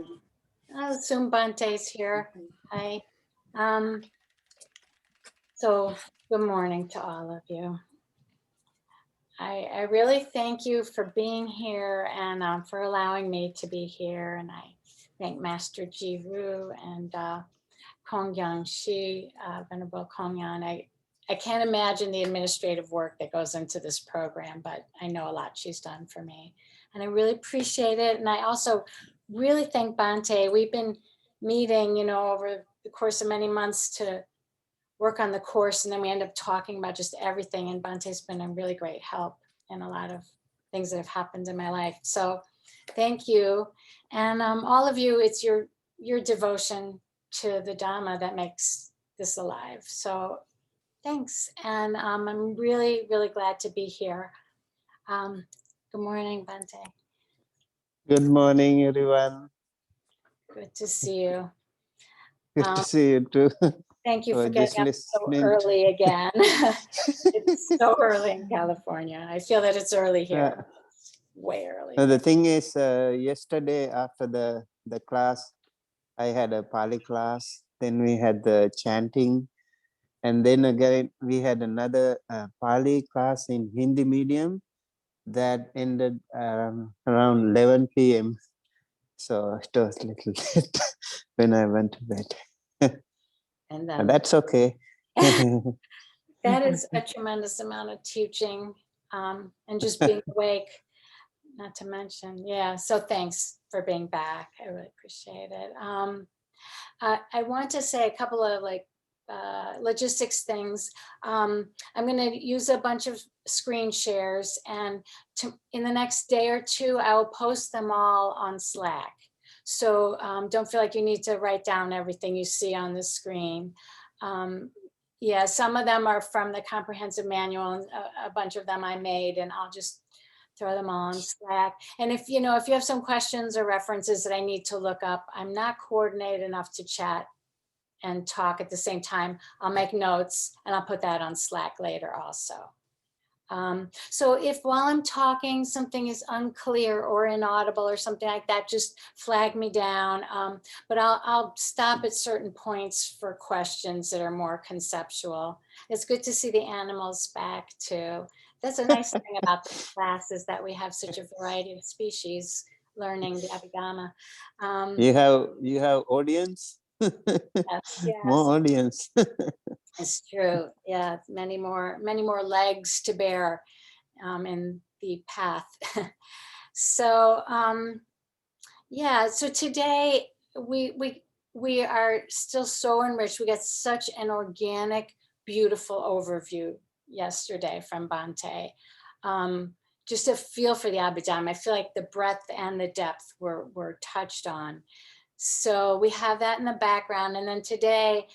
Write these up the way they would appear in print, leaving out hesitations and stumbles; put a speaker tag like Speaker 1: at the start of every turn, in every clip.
Speaker 1: Oh, Zoom Bante's here. Hi. So good morning to all of you. I really thank you for being here and for allowing me to be here. And I thank Master Ji Ru and Kong Yang Shi, Venerable Kong Yang. I can't imagine the administrative work that goes into this program, but I know a lot she's done for me. And I really appreciate it. And I also really thank Bante. We've been meeting, over the course of many months to work on the course. And then we end up talking about just everything. And Bante's been a really great help in a lot of things that have happened in my life. So thank you. And all of you, it's your devotion to the Dhamma that makes this alive. So thanks. And I'm really, really glad to be here. Good morning, Bante.
Speaker 2: Good morning, everyone.
Speaker 1: Good to see you.
Speaker 2: Good to see you too.
Speaker 1: Thank you for getting up so early again. It's so early in California. I feel that it's early here. Way early.
Speaker 2: The thing is, yesterday after the class, I had a Pali class. Then we had the chanting. And then again, we had another Pali class in Hindi medium that ended around 11 p.m. So it was a little late when I went to bed.
Speaker 1: And
Speaker 2: that's okay.
Speaker 1: That is a tremendous amount of teaching and just being awake, not to mention. Yeah, so thanks for being back. I really appreciate it. I want to say a couple of logistics things. I'm going to use a bunch of screen shares, and in the next day or two, I will post them all on Slack. So don't feel like you need to write down everything you see on the screen. Yeah, some of them are from the comprehensive manual, and a bunch of them I made, and I'll just throw them on Slack. And if you have some questions or references that I need to look up, I'm not coordinated enough to chat and talk at the same time. I'll make notes and I'll put that on Slack later also. So if while I'm talking, something is unclear or inaudible or something like that, just flag me down. But I'll stop at certain points for questions that are more conceptual. It's good to see the animals back too. That's a nice thing about this class, is that we have such a variety of species learning the Abhidhamma.
Speaker 2: You have audience?
Speaker 1: Yes.
Speaker 2: More audience.
Speaker 1: It's true. Yeah, many more legs to bear in the path. So yeah, so today we are still so enriched. We got such an organic, beautiful overview yesterday from Bante. Just a feel for the Abhidhamma. I feel like the breadth and the depth were touched on. So we have that in the background. And then today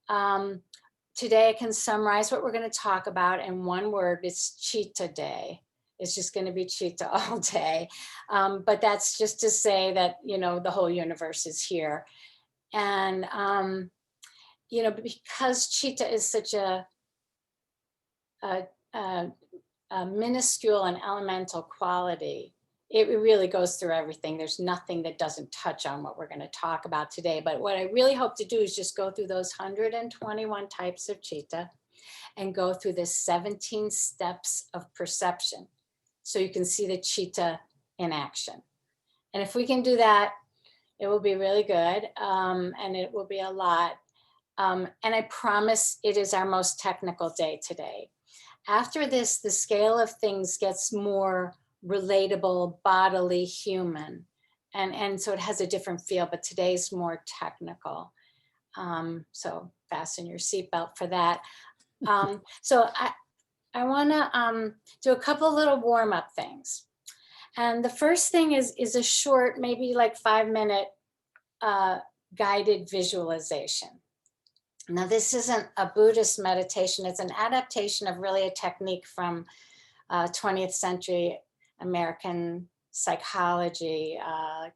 Speaker 1: I can summarize what we're going to talk about in one word. It's Cheetah Day. It's just going to be Cheetah all day. But that's just to say that, the whole universe is here. And, because Cheetah is such a minuscule and elemental quality, it really goes through everything. There's nothing that doesn't touch on what we're going to talk about today. But what I really hope to do is just go through those 121 types of Cheetah and go through the 17 steps of perception, so you can see the Cheetah in action. And if we can do that, it will be really good. And it will be a lot. And I promise it is our most technical day today. After this, the scale of things gets more relatable, bodily, human. And so it has a different feel, but today's more technical. So fasten your seatbelt for that. So I wanna do a couple little warm-up things. And the first thing is a short, maybe like 5-minute guided visualization. Now, this isn't a Buddhist meditation. It's an adaptation of really a technique from 20th century American psychology,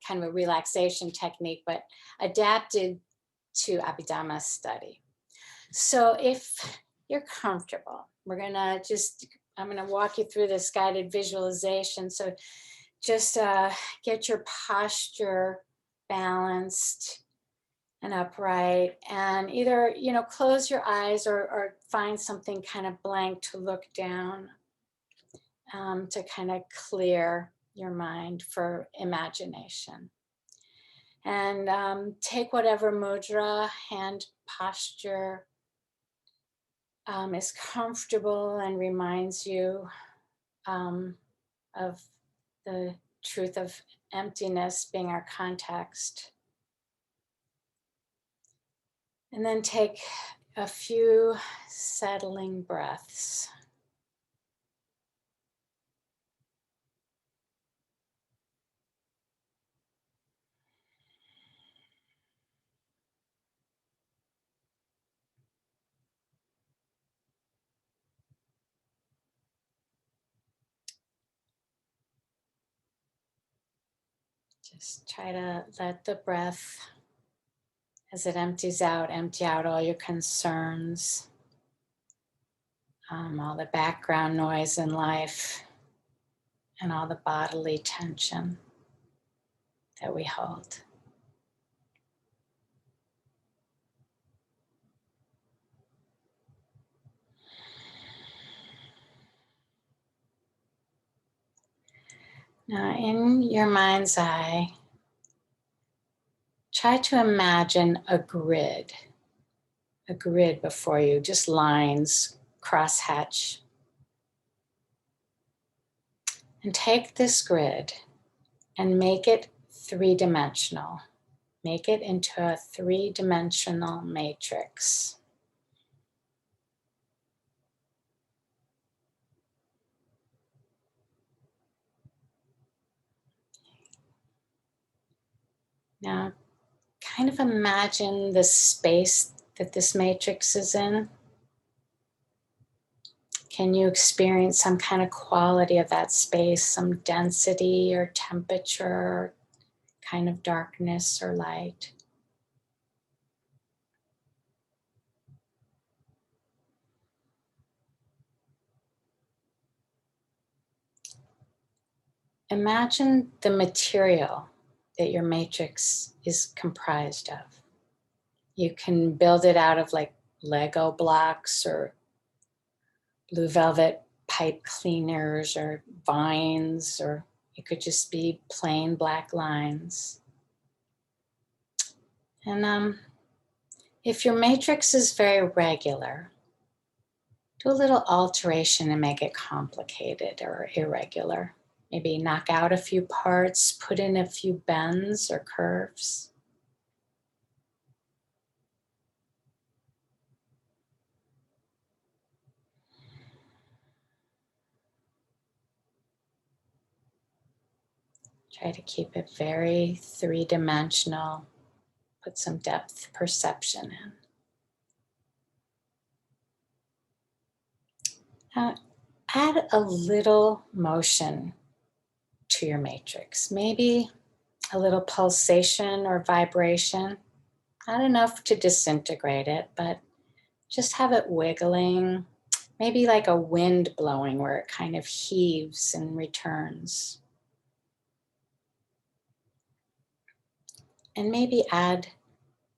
Speaker 1: kind of a relaxation technique, but adapted to Abhidhamma study. So if you're comfortable, I'm gonna walk you through this guided visualization. So just get your posture balanced and upright, and either, close your eyes or find something kind of blank to look down, to kind of clear your mind for imagination. And take whatever mudra, hand posture is comfortable and reminds you of the truth of emptiness being our context. And then take a few settling breaths. Just try to let the breath, as it empties out, empty out all your concerns, all the background noise in life, and all the bodily tension that we hold. Now, in your mind's eye, try to imagine a grid before you, just lines, crosshatch. And take this grid and make it three-dimensional. Make it into a three-dimensional matrix. Now, kind of imagine the space that this matrix is in. Can you experience some kind of quality of that space, some density or temperature, kind of darkness or light? Imagine the material that your matrix is comprised of. You can build it out of like Lego blocks or blue velvet pipe cleaners or vines, or it could just be plain black lines. And if your matrix is very regular, do a little alteration and make it complicated or irregular. Maybe knock out a few parts, put in a few bends or curves. Try to keep it very three-dimensional. Put some depth perception in. Now, add a little motion to your matrix. Maybe a little pulsation or vibration. Not enough to disintegrate it, but just have it wiggling. Maybe like a wind blowing where it kind of heaves and returns. And maybe add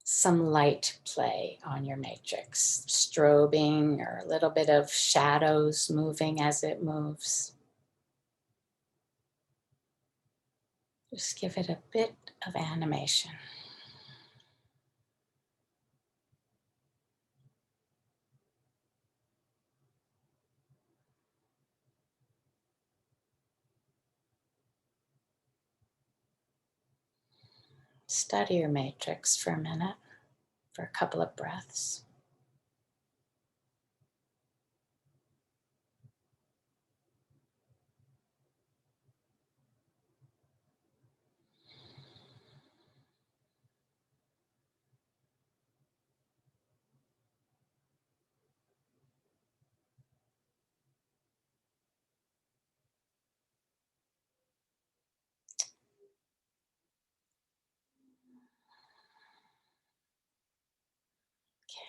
Speaker 1: some light play on your matrix, strobing or a little bit of shadows moving as it moves. Just give it a bit of animation. Study your matrix for a minute, for a couple of breaths.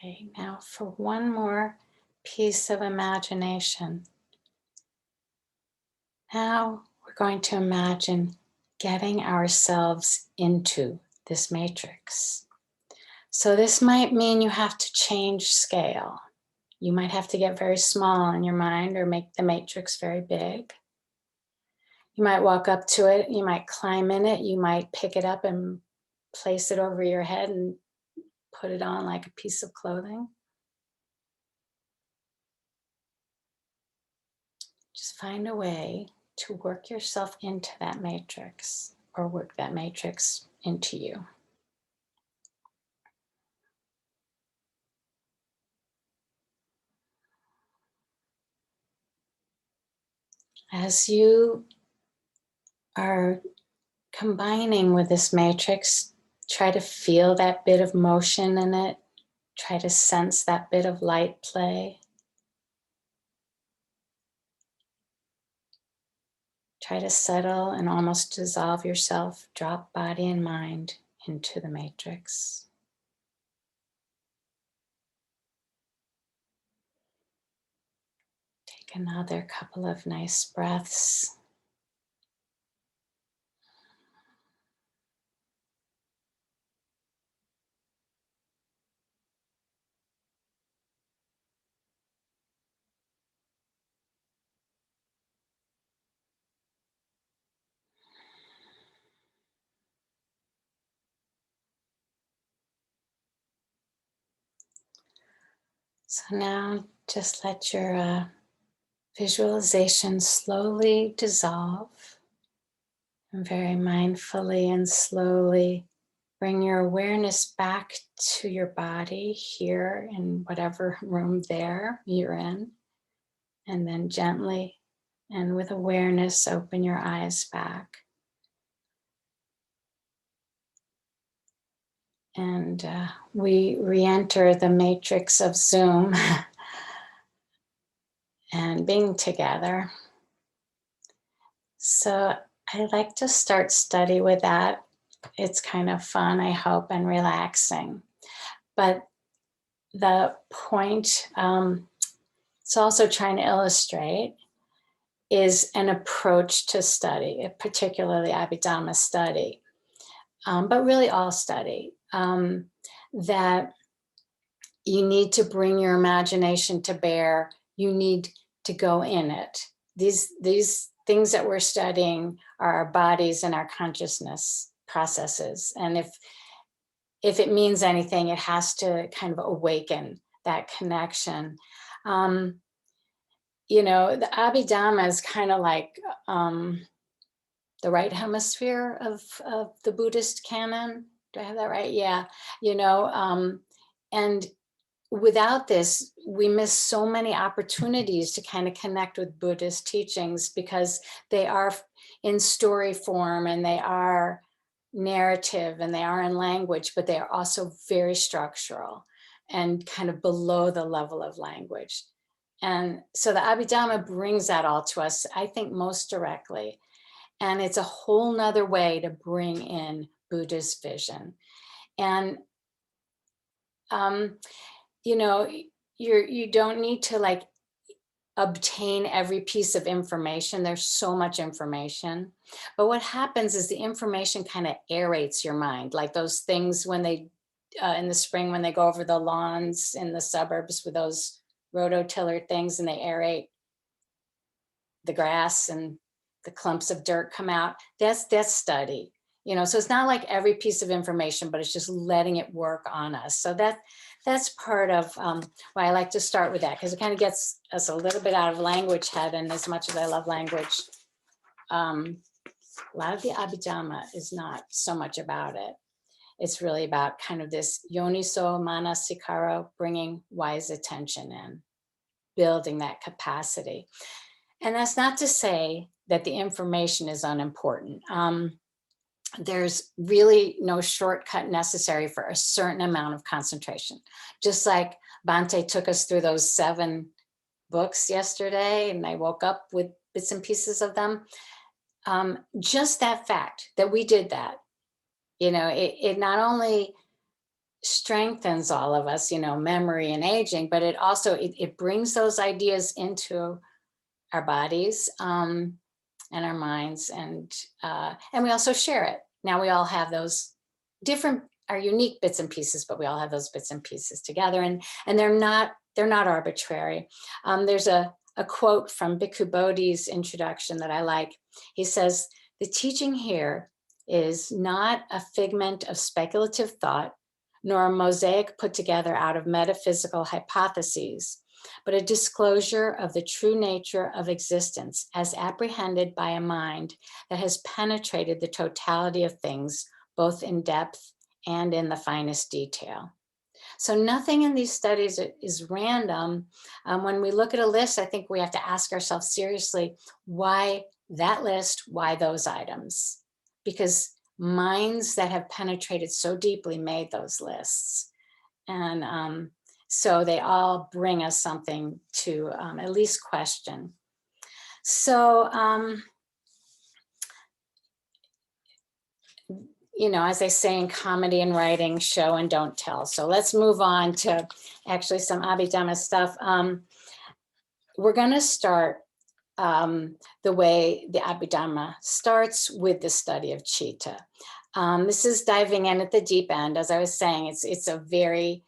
Speaker 1: Okay, now for one more piece of imagination. Now we're going to imagine getting ourselves into this matrix. So this might mean you have to change scale. You might have to get very small in your mind or make the matrix very big. You might walk up to it, you might climb in it, you might pick it up and place it over your head and put it on like a piece of clothing. Just find a way to work yourself into that matrix or work that matrix into you. As you are combining with this matrix, try to feel that bit of motion in it. Try to sense that bit of light play. Try to settle and almost dissolve yourself, drop body and mind into the matrix. Take another couple of nice breaths. So now just let your visualization slowly dissolve, and very mindfully and slowly bring your awareness back to your body here in whatever room there you're in, and then gently and with awareness open your eyes back. And we re-enter the matrix of Zoom and being together. So I'd like to start study with that. It's kind of fun, I hope, and relaxing. But the point it's also trying to illustrate is an approach to study, particularly Abhidhamma study, but really all study, that you need to bring your imagination to bear. You need to go in it. These things that we're studying are our bodies and our consciousness processes. And if it means anything, it has to kind of awaken that connection. You know, the Abhidhamma is kind of like the right hemisphere of the Buddhist canon. Do I have that right? Yeah. You know, and without this, we miss so many opportunities to kind of connect with Buddhist teachings because they are in story form and they are narrative and they are in language, but they are also very structural and kind of below the level of language. And so the Abhidhamma brings that all to us, I think, most directly. And it's a whole nother way to bring in Buddhist vision. And you know, you don't need to like obtain every piece of information. There's so much information. But what happens is the information kind of aerates your mind, like those things when they, in the spring, when they go over the lawns in the suburbs with those rototiller things and they aerate the grass and the clumps of dirt come out. That's study. You know, so it's not like every piece of information, but it's just letting it work on us. So that's part of why I like to start with that, because it kind of gets us a little bit out of language head. And as much as I love language, a lot of the Abhidhamma is not so much about it. It's really about kind of this yoniso manasikara, bringing wise attention in, building that capacity. And that's not to say that the information is unimportant. There's really no shortcut necessary for a certain amount of concentration. Just like Bhante took us through those 7 books yesterday, and I woke up with bits and pieces of them. Just that fact that we did that, you know, it not only strengthens all of us, you know, memory and aging, but it also, it brings those ideas into our bodies and our minds, and we also share it. Now we all have those different, are unique bits and pieces, but we all have those bits and pieces together, and they're not arbitrary. There's a quote from Bhikkhu Bodhi's introduction that I like. He says, "The teaching here is not a figment of speculative thought, nor a mosaic put together out of metaphysical hypotheses, but a disclosure of the true nature of existence as apprehended by a mind that has penetrated the totality of things, both in depth and in the finest detail." So nothing in these studies is random. When we look at a list, I think we have to ask ourselves seriously, why that list, why those items? Because minds that have penetrated so deeply made those lists. And so they all bring us something to at least question. So, you know, as they say in comedy and writing, show and don't tell. So let's move on to actually some Abhidhamma stuff. We're going to start the way the Abhidhamma starts with the study of Cheetah. This is diving in at the deep end. As I was saying, it's a very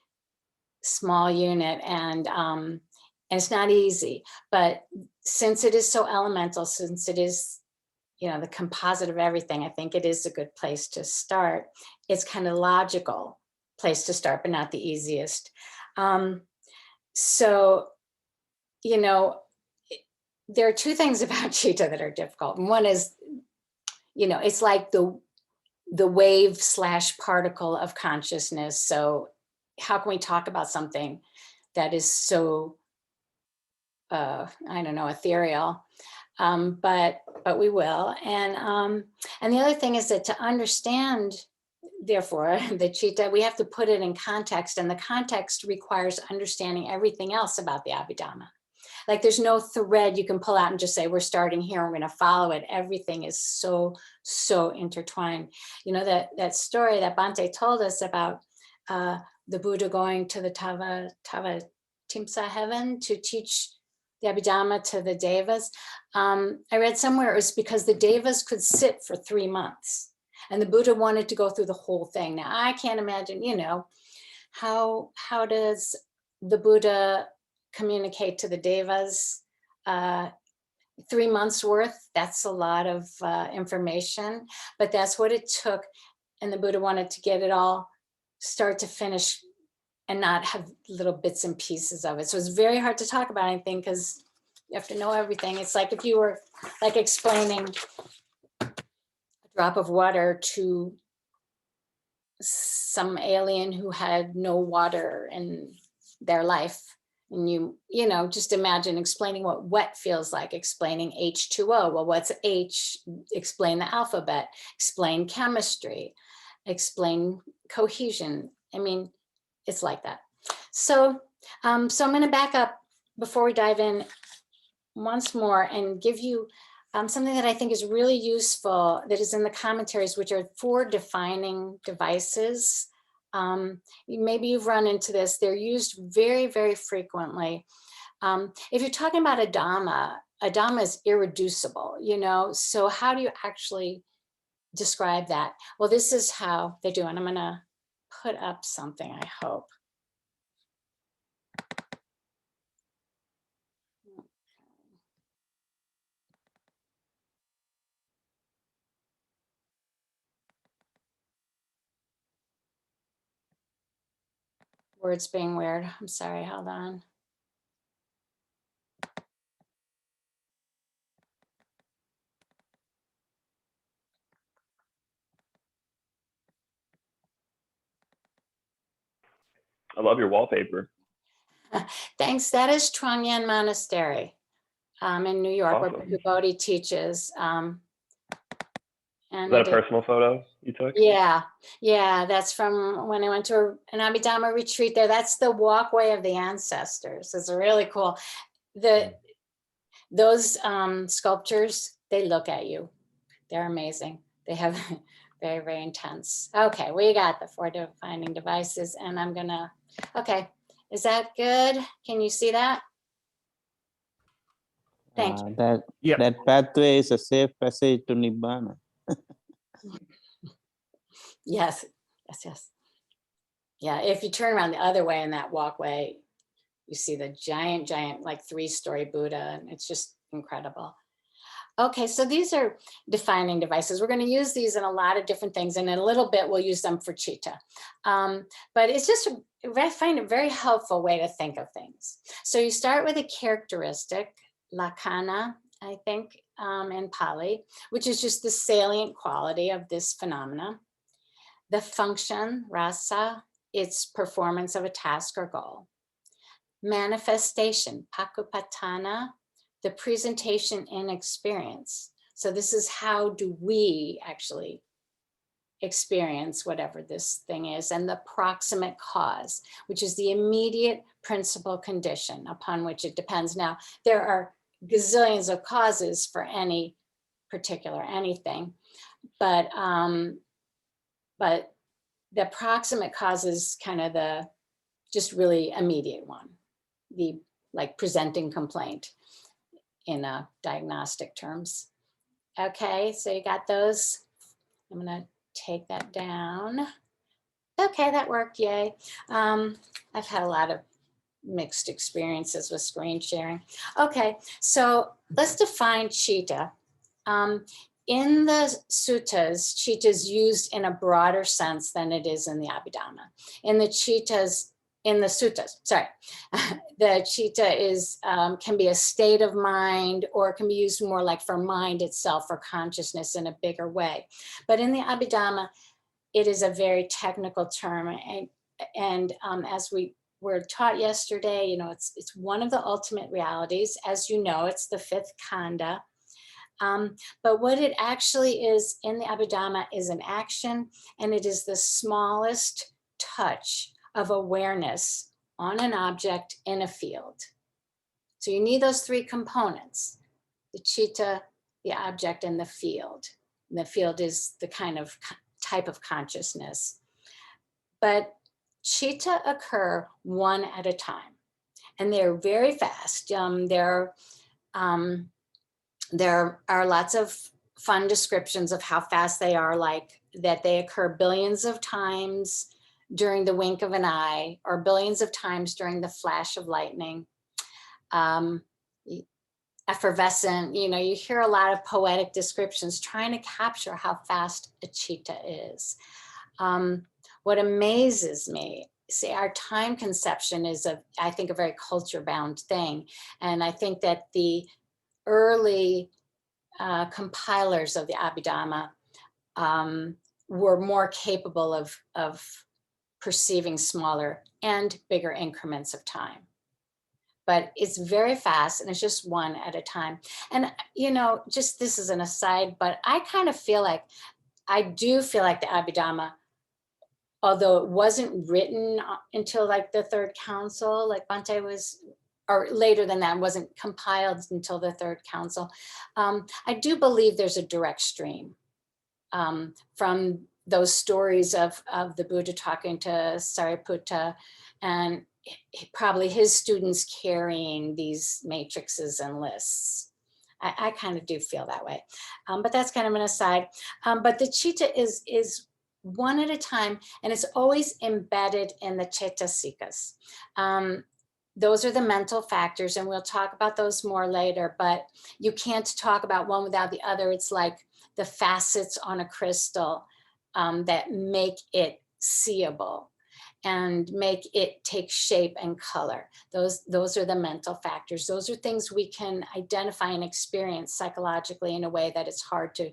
Speaker 1: small unit, and it's not easy. But since it is so elemental, since it is, you know, the composite of everything, I think it is a good place to start. It's kind of logical place to start, but not the easiest. So, you know, there are two things about Cheetah that are difficult. And one is, you know, it's like the wave / particle of consciousness. So how can we talk about something that is so, I don't know, ethereal? But we will. And the other thing is that to understand, therefore, the Cheetah, we have to put it in context, and the context requires understanding everything else about the Abhidhamma. Like there's no thread you can pull out and just say, we're starting here, we're going to follow it. Everything is so intertwined. You know, that story that Bhante told us about the Buddha going to the Tava Timsa heaven to teach the Abhidhamma to the Devas. I read somewhere it was because the Devas could sit for 3 months and the Buddha wanted to go through the whole thing. Now I can't imagine, you know, how does the Buddha communicate to the Devas? 3 months worth, that's a lot of information, but that's what it took. And the Buddha wanted to get it all start to finish and not have little bits and pieces of it. So it's very hard to talk about anything because you have to know everything. It's like if you were like explaining a drop of water to some alien who had no water in their life. And you know, just imagine explaining what wet feels like, explaining H2O. Well, what's H? Explain the alphabet, explain chemistry, explain cohesion. I mean, it's like that. So, so I'm going to back up before we dive in once more and give you something that I think is really useful that is in the commentaries, which are 4 defining devices. Maybe you've run into this. They're used very, very frequently. If you're talking about a Dhamma is irreducible, you know, so how do you actually describe that? Well, this is how they do, and I'm going to put up something, I hope. Words being weird. I'm sorry, hold on.
Speaker 3: I love your wallpaper.
Speaker 1: Thanks. That is Trang Yen Monastery in New York,
Speaker 3: Awesome.
Speaker 1: where Bhikkhu Bodhi teaches. And
Speaker 3: is that a personal photo you took?
Speaker 1: Yeah, that's from when I went to an Abhidhamma retreat there. That's the walkway of the ancestors. It's really cool. Those sculptures, they look at you. They're amazing. They have very, very intense. Okay, we got the 4 defining devices, and I'm gonna, okay, is that good? Can you see that? Thank you.
Speaker 2: That pathway is a safe passage to Nibbana.
Speaker 1: Yes, Yes, yes. Yeah, if you turn around the other way in that walkway, you see the giant, like 3-story Buddha, and it's just incredible. Okay, so these are defining devices. We're going to use these in a lot of different things, and in a little bit we'll use them for Cheetah. But it's just, I find a very helpful way to think of things. So you start with a characteristic, lakkhana, I think, in Pali, which is just the salient quality of this phenomena. The function, rasa, its performance of a task or goal. Manifestation, pakupatana, the presentation in experience. So this is how do we actually experience whatever this thing is, and the proximate cause, which is the immediate principal condition upon which it depends. Now, there are gazillions of causes for any particular anything, but the proximate cause is kind of the just really immediate one, the like presenting complaint in diagnostic terms. Okay, so you got those. I'm gonna take that down. Okay, that worked, yay. I've had a lot of mixed experiences with screen sharing. Okay, so let's define cheetah. In the suttas, cheetah is used in a broader sense than it is in the Abhidhamma. In the suttas, sorry, the cheetah is can be a state of mind, or it can be used more like for mind itself, or consciousness in a bigger way. But in the Abhidhamma, it is a very technical term, and as we were taught yesterday, you know, it's one of the ultimate realities. As you know, it's the 5th khandha. But what it actually is in the Abhidhamma is an action, and it is the smallest touch of awareness on an object in a field. So you need those 3 components: the cheetah, the object, and the field. And the field is the kind of type of consciousness. But cheetah occur one at a time, and they're very fast. There are lots of fun descriptions of how fast they are, like that they occur billions of times during the wink of an eye, or billions of times during the flash of lightning. Effervescent, you know, you hear a lot of poetic descriptions trying to capture how fast a cheetah is. What amazes me, see, our time conception is, I think, a very culture-bound thing. And I think that the early compilers of the Abhidhamma were more capable of perceiving smaller and bigger increments of time. But it's very fast, and it's just one at a time. And, you know, just this is an aside, but I kind of feel like, I do feel like the Abhidhamma, although it wasn't written until like the 3rd council, like Bhante was, or later than that, wasn't compiled until the 3rd council. I do believe there's a direct stream from those stories of the Buddha talking to Sariputta, and probably his students carrying these matrices and lists. I kind of do feel that way, but that's kind of an aside. But the cheetah is one at a time, and it's always embedded in the cetasikas. Those are the mental factors, and we'll talk about those more later, but you can't talk about one without the other. It's like the facets on a crystal that make it seeable and make it take shape and color. Those are the mental factors. Those are things we can identify and experience psychologically in a way that it's hard to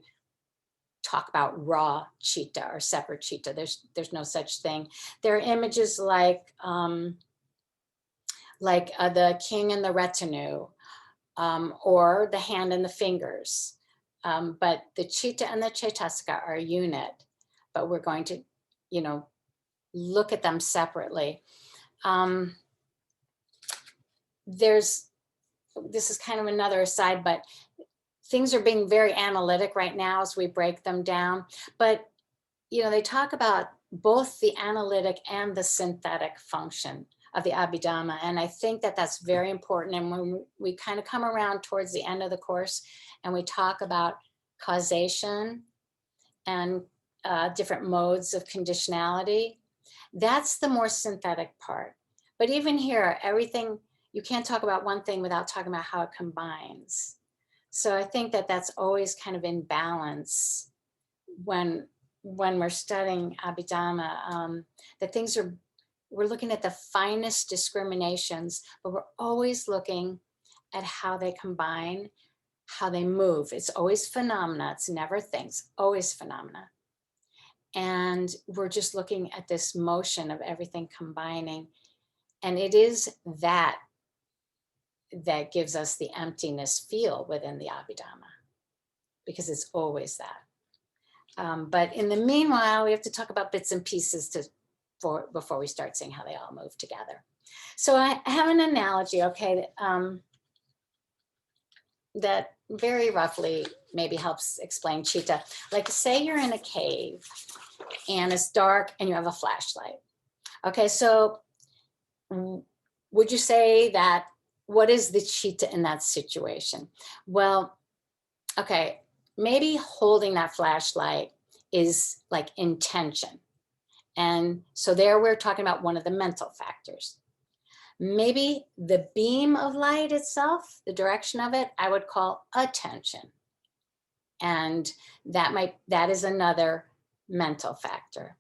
Speaker 1: talk about raw cheetah or separate cheetah. There's no such thing. There are images like the king and the retinue, or the hand and the fingers. But the cheetah and the cetasika are a unit, but we're going to, you know, look at them separately. This is kind of another aside, but things are being very analytic right now as we break them down. But, you know, they talk about both the analytic and the synthetic function of the Abhidhamma. And I think that that's very important. And when we kind of come around towards the end of the course and we talk about causation and different modes of conditionality. That's the more synthetic part. But even here, everything, you can't talk about one thing without talking about how it combines. So I think that that's always kind of in balance when we're studying Abhidhamma, that things are, we're looking at the finest discriminations, but we're always looking at how they combine, how they move. It's always phenomena, it's never things, always phenomena. And we're just looking at this motion of everything combining. And it is that gives us the emptiness feel within the Abhidhamma, because it's always that. But in the meanwhile, we have to talk about bits and pieces before we start seeing how they all move together. So I have an analogy, okay, that very roughly maybe helps explain Cheetah. Like, say you're in a cave and it's dark and you have a flashlight. Okay, so would you say that, what is the Cheetah in that situation? Well, okay, maybe holding that flashlight is like intention. And so there we're talking about one of the mental factors. Maybe the beam of light itself, the direction of it, I would call attention. And that is another mental factor.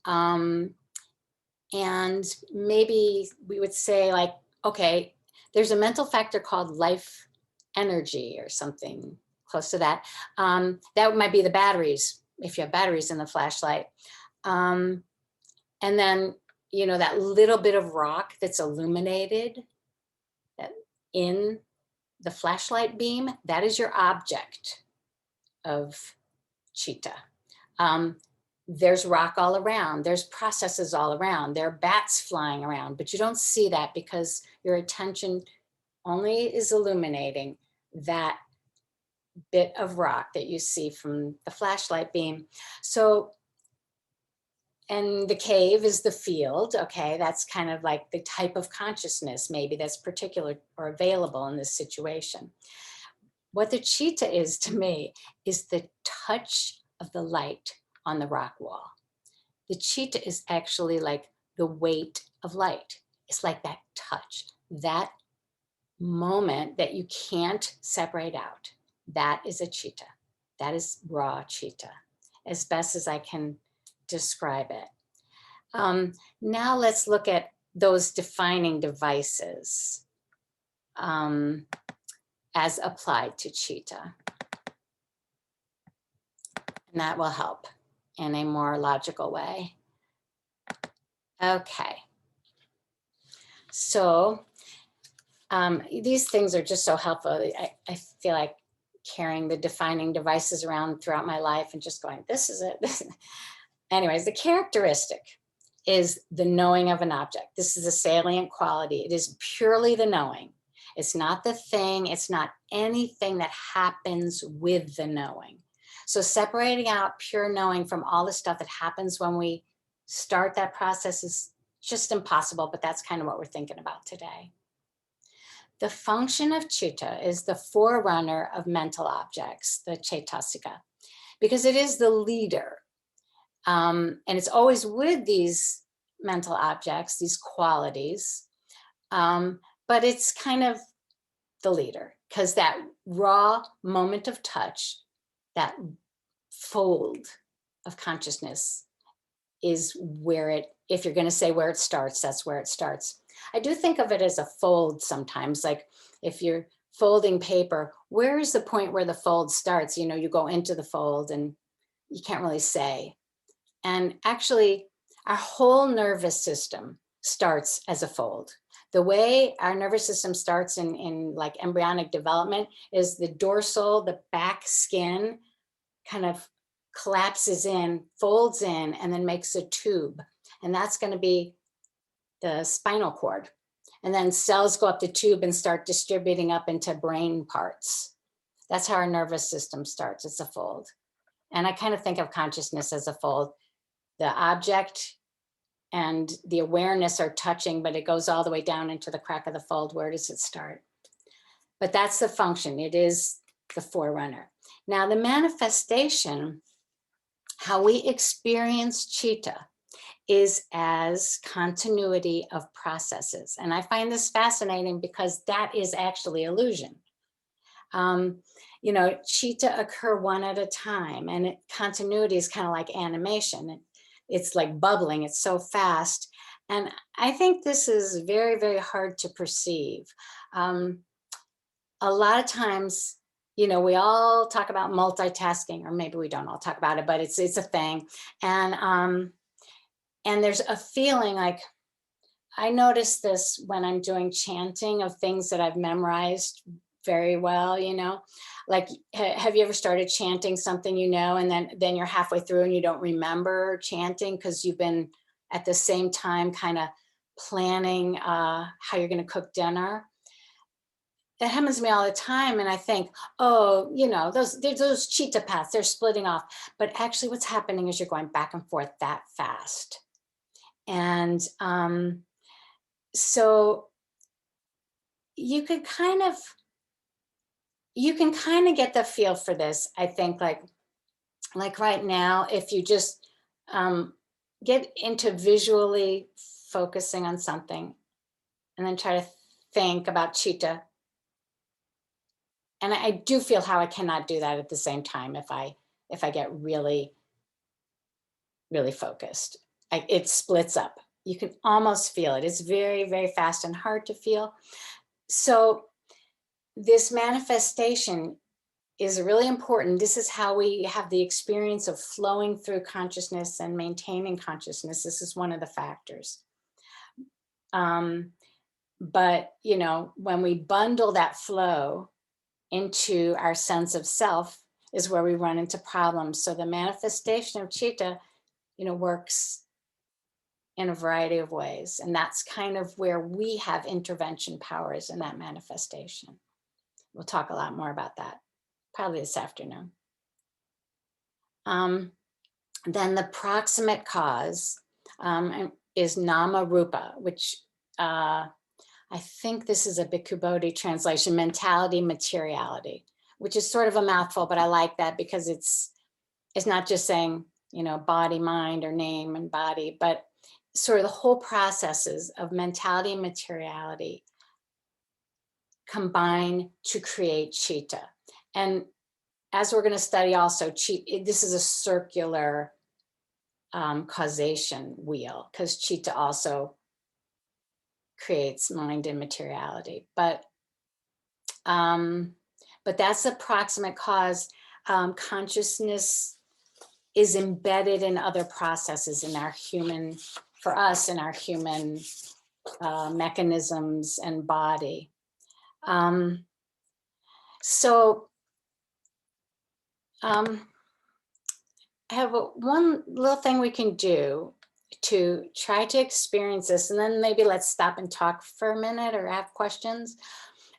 Speaker 1: And maybe we would say, like, okay, there's a mental factor called life energy or something close to that. That might be the batteries, if you have batteries in the flashlight. And then, you know, that little bit of rock that's illuminated in the flashlight beam, that is your object of Cheetah. There's rock all around, there's processes all around, there are bats flying around, but you don't see that because your attention only is illuminating that bit of rock that you see from the flashlight beam. So, and the cave is the field, okay? That's kind of like the type of consciousness maybe that's particular or available in this situation. What the Cheetah is to me is the touch of the light on the rock wall. The Cheetah is actually like the weight of light. It's like that touch, that moment that you can't separate out. That is a Cheetah. That is raw Cheetah, as best as I can describe it. Now let's look at those defining devices as applied to Cheetah. And that will help in a more logical way. Okay. So these things are just so helpful. I feel like carrying the defining devices around throughout my life and just going, this is it. Anyways, the characteristic is the knowing of an object. This is a salient quality. It is purely the knowing. It's not the thing. It's not anything that happens with the knowing. So separating out pure knowing from all the stuff that happens when we start that process is just impossible, but that's kind of what we're thinking about today. The function of Cheetah is the forerunner of mental objects, the Chaitasika, because it is the leader. And it's always with these mental objects, these qualities, but it's kind of the leader, because that raw moment of touch, that fold of consciousness is where it, if you're going to say where it starts, that's where it starts. I do think of it as a fold sometimes, like if you're folding paper, where is the point where the fold starts? You know, you go into the fold and you can't really say. And actually, our whole nervous system starts as a fold. The way our nervous system starts in like embryonic development is the dorsal, the back skin kind of collapses in, folds in, and then makes a tube. And that's going to be the spinal cord. And then cells go up the tube and start distributing up into brain parts. That's how our nervous system starts. It's a fold. And I kind of think of consciousness as a fold. The object and the awareness are touching, but it goes all the way down into the crack of the fold. Where does it start? But that's the function. It is the forerunner. Now, the manifestation how we experience Cheetah is as continuity of processes. And I find this fascinating because that is actually illusion. You know, Cheetah occur one at a time, and continuity is kind of like animation. It's like bubbling, it's so fast. And I think this is very, very hard to perceive. A lot of times, you know, we all talk about multitasking, or maybe we don't all talk about it, but it's a thing. And there's a feeling like, I notice this when I'm doing chanting of things that I've memorized very well, you know, like, have you ever started chanting something, you know, and then you're halfway through and you don't remember chanting because you've been at the same time kind of planning how you're going to cook dinner. That happens to me all the time. And I think, oh, you know, those cheetah paths, they're splitting off. But actually what's happening is you're going back and forth that fast. And so you can kind of get the feel for this, I think, like right now, if you just get into visually focusing on something and then try to think about Cheetah. And I do feel how I cannot do that at the same time if I get really, really focused. It splits up. You can almost feel it. It's very, very fast and hard to feel. So this manifestation is really important. This is how we have the experience of flowing through consciousness and maintaining consciousness. This is one of the factors. But, you know, when we bundle that flow into our sense of self is where we run into problems. So the manifestation of Cheetah, you know, works in a variety of ways. And that's kind of where we have intervention powers in that manifestation. We'll talk a lot more about that probably this afternoon. Then the proximate cause is Nama Rupa, which I think this is a Bhikkhu Bodhi translation, mentality, materiality, which is sort of a mouthful, but I like that because it's not just saying, you know, body, mind, or name and body, but sort of the whole processes of mentality and materiality combine to create Cheetah. And as we're going to study also, this is a circular causation wheel, because Cheetah also creates mind and materiality. But that's the proximate cause. Consciousness is embedded in other processes in our human, for us, in our human mechanisms and body. I have one little thing we can do to try to experience this, and then maybe let's stop and talk for a minute or have questions.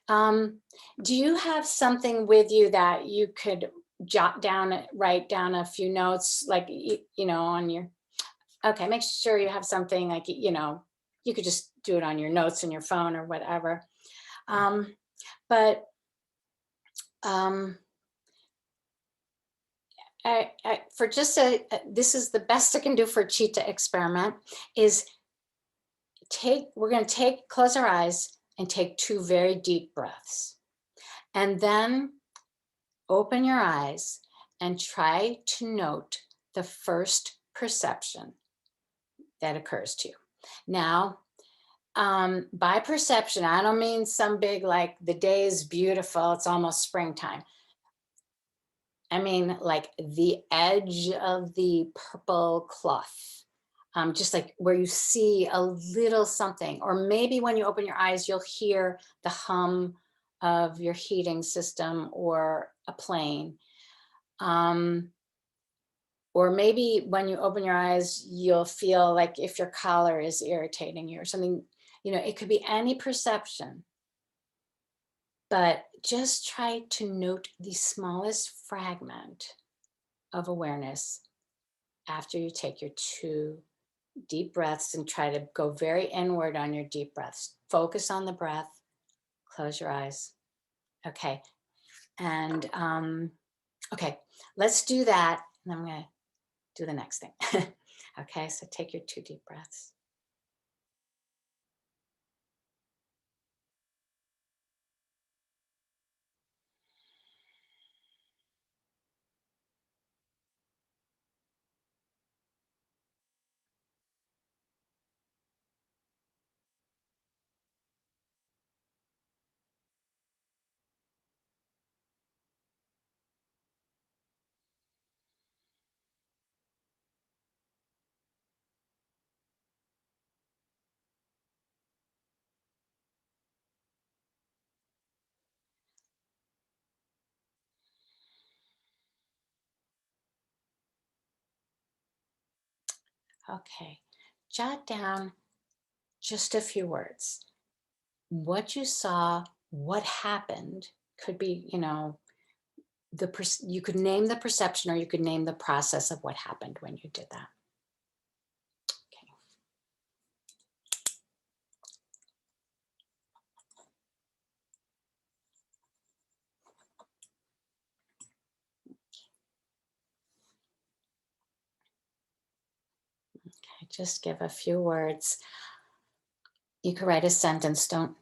Speaker 1: Do you have something with you that you could jot down, write down a few notes, like, you know, on your, okay, make sure you have something like, you know, you could just do it on your notes in your phone or whatever. For just this is the best I can do for Cheetah Experiment, is we're going to close our eyes and take 2 very deep breaths. And then open your eyes and try to note the first perception that occurs to you. Now, by perception, I don't mean some big, like, the day is beautiful, it's almost springtime. I mean, like, the edge of the purple cloth, just like where you see a little something, or maybe when you open your eyes, you'll hear the hum of your heating system or a plane. Or maybe when you open your eyes, you'll feel like if your collar is irritating you or something. You know, it could be any perception. But just try to note the smallest fragment of awareness after you take your 2 deep breaths, and try to go very inward on your deep breaths. Focus on the breath, close your eyes. Okay, and okay, let's do that. And I'm gonna do the next thing. Okay, so take your 2 deep breaths. Okay, jot down just a few words. What you saw, what happened, could be, you know, you could name the perception or you could name the process of what happened when you did that. Okay. Okay, just give a few words. You could write a sentence, don't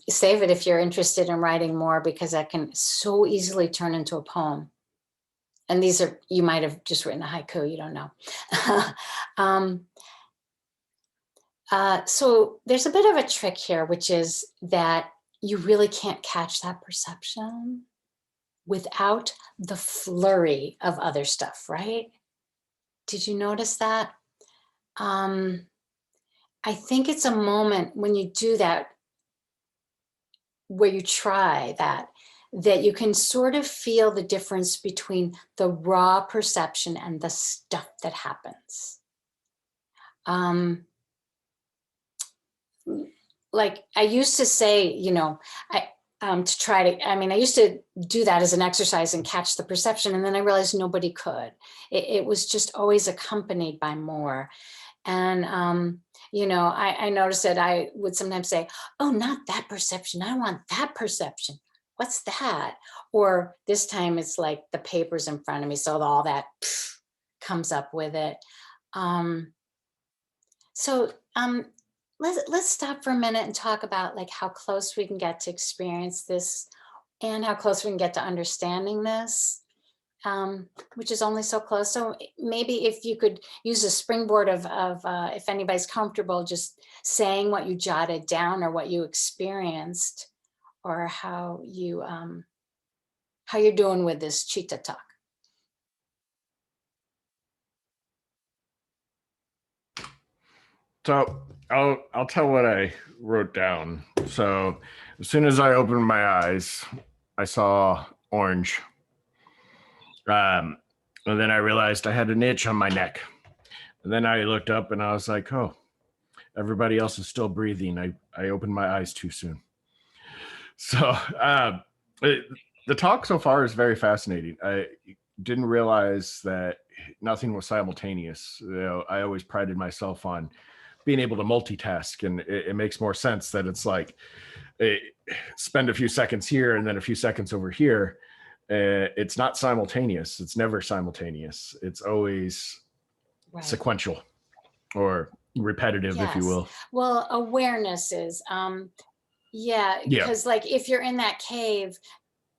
Speaker 1: save it if you're interested in writing more, because that can so easily turn into a poem. And these are, you might have just written a haiku, you don't know. So there's a bit of a trick here, which is that you really can't catch that perception without the flurry of other stuff, right? Did you notice that? I think it's a moment when you do that, where you try that you can sort of feel the difference between the raw perception and the stuff that happens. Like I used to say, you know, to try to, I mean, I used to do that as an exercise and catch the perception, and then I realized nobody could. It was just always accompanied by more. And, you know, I noticed that I would sometimes say, oh, not that perception. I want that perception. What's that? Or this time it's like the paper's in front of me. So all that comes up with it. Let's stop for a minute and talk about like how close we can get to experience this and how close we can get to understanding this. Which is only so close. So maybe if you could use a springboard of if anybody's comfortable, just saying what you jotted down or what you experienced, or how you're doing with this cheetah talk.
Speaker 4: So I'll tell what I wrote down. So as soon as I opened my eyes, I saw orange. And then I realized I had an itch on my neck. And then I looked up and I was like, oh, everybody else is still breathing. I opened my eyes too soon. So the talk so far is very fascinating. I didn't realize that nothing was simultaneous. You know, I always prided myself on being able to multitask, and it makes more sense that it's like spend a few seconds here and then a few seconds over here. It's not simultaneous. It's never simultaneous. It's always sequential or repetitive, if you will.
Speaker 1: Well, awareness is, because like if you're in that cave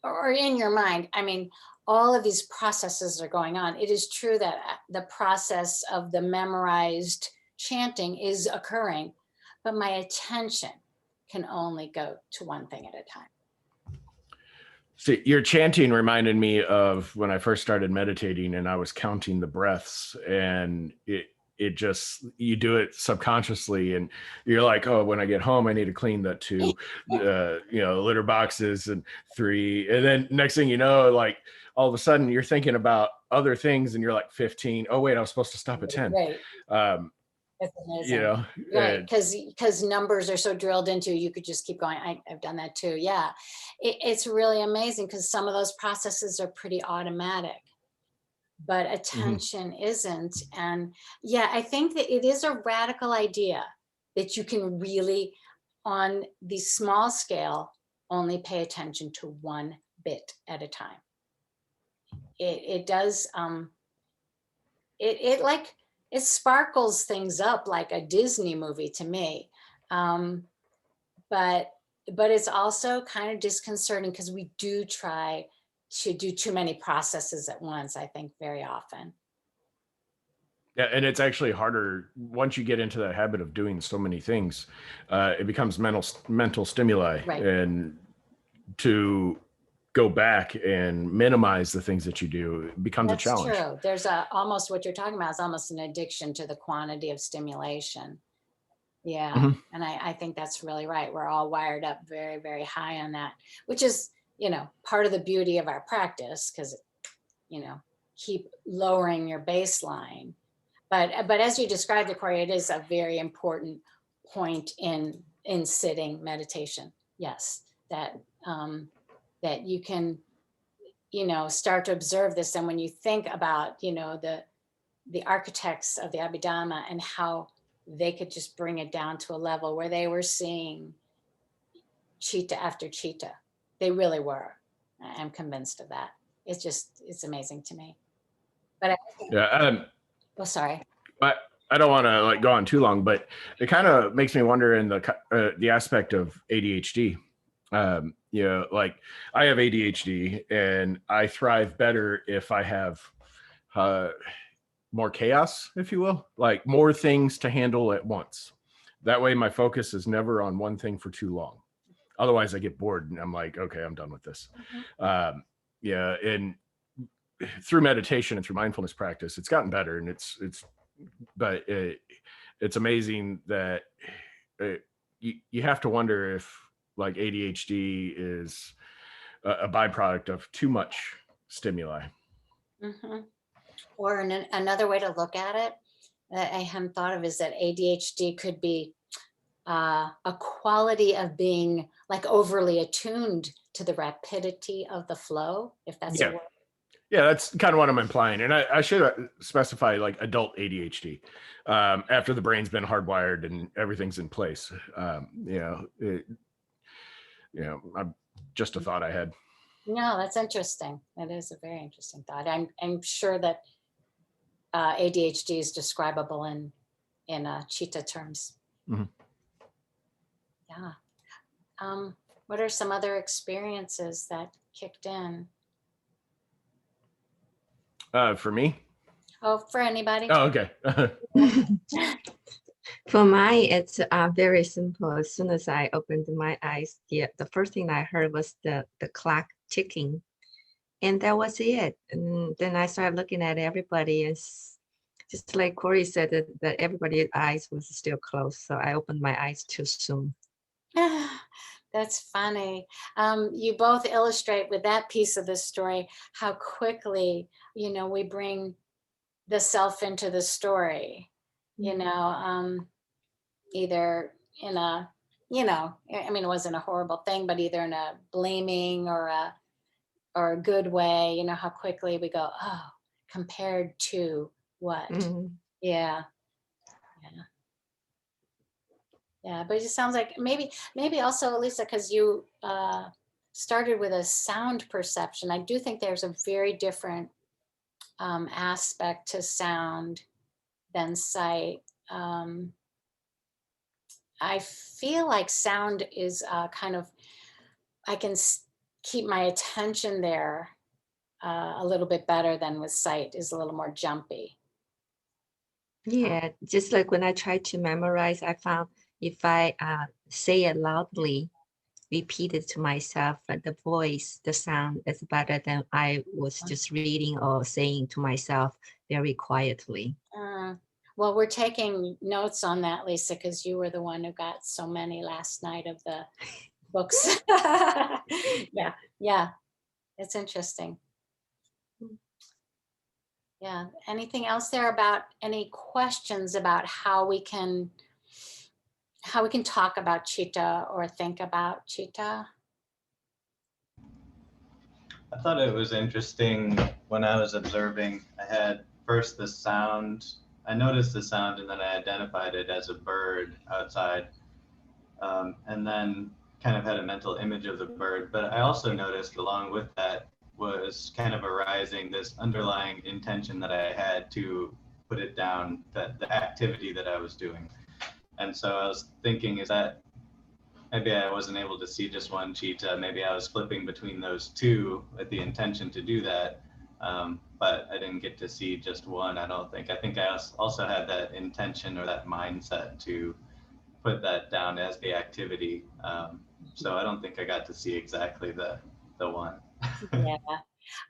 Speaker 1: or in your mind, I mean, all of these processes are going on. It is true that the process of the memorized chanting is occurring, but my attention can only go to one thing at a time.
Speaker 4: See, your chanting reminded me of when I first started meditating and I was counting the breaths, and it just, you do it subconsciously and you're like, oh, when I get home, I need to clean that 2, litter boxes and 3. And then next thing you know, like all of a sudden you're thinking about other things and you're like 15. Oh, wait, I was supposed to stop at 10.
Speaker 1: Right. That's amazing. You know, right? Because numbers are so drilled into you, could just keep going. I've done that too. Yeah, it's really amazing because some of those processes are pretty automatic, but attention isn't. And yeah, I think that it is a radical idea that you can really, on the small scale, only pay attention to one bit at a time. it does, it sparkles things up like a Disney movie to me. But it's also kind of disconcerting because we do try to do too many processes at once, I think, very often.
Speaker 4: Yeah, and it's actually harder once you get into the habit of doing so many things. It becomes mental stimuli,
Speaker 1: Right.
Speaker 4: and to go back and minimize the things that you do becomes a challenge.
Speaker 1: That's true. There's almost what you're talking about is almost an addiction to the quantity of stimulation. Yeah,
Speaker 4: Mhm.
Speaker 1: and I think that's really right. We're all wired up very, very high on that, which is, part of the beauty of our practice, because, keep lowering your baseline. But as you described it, Corey, it is a very important point in sitting meditation. Yes, that you can, start to observe this. And when you think about, the architects of the Abhidhamma and how they could just bring it down to a level where they were seeing cheetah after cheetah. They really were. I'm convinced of that. It's amazing to me. But
Speaker 4: Yeah.
Speaker 1: sorry.
Speaker 4: But I don't want to go on too long, but it kind of makes me wonder in the aspect of ADHD. I have ADHD, and I thrive better if I have more chaos, if you will, like more things to handle at once. That way my focus is never on one thing for too long. Otherwise I get bored and I'm like, okay, I'm done with this.
Speaker 1: Mm-hmm.
Speaker 4: And through meditation and through mindfulness practice, it's gotten better. And it's amazing that you have to wonder if like ADHD is a byproduct of too much stimuli.
Speaker 1: Mm-hmm. Or another way to look at it, that I hadn't thought of, is that ADHD could be a quality of being like overly attuned to the rapidity of the flow, if that's a word.
Speaker 4: Yeah, that's kind of what I'm implying. And I should specify like adult ADHD after the brain's been hardwired and everything's in place. Just a thought I had.
Speaker 1: No, that's interesting. That is a very interesting thought. I'm sure that ADHD is describable in cheetah terms.
Speaker 4: Mm-hmm.
Speaker 1: Yeah. What are some other experiences that kicked in?
Speaker 4: For me?
Speaker 1: Oh, for anybody.
Speaker 4: Oh, okay.
Speaker 5: For mine, it's very simple. As soon as I opened my eyes, the first thing I heard was the clock ticking, and that was it. And then I started looking at everybody, and just like Corey said, that everybody's eyes was still closed. So I opened my eyes too soon.
Speaker 1: That's funny. You both illustrate with that piece of the story how quickly, we bring the self into the story, either in a, it wasn't a horrible thing, but either in a blaming or a good way, how quickly we go, oh, compared to what?
Speaker 5: Mm-hmm.
Speaker 1: Yeah. Yeah, but it just sounds like maybe also, Lisa, because you started with a sound perception. I do think there's a very different aspect to sound than sight. I feel like sound is kind of, I can keep my attention there a little bit better than with sight, is a little more jumpy.
Speaker 5: Yeah, just like when I tried to memorize, I found if I say it loudly, repeat it to myself, the voice, the sound is better than I was just reading or saying to myself very quietly.
Speaker 1: Well, we're taking notes on that, Lisa, because you were the one who got so many last night of the books. Yeah, it's interesting. Yeah, anything else there about any questions about how we can talk about cheetah or think about cheetah?
Speaker 6: I thought it was interesting when I was observing. I had first the sound. I noticed the sound and then I identified it as a bird outside, and then kind of had a mental image of the bird. But I also noticed along with that was kind of arising, this underlying intention that I had to put it down, that the activity that I was doing. And so I was thinking, is that maybe I wasn't able to see just one cheetah, maybe I was flipping between those two with the intention to do that, but I didn't get to see just one, I don't think. I think I also had that intention or that mindset to put that down as the activity. So I don't think I got to see exactly the one.
Speaker 1: Yeah,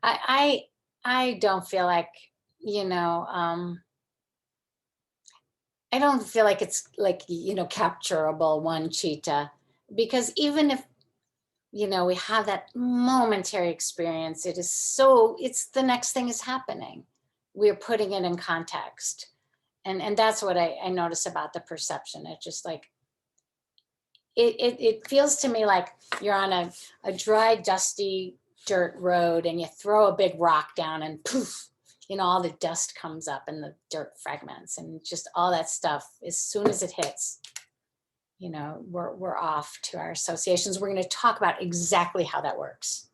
Speaker 1: I don't feel like, you know, I don't feel like it's like, you know, capturable one cheetah, because even if, you know, we have that momentary experience, it is so, it's the next thing is happening. We're putting it in context. And that's what I notice about the perception. It's just like, it feels to me like you're on a dry, dusty dirt road and you throw a big rock down and poof, you know, all the dust comes up and the dirt fragments and just all that stuff. As soon as it hits, you know, we're off to our associations. We're going to talk about exactly how that works,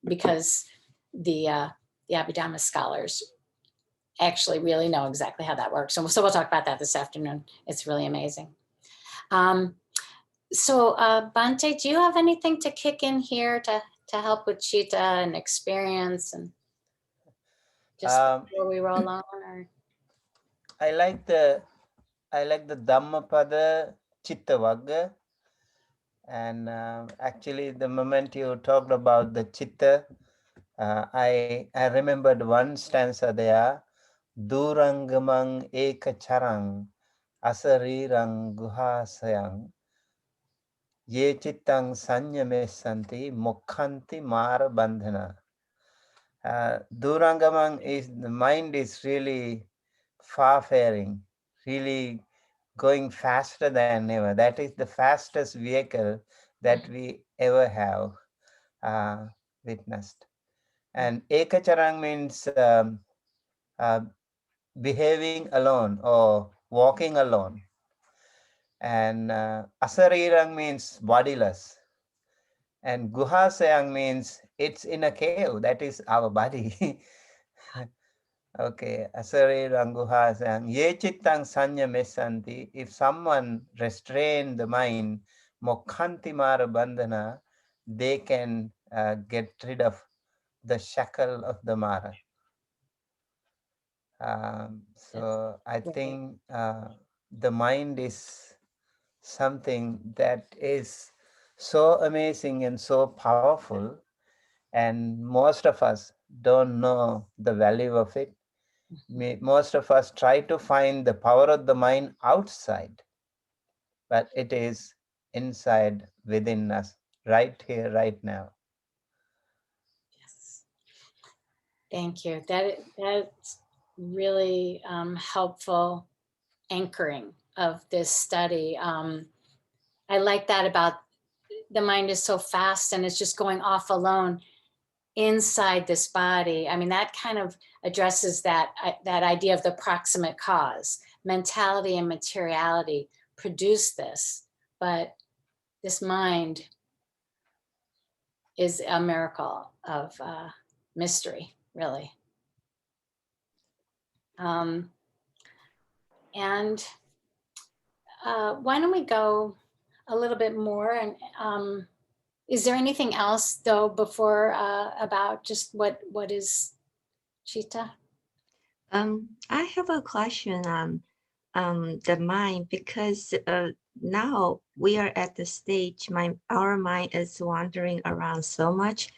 Speaker 1: because the Abhidhamma scholars actually really know exactly how that works. So we'll talk about that this afternoon. It's really amazing. So Bhante, do you have anything to kick in here to help with Cheetah and experience, and just before we roll on? Or?
Speaker 2: I like the Dhammapada Chitta Vagga, and actually the moment you talked about the Chitta, I remembered one stanza there. Durangamang ekacharang asarirang guhasayang ye chittang sanyamesanti mokhanti mara bandhana. Durangamang is, the mind is really far-faring, really going faster than ever. That is the fastest vehicle that we ever have witnessed. And ekacharang means behaving alone or walking alone. And asarirang means bodiless. And guhasayang means it's in a cave. That is our body. Okay, asarirang guhasayang ye chittang sanyamesanti. If someone restrain the mind, mokhanti mara bandhana, they can get rid of the shackle of the mara. So I think the mind is something that is so amazing and so powerful, and most of us don't know the value of it. Most of us try to find the power of the mind outside, but it is inside within us, right here, right now.
Speaker 1: Yes. Thank you. That's really helpful anchoring of this study. I like that about the mind is so fast and it's just going off alone inside this body. I mean, that kind of addresses that idea of the proximate cause. Mentality and materiality produce this, but this mind is a miracle of mystery, really. And why don't we go a little bit more? And is there anything else though before about just what is Cheetah?
Speaker 5: I have a question on the mind, because now we are at the stage our mind is wandering around so much,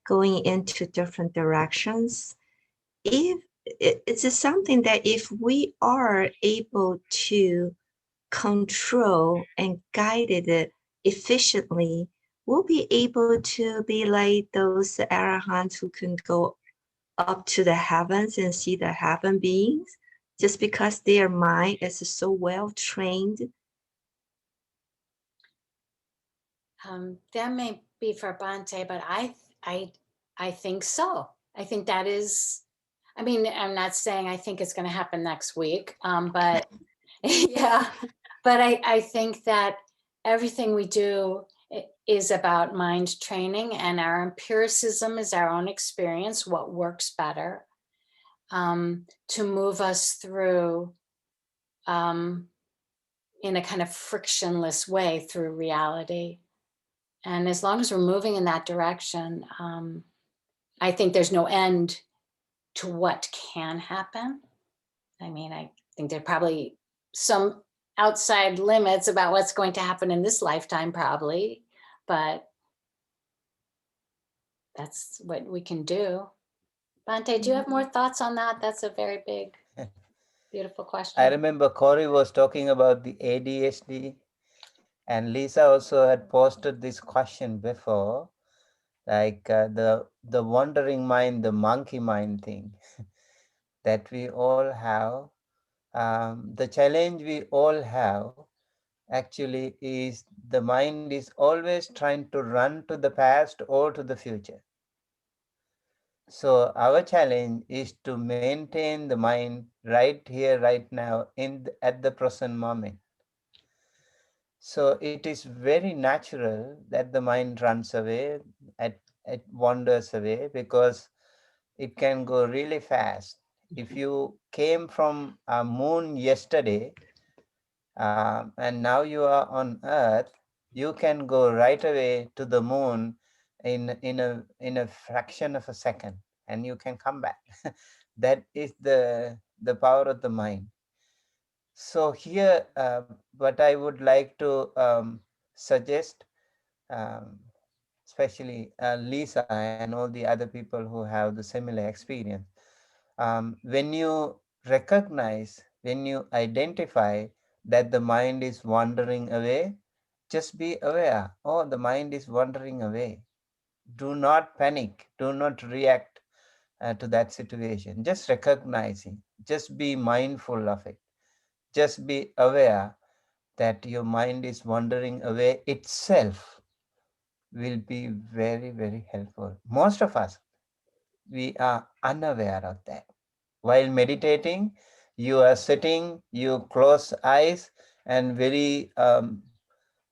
Speaker 5: going into different directions. If it's something that if we are able to control and guide it efficiently, we'll be able to be like those arahants who can go up to the heavens and see the heaven beings, just because their mind is so well trained.
Speaker 1: That may be for Bhante, but I think so. I think that is, I mean, I'm not saying I think it's going to happen next week, but yeah, but I think that everything we do, is about mind training, and our empiricism is our own experience, what works better, to move us through in a kind of frictionless way through reality. And as long as we're moving in that direction, I think there's no end to what can happen. I mean, I think there are probably some outside limits about what's going to happen in this lifetime, probably, but that's what we can do. Bante, do you have more thoughts on that? That's a very big, beautiful question.
Speaker 7: I remember Corey was talking about the ADHD, and Lisa also had posted this question before, like the wandering mind, the monkey mind thing that we all have. The challenge we all have actually is the mind is always trying to run to the past or to the future. So our challenge is to maintain the mind right here, right now, at the present moment. So it is very natural that the mind runs away, it wanders away, because it can go really fast. If you came from a moon yesterday, and now you are on Earth, you can go right away to the moon in a fraction of a second, and you can come back. That is the power of the mind. So here, what I would like to suggest, especially Lisa and all the other people who have the similar experience, when you recognize, when you identify that the mind is wandering away, just be aware, oh, the mind is wandering away. Do not panic, do not react to that situation. Just recognizing, just be mindful of it. Just be aware that your mind is wandering away itself will be very, very helpful. Most of us, we are unaware of that. While meditating, you are sitting, you close eyes and very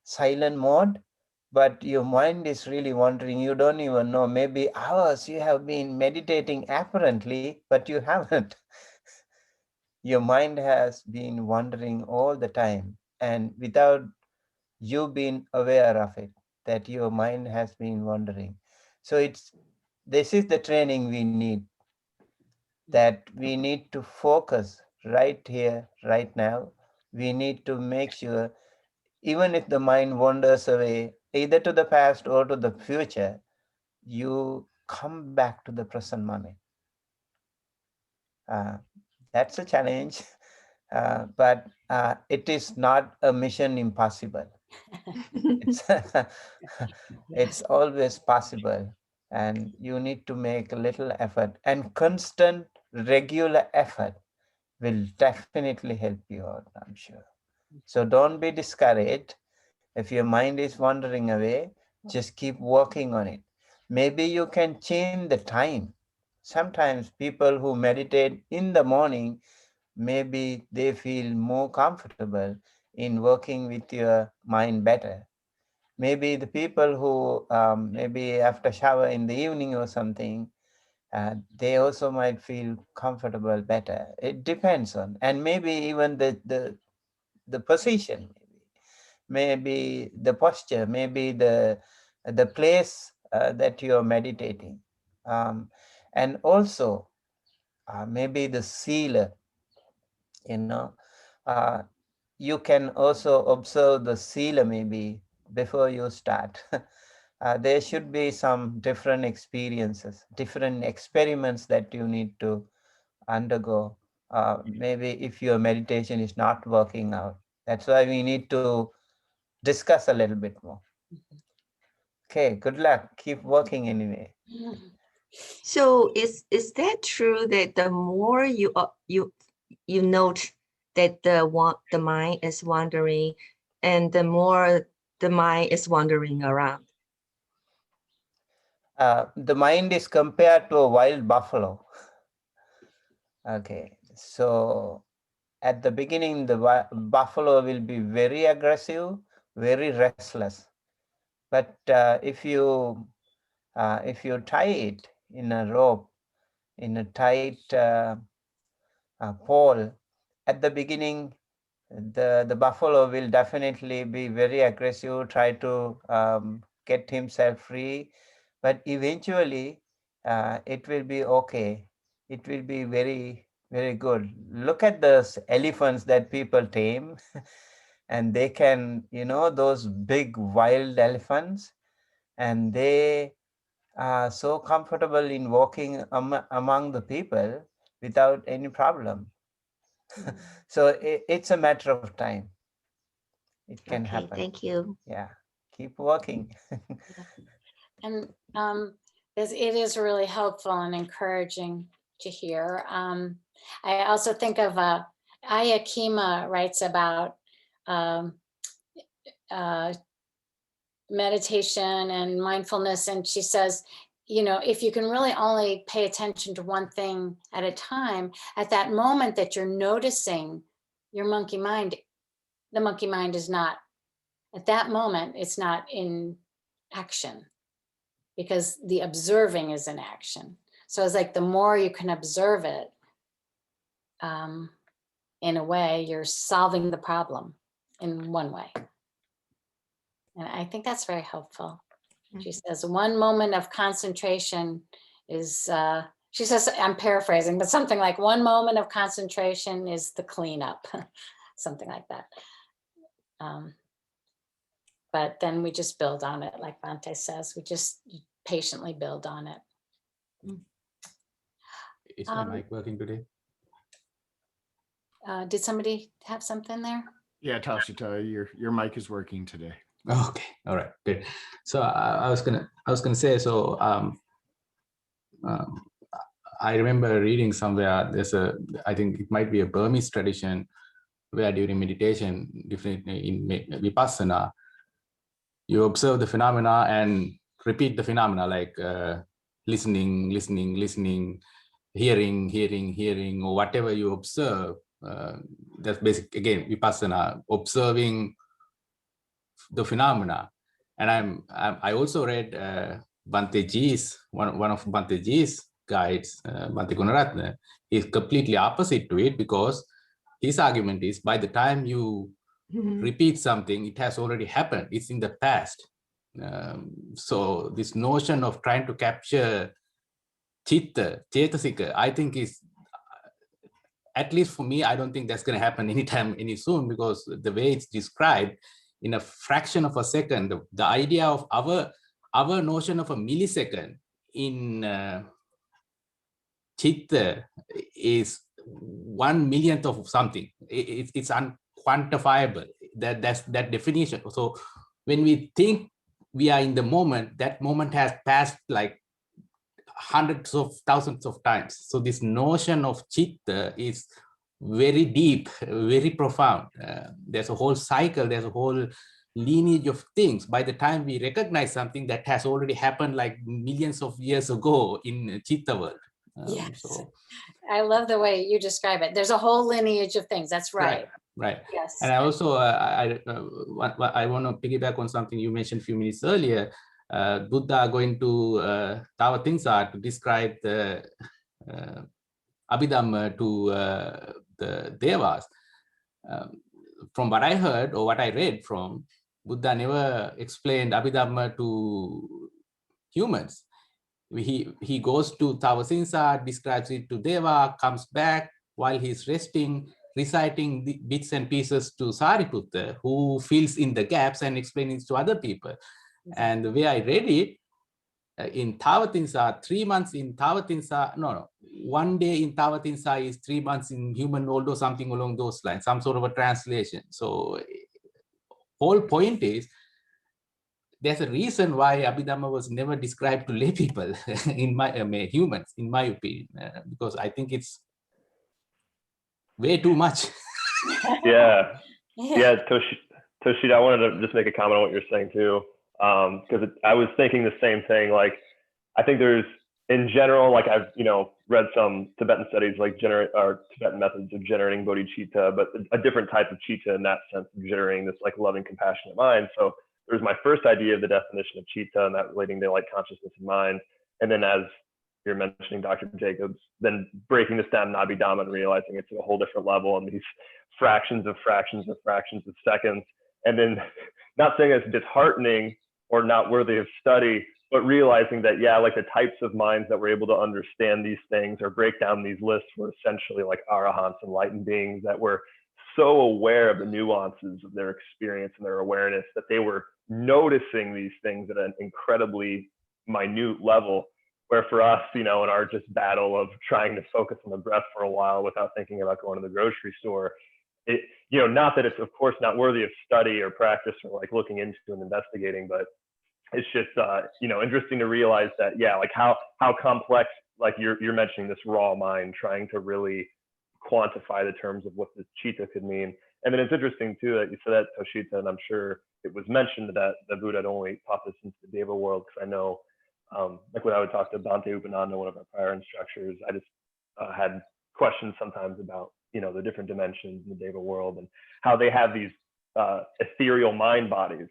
Speaker 7: silent mode, but your mind is really wandering. You don't even know. Maybe hours you have been meditating apparently, but you haven't. Your mind has been wandering all the time, and without you being aware of it, that your mind has been wandering. So this is the training we need, that we need to focus right here, right now. We need to make sure, even if the mind wanders away, either to the past or to the future, you come back to the present moment. That's a challenge, but it is not a mission impossible. It's always possible, and you need to make a little effort, and constant regular effort will definitely help you out, I'm sure. So don't be discouraged. If your mind is wandering away, just keep working on it. Maybe you can change the time. Sometimes people who meditate in the morning, maybe they feel more comfortable in working with your mind better. Maybe the people who maybe after shower in the evening or something, they also might feel comfortable better. It depends on, and maybe even the position, maybe the posture, maybe the place that you are meditating, and also maybe the sila. You know, uh, you can also observe the sila maybe before you start. There should be some different experiences, different experiments that you need to undergo. Maybe if your meditation is not working out. That's why we need to discuss a little bit more. Okay, good luck. Keep working anyway.
Speaker 5: So is that true that the more you note that the mind is wandering, and the more the mind is wandering around?
Speaker 7: The mind is compared to a wild buffalo. Okay, so at the beginning, the buffalo will be very aggressive, very restless. But if you tie it in a rope, in a tight pole, at the beginning, the buffalo will definitely be very aggressive, try to get himself free, but eventually it will be okay. It will be very, very good. Look at those elephants that people tame and they can, those big wild elephants, and they are so comfortable in walking among the people without any problem. So it's a matter of time. It can
Speaker 5: Okay,
Speaker 7: happen.
Speaker 5: thank you.
Speaker 7: Yeah, keep working.
Speaker 1: And it is really helpful and encouraging to hear. I also think of Aya Kima writes about meditation and mindfulness, and she says, if you can really only pay attention to one thing at a time, at that moment that you're noticing your monkey mind, the monkey mind is not, at that moment, it's not in action, because the observing is in action. So it's like the more you can observe it, in a way, you're solving the problem in one way. And I think that's very helpful. She says, one moment of concentration is, she says, I'm paraphrasing, but something like one moment of concentration is the cleanup, something like that. But then we just build on it, like Bhante says, we just patiently build on it.
Speaker 8: Is my mic working today?
Speaker 1: Did somebody have something there?
Speaker 4: Yeah, Tashita, your mic is working today.
Speaker 8: Okay, all right, good. So I was gonna say, so I remember reading somewhere, I think it might be a Burmese tradition where during meditation, definitely in Vipassana, you observe the phenomena and repeat the phenomena, like listening, hearing, or whatever you observe. That's basic, again, Vipassana, observing the phenomena. And I also read Bhante Ji's, one of Bhante Ji's guides, Bhante Gunaratna, is completely opposite to it, because his argument is, by the time you repeat something, it has already happened, it's in the past. So this notion of trying to capture Chitta, Chetasika, I think is, at least for me, I don't think that's going to happen anytime, any soon, because the way it's described, in a fraction of a second, the idea of our notion of a millisecond in Chitta is 1/1,000,000th of something. It's unquantifiable. That's that definition. So when we think we are in the moment, that moment has passed like hundreds of thousands of times. So this notion of Chitta is very deep, very profound. There's a whole cycle, there's a whole lineage of things. By the time we recognize something that has already happened like millions of years ago in Chitta world.
Speaker 1: Yes.
Speaker 8: So,
Speaker 1: I love the way you describe it. There's a whole lineage of things. That's right.
Speaker 8: Right.
Speaker 1: Yes.
Speaker 8: And I also, I want to piggyback on something you mentioned a few minutes earlier. Buddha going to Tavatimsa to describe the Abhidhamma to the Devas. From what I heard or what I read from, Buddha never explained Abhidhamma to humans. He goes to Tavatimsa, describes it to Deva, comes back while he's resting, reciting the bits and pieces to Sariputta, who fills in the gaps and explains it to other people. Exactly. And the way I read it, in Tavatimsa, 3 months in Tavatimsa, no, 1 day in Tavatimsa is 3 months in human world or something along those lines, some sort of a translation. So whole point is, there's a reason why Abhidhamma was never described to lay people, in my humans, in my opinion, because I think it's way too much.
Speaker 3: Yeah. Toshita, I wanted to just make a comment on what you're saying too, because I was thinking the same thing. Like, I think there's, in general, like I've read some Tibetan studies, like Tibetan methods of generating bodhicitta, but a different type of chitta in that sense of generating this like loving, compassionate mind. So there was my first idea of the definition of Cheetah and that relating to like consciousness and mind. And then as you're mentioning, Dr. Jacobs, then breaking this down in Abhidhamma and realizing it's at a whole different level and these fractions of fractions of fractions of seconds. And then not saying it's disheartening or not worthy of study, but realizing that, yeah, like the types of minds that were able to understand these things or break down these lists were essentially like arahants, enlightened beings that were so aware of the nuances of their experience and their awareness that they were noticing these things at an incredibly minute level. Where for us, you know, in our just battle of trying to focus on the breath for a while without thinking about going to the grocery store, it, you know, not that it's of course not worthy of study or practice or like looking into and investigating, but it's just, you know, interesting to realize that, yeah, like how complex, like you're mentioning this raw mind, trying to really quantify the terms of what the cheetah could mean. And then it's interesting too that you said that, Toshita, and I'm sure it was mentioned that the Buddha had only taught this into the Deva world, because I know, like when I would talk to Bhante Upananda, one of our prior instructors, I just had questions sometimes about, you know, the different dimensions in the Deva world and how they have these ethereal mind bodies.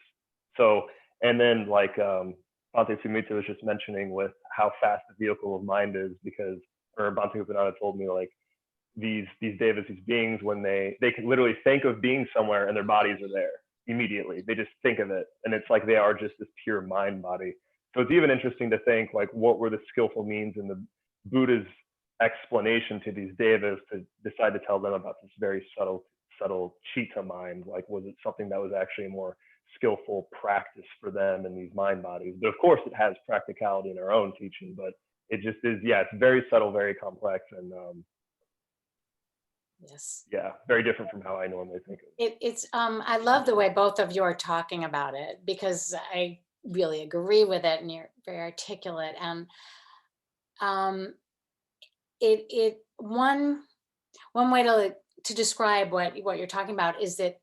Speaker 3: So, and then like Bhante Sumita was just mentioning with how fast the vehicle of mind is, because, or Bhante Upananda told me like these devas, these beings, when they can literally think of being somewhere and their bodies are there immediately. They just think of it, and it's like they are just this pure mind body. So it's even interesting to think like what were the skillful means in the Buddha's explanation to these devas to decide to tell them about this very subtle cheetah mind. Like, was it something that was actually a more skillful practice for them in these mind bodies? But of course it has practicality in our own teaching, but it just is, yeah, it's very subtle, very complex, and
Speaker 1: Yes.
Speaker 3: yeah, very different from how I normally think of it.
Speaker 1: It's I love the way both of you are talking about it, because I really agree with it, and you're very articulate. And one way to describe what you're talking about is that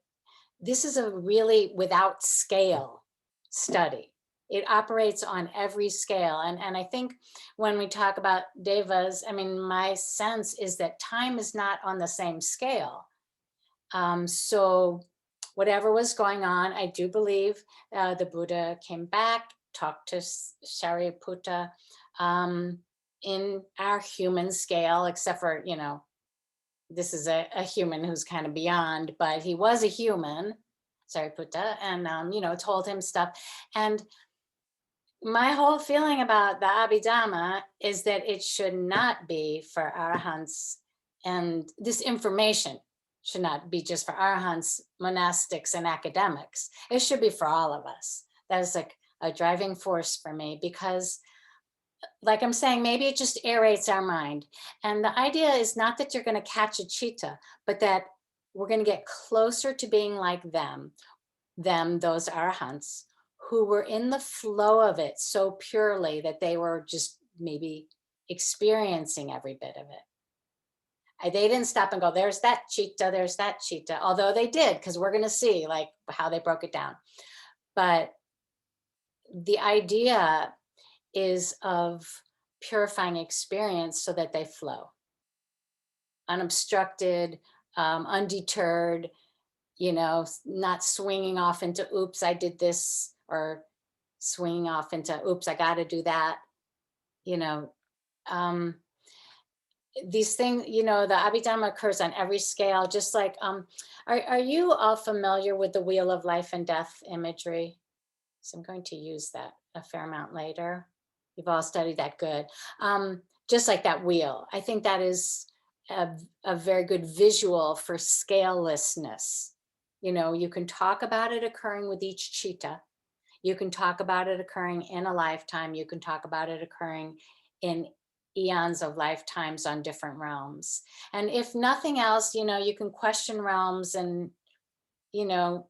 Speaker 1: this is a really without scale study. It operates on every scale. And I think when we talk about devas, I mean, my sense is that time is not on the same scale. So whatever was going on, I do believe the Buddha came back, talked to Sariputta in our human scale, except for, you know, this is a human who's kind of beyond, but he was a human, Sariputta, and, you know, told him stuff. And my whole feeling about the Abhidhamma is that it should not be for arahants, and this information should not be just for arahants, monastics, and academics. It should be for all of us. That is like a driving force for me, because like I'm saying, maybe it just aerates our mind. And the idea is not that you're going to catch a cheetah, but that we're going to get closer to being like them, those arahants, who were in the flow of it so purely that they were just maybe experiencing every bit of it. They didn't stop and go, there's that cheetah, although they did, because we're going to see like how they broke it down. But the idea is of purifying experience so that they flow unobstructed, undeterred, you know, not swinging off into, oops, I did this, or swinging off into, oops, I got to do that. You know, these things, you know, the Abhidhamma occurs on every scale, just like, are you all familiar with the wheel of life and death imagery? So I'm going to use that a fair amount later. You've all studied that, good. Just like that wheel, I think that is a very good visual for scalelessness. You know, you can talk about it occurring with each cheetah. You can talk about it occurring in a lifetime. You can talk about it occurring in eons of lifetimes on different realms. And if nothing else, you know, you can question realms, and, you know,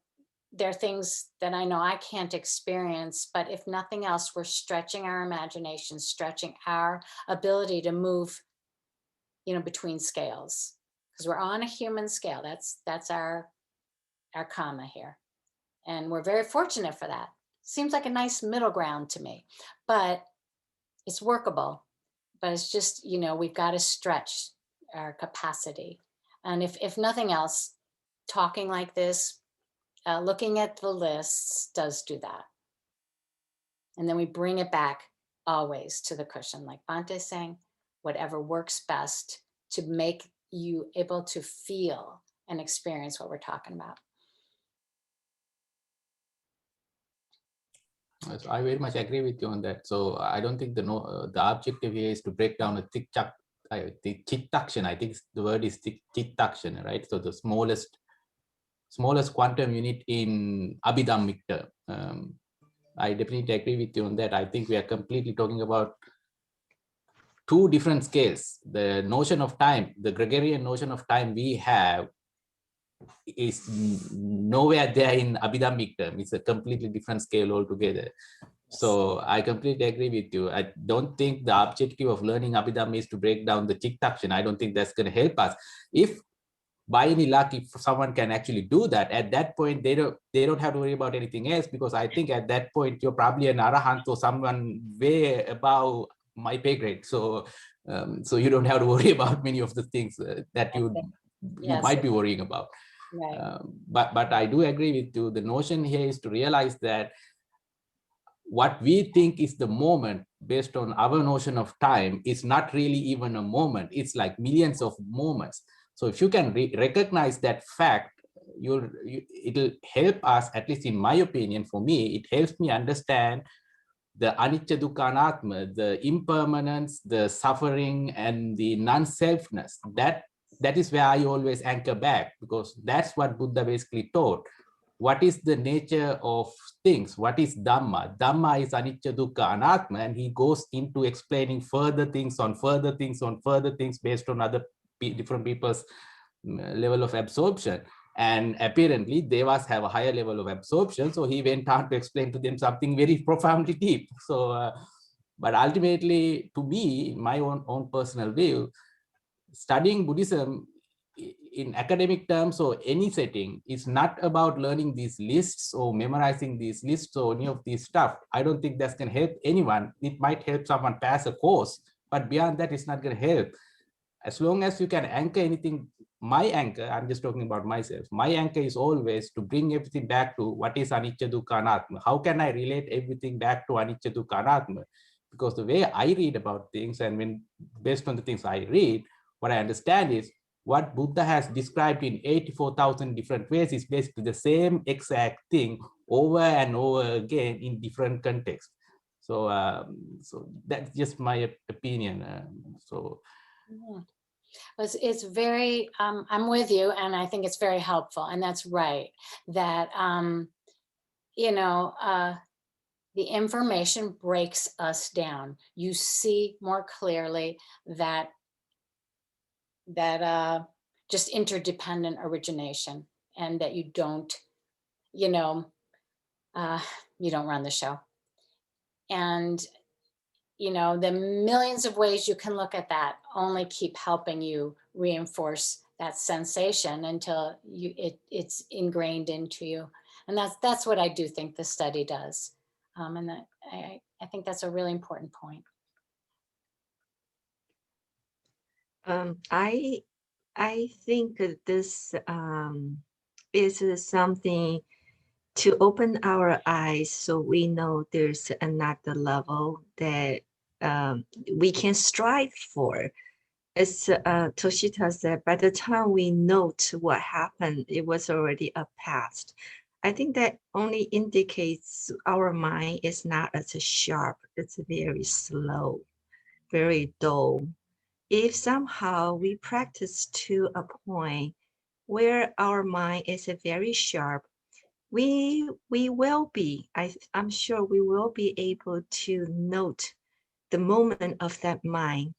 Speaker 1: there are things that I know I can't experience, but if nothing else, we're stretching our imagination, stretching our ability to move, you know, between scales, because we're on a human scale. That's our karma here. And we're very fortunate for that. Seems like a nice middle ground to me, but it's workable. But it's just, you know, we've got to stretch our capacity. And if nothing else, talking like this looking at the lists does do that. And then we bring it back always to the cushion, like Bhante is saying, whatever works best to make you able to feel and experience what we're talking about.
Speaker 8: So I very much agree with you on that. So I don't think the objective here is to break down a the Chittakshan. I think the word is Chittakshan, right? So the smallest quantum unit in Abhidhammic term. I definitely agree with you on that. I think we are completely talking about two different scales. The notion of time, the Gregorian notion of time we have is nowhere there in Abhidhammic term. It's a completely different scale altogether. So I completely agree with you. I don't think the objective of learning Abhidhamma is to break down the Chittakshan. I don't think that's going to help us. If by any luck, if someone can actually do that, at that point, they don't have to worry about anything else, because I think at that point, you're probably an arahant or someone way above my pay grade. So, so you don't have to worry about many of the things that you might be worrying about.
Speaker 1: Right.
Speaker 8: But I do agree with you. The notion here is to realize that what we think is the moment based on our notion of time is not really even a moment. It's like millions of moments. So if you can recognize that fact, it'll help us, at least in my opinion, for me, it helps me understand the anicca dukkha anatma, the impermanence, the suffering, and the non-selfness. That is where I always anchor back, because that's what Buddha basically taught. What is the nature of things? What is Dhamma? Dhamma is anicca dukkha anatma, and he goes into explaining further things on further things on further things based on other different people's level of absorption. And apparently Devas have a higher level of absorption, so he went on to explain to them something very profoundly deep. So, but ultimately, to me, my own personal view, studying Buddhism in academic terms or any setting is not about learning these lists or memorizing these lists or any of these stuff. I don't think that's going to help anyone. It might help someone pass a course, but beyond that, it's not going to help. As long as you can anchor anything, my anchor, I'm just talking about myself, my anchor is always to bring everything back to what is anicca dukkha anatma. How can I relate everything back to anicca dukkha anatma? Because the way I read about things, and when based on the things I read, what I understand is what Buddha has described in 84,000 different ways is basically the same exact thing over and over again in different contexts. So, so that's just my opinion.
Speaker 1: It's very, I'm with you, and I think it's very helpful, and that's right, that, you know, the information breaks us down. You see more clearly that just interdependent origination, and that you don't, you know, you don't run the show. And, you know, the millions of ways you can look at that only keep helping you reinforce that sensation until it's ingrained into you. And that's what I do think the study does. And that I think that's a really important point.
Speaker 5: I think that this is something to open our eyes, so we know there's another level that we can strive for. As Toshita said, by the time we note what happened, it was already a past. I think that only indicates our mind is not as sharp. It's very slow, very dull. If somehow we practice to a point where our mind is very sharp, we will be, I'm sure we will be able to note the moment of that mind.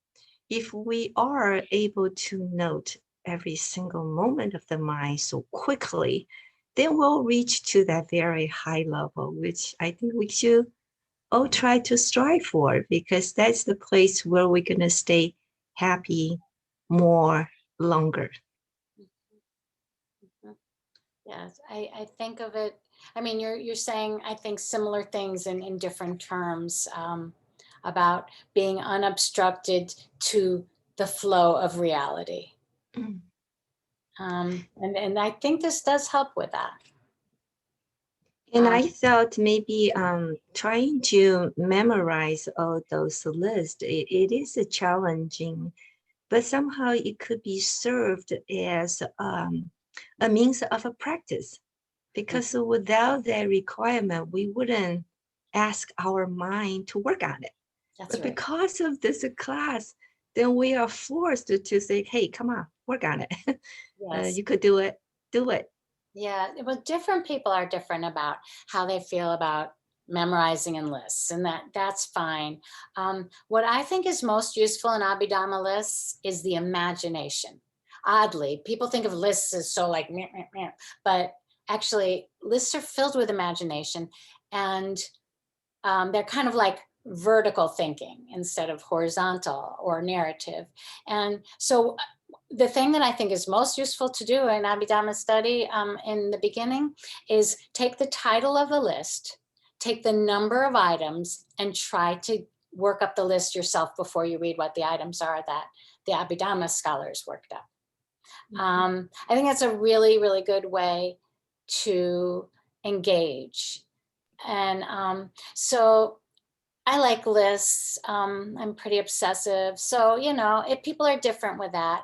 Speaker 5: If we are able to note every single moment of the mind so quickly, then we'll reach to that very high level, which I think we should all try to strive for, because that's the place where we're going to stay happy more longer.
Speaker 1: Yes, I think of it, I mean, you're saying, I think, similar things in different terms, about being unobstructed to the flow of reality. And I think this does help with that.
Speaker 5: And I thought maybe trying to memorize all those lists, it is a challenging, but somehow it could be served as a means of a practice. Because without that requirement, we wouldn't ask our mind to work on it.
Speaker 1: That's
Speaker 5: But
Speaker 1: right.
Speaker 5: because of this class, then we are forced to say, hey, come on, work on it.
Speaker 1: Yes.
Speaker 5: You could do it, do it.
Speaker 1: Yeah, well, different people are different about how they feel about memorizing and lists, and that's fine. What I think is most useful in Abhidhamma lists is the imagination. Oddly, people think of lists as so like, meh, meh, meh, but actually lists are filled with imagination, and they're kind of like vertical thinking instead of horizontal or narrative. And so the thing that I think is most useful to do in Abhidhamma study in the beginning is take the title of the list, take the number of items, and try to work up the list yourself before you read what the items are that the Abhidhamma scholars worked up. I think that's a really, really good way to engage. And so I like lists. I'm pretty obsessive. So, you know, people are different with that.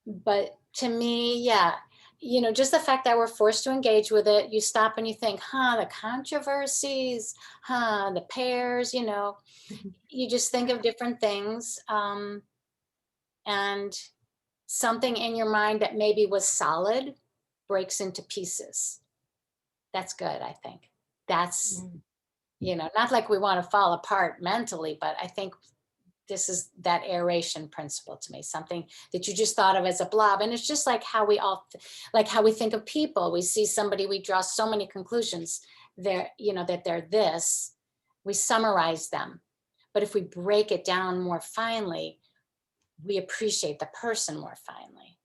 Speaker 1: But to me, yeah, you know, just the fact that we're forced to engage with it, you stop and you think, the controversies, the pairs, you know, you just think of different things. And something in your mind that maybe was solid breaks into pieces. That's good, I think. That's, you know, not like we want to fall apart mentally, but I think this is that aeration principle to me, something that you just thought of as a blob. And it's just like how we all, like how we think of people. We see somebody, we draw so many conclusions there, you know, that they're this, we summarize them. But if we break it down more finely, we appreciate the person more finely.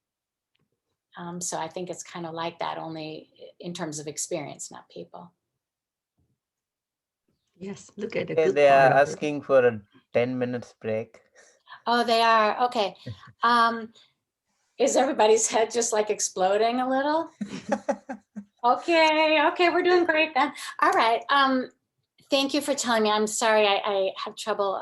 Speaker 1: So I think it's kind of like that, only in terms of experience, not people.
Speaker 5: Yes, look at the
Speaker 7: Okay,
Speaker 5: good
Speaker 7: they
Speaker 5: part
Speaker 7: are
Speaker 5: of it.
Speaker 7: asking for a 10 minutes break.
Speaker 1: Oh, they are. Okay. Is everybody's head just like exploding a little? Okay, we're doing great then. All right. Thank you for telling me. I'm sorry, I have trouble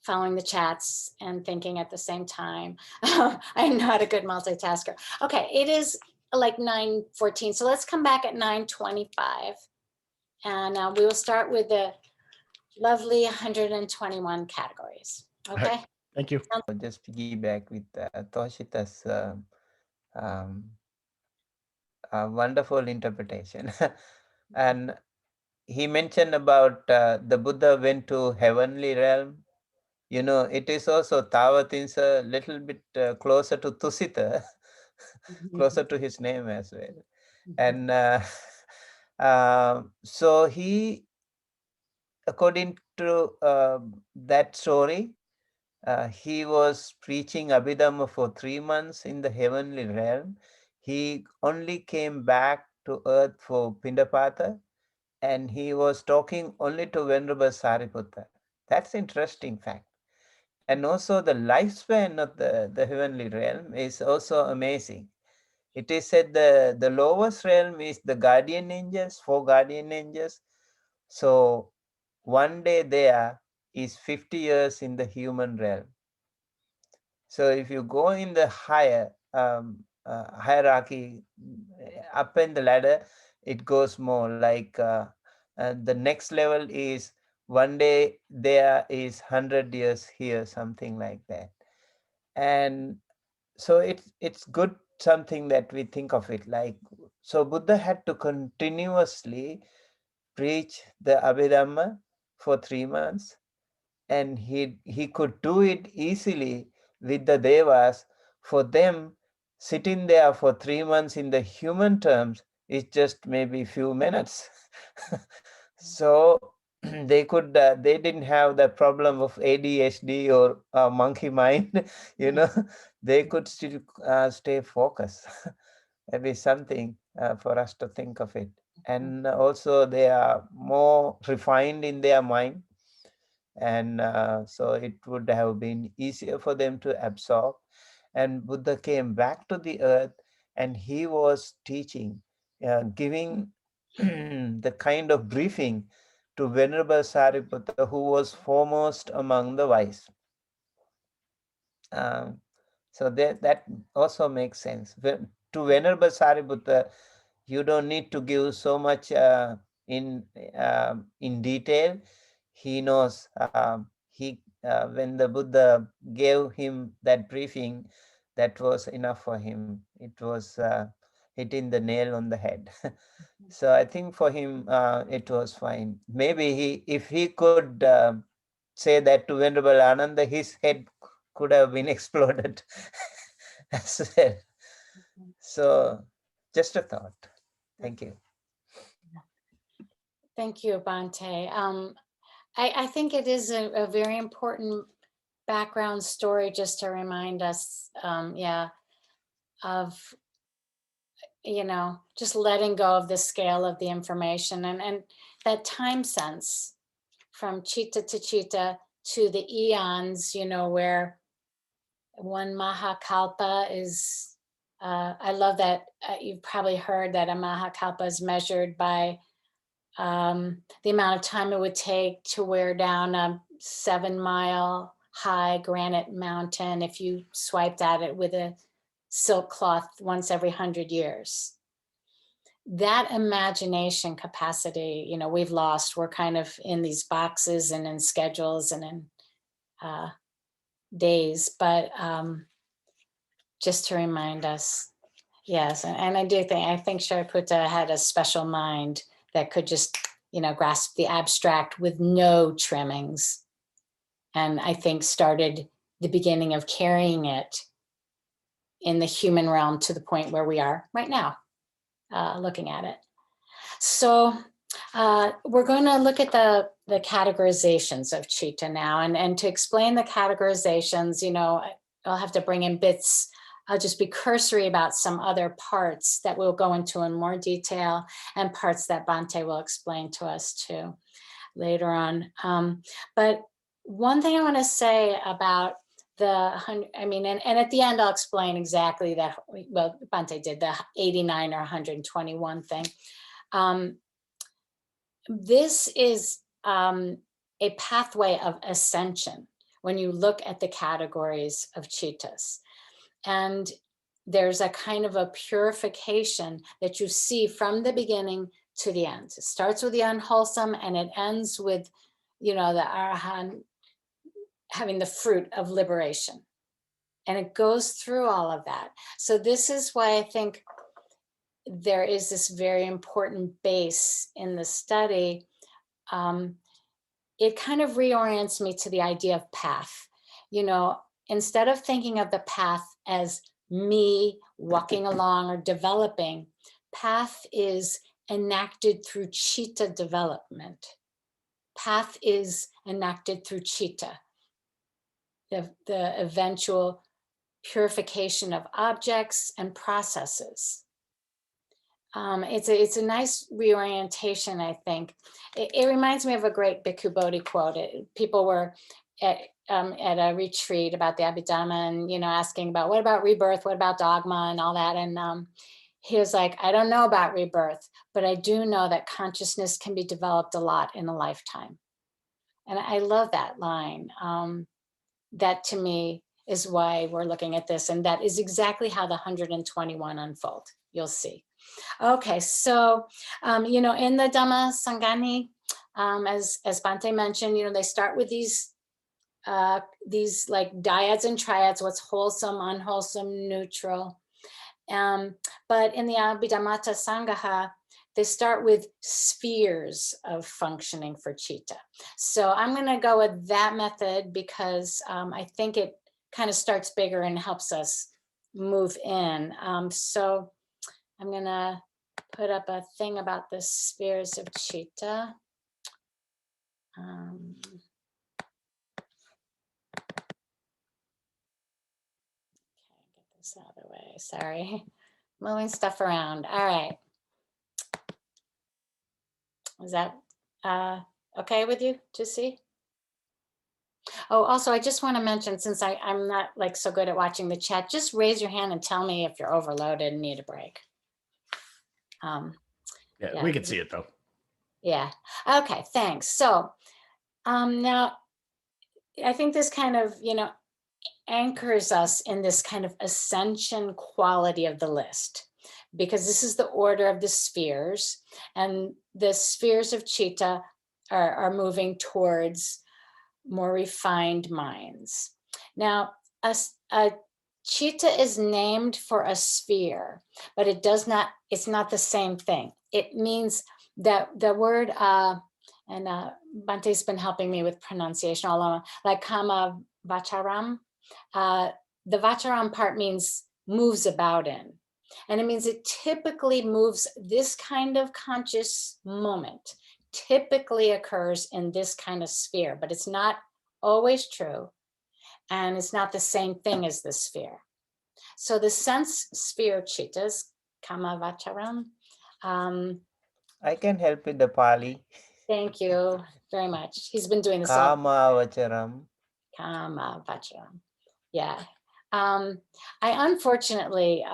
Speaker 1: following the chats and thinking at the same time. I'm not a good multitasker. Okay, it is like 9:14, so let's come back at 9:25. And we will start with the lovely 121 categories. Okay.
Speaker 4: Thank you.
Speaker 7: I'll just piggyback with Toshita's wonderful interpretation. And he mentioned about the Buddha went to heavenly realm. You know, it is also Tawatin's a little bit closer to Tusita, closer to his name as well. And so he, according to that story, he was preaching Abhidhamma for 3 months in the heavenly realm. He only came back to earth for Pindapata, and he was talking only to Venerable Sariputta. That's interesting fact. And also the lifespan of the heavenly realm is also amazing. It is said the lowest realm is the guardian angels, 4 guardian angels. So one day there is 50 years in the human realm. So if you go in the higher hierarchy, up in the ladder, it goes more like the next level is one day there is 100 years here, something like that. And so it's good something that we think of it like, so Buddha had to continuously preach the Abhidhamma for 3 months, and he could do it easily with the Devas. For them, sitting there for 3 months in the human terms is just maybe few minutes. So they could they didn't have the problem of ADHD or monkey mind, you know. They could still stay focused. Maybe something for us to think of it. And also they are more refined in their mind, and so it would have been easier for them to absorb. And Buddha came back to the earth, and he was teaching giving the kind of briefing to Venerable Sariputta, who was foremost among the wise. So that also makes sense. To Venerable Sariputta, you don't need to give so much in detail. He knows. When the Buddha gave him that briefing, that was enough for him. It was hitting the nail on the head. So I think for him it was fine. Maybe if he could say that to Venerable Ananda, his head could have been exploded as well. So just a thought. Thank you.
Speaker 1: Thank you, Bhante. I think it is a very important background story just to remind us, of, just letting go of the scale of the information and that time sense from cheetah to cheetah to the eons, where one Mahakalpa is, I love that you've probably heard that a Mahakalpa is measured by the amount of time it would take to wear down a 7-mile high granite mountain if you swiped at it with a silk cloth once every 100 years. That imagination capacity, we've lost. We're kind of in these boxes and in schedules and in days, but just to remind us, yes, and I think Sariputta had a special mind that could just, grasp the abstract with no trimmings. And I think started the beginning of carrying it in the human realm to the point where we are right now, looking at it. So we're going to look at the categorizations of Cheetah now. And to explain the categorizations, I'll have to bring in bits. I'll just be cursory about some other parts that we'll go into in more detail and parts that Bhante will explain to us too later on. But one thing I want to say about and at the end I'll explain exactly that, well, Bhante did the 89 or 121 thing. This is a pathway of ascension when you look at the categories of cheetahs. And there's a kind of a purification that you see from the beginning to the end. It starts with the unwholesome and it ends with, the Arahant having the fruit of liberation. And it goes through all of that. So this is why I think there is this very important base in the study. It kind of reorients me to the idea of path. Instead of thinking of the path as me walking along or developing, path is enacted through cheetah development. Path is enacted through cheetah, the eventual purification of objects and processes. It's a nice reorientation, I think. It reminds me of a great Bhikkhu Bodhi quote. People were at a retreat about the Abhidhamma and, asking about what about rebirth, what about dogma and all that. And he was like, I don't know about rebirth, but I do know that consciousness can be developed a lot in a lifetime. And I love that line. That to me is why we're looking at this. And that is exactly how the 121 unfold. You'll see. Okay, so, in the Dhamma Sangani, as Bhante mentioned, they start with these like dyads and triads, what's wholesome, unwholesome, neutral. But in the Abhidhamma Sangaha, they start with spheres of functioning for Cheetah. So I'm going to go with that method because I think it kind of starts bigger and helps us move in. So I'm going to put up a thing about the spheres of Cheetah. Out of the way, sorry, moving stuff around. All right, is that okay with you to see? Oh, also I just want to mention, since I'm not like so good at watching the chat, just raise your hand and tell me if you're overloaded and need a break.
Speaker 4: Yeah, we can see it though.
Speaker 1: Yeah. Okay, thanks. So now I think this kind of, anchors us in this kind of ascension quality of the list, because this is the order of the spheres, and the spheres of Cheetah are moving towards more refined minds. Now, a Cheetah is named for a sphere, but it's not the same thing. It means that the word, and Bante's been helping me with pronunciation all along, like kama vacharam. The vacharam part means moves about in. And it means it typically moves, this kind of conscious moment typically occurs in this kind of sphere, but it's not always true. And it's not the same thing as the sphere. So the sense sphere Cheetahs, kama vacharam.
Speaker 7: I can help with the Pali.
Speaker 1: Thank you very much. He's been doing this.
Speaker 7: Kama vacharam.
Speaker 1: Kama vacharam. Yeah. I unfortunately,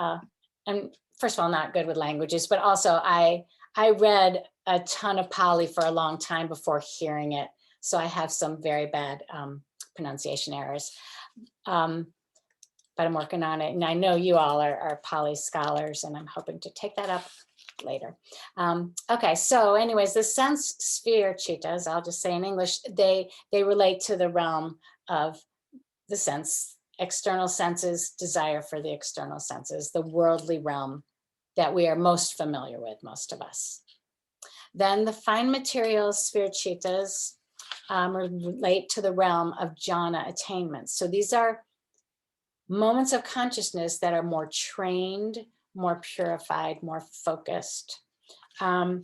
Speaker 1: I'm first of all not good with languages, but also I read a ton of Pali for a long time before hearing it. So I have some very bad pronunciation errors. But I'm working on it. And I know you all are Pali scholars, and I'm hoping to take that up later. Okay, so anyways, the sense sphere Cheetahs, I'll just say in English, they relate to the realm of the sense, external senses, desire for the external senses, the worldly realm that we are most familiar with, most of us. Then the fine material sphere Cheetahs relate to the realm of jhana attainment. So these are moments of consciousness that are more trained, more purified, more focused. They're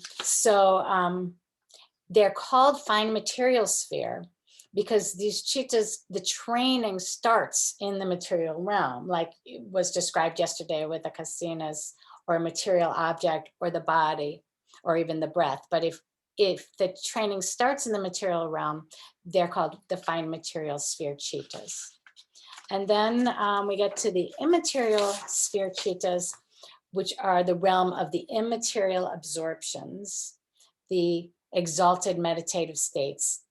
Speaker 1: called fine material sphere because these Cheetahs, the training starts in the material realm, like it was described yesterday with the kasinas or a material object or the body or even the breath. But if the training starts in the material realm, they're called the fine material sphere Cheetahs. And then we get to the immaterial sphere Cheetahs, which are the realm of the immaterial absorptions, the exalted meditative states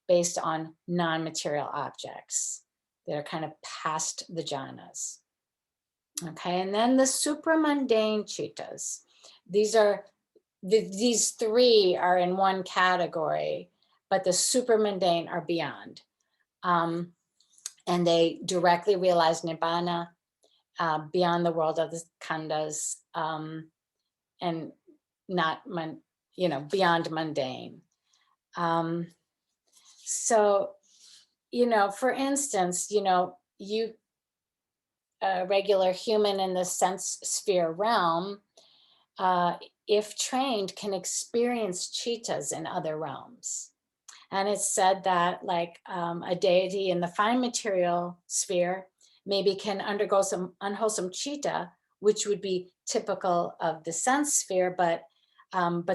Speaker 1: based on non-material objects that are kind of past the jhanas. Okay, and then the supramundane Cheetahs. These three are in one category, but the supramundane are beyond. And they directly realize Nibbana beyond the world of the khandas, and not, beyond mundane. So, for instance, you, a regular human in the sense sphere realm, if trained, can experience Cheetahs in other realms. And it's said that like a deity in the fine material sphere maybe can undergo some unwholesome Cheetah, which would be typical of the sense sphere, but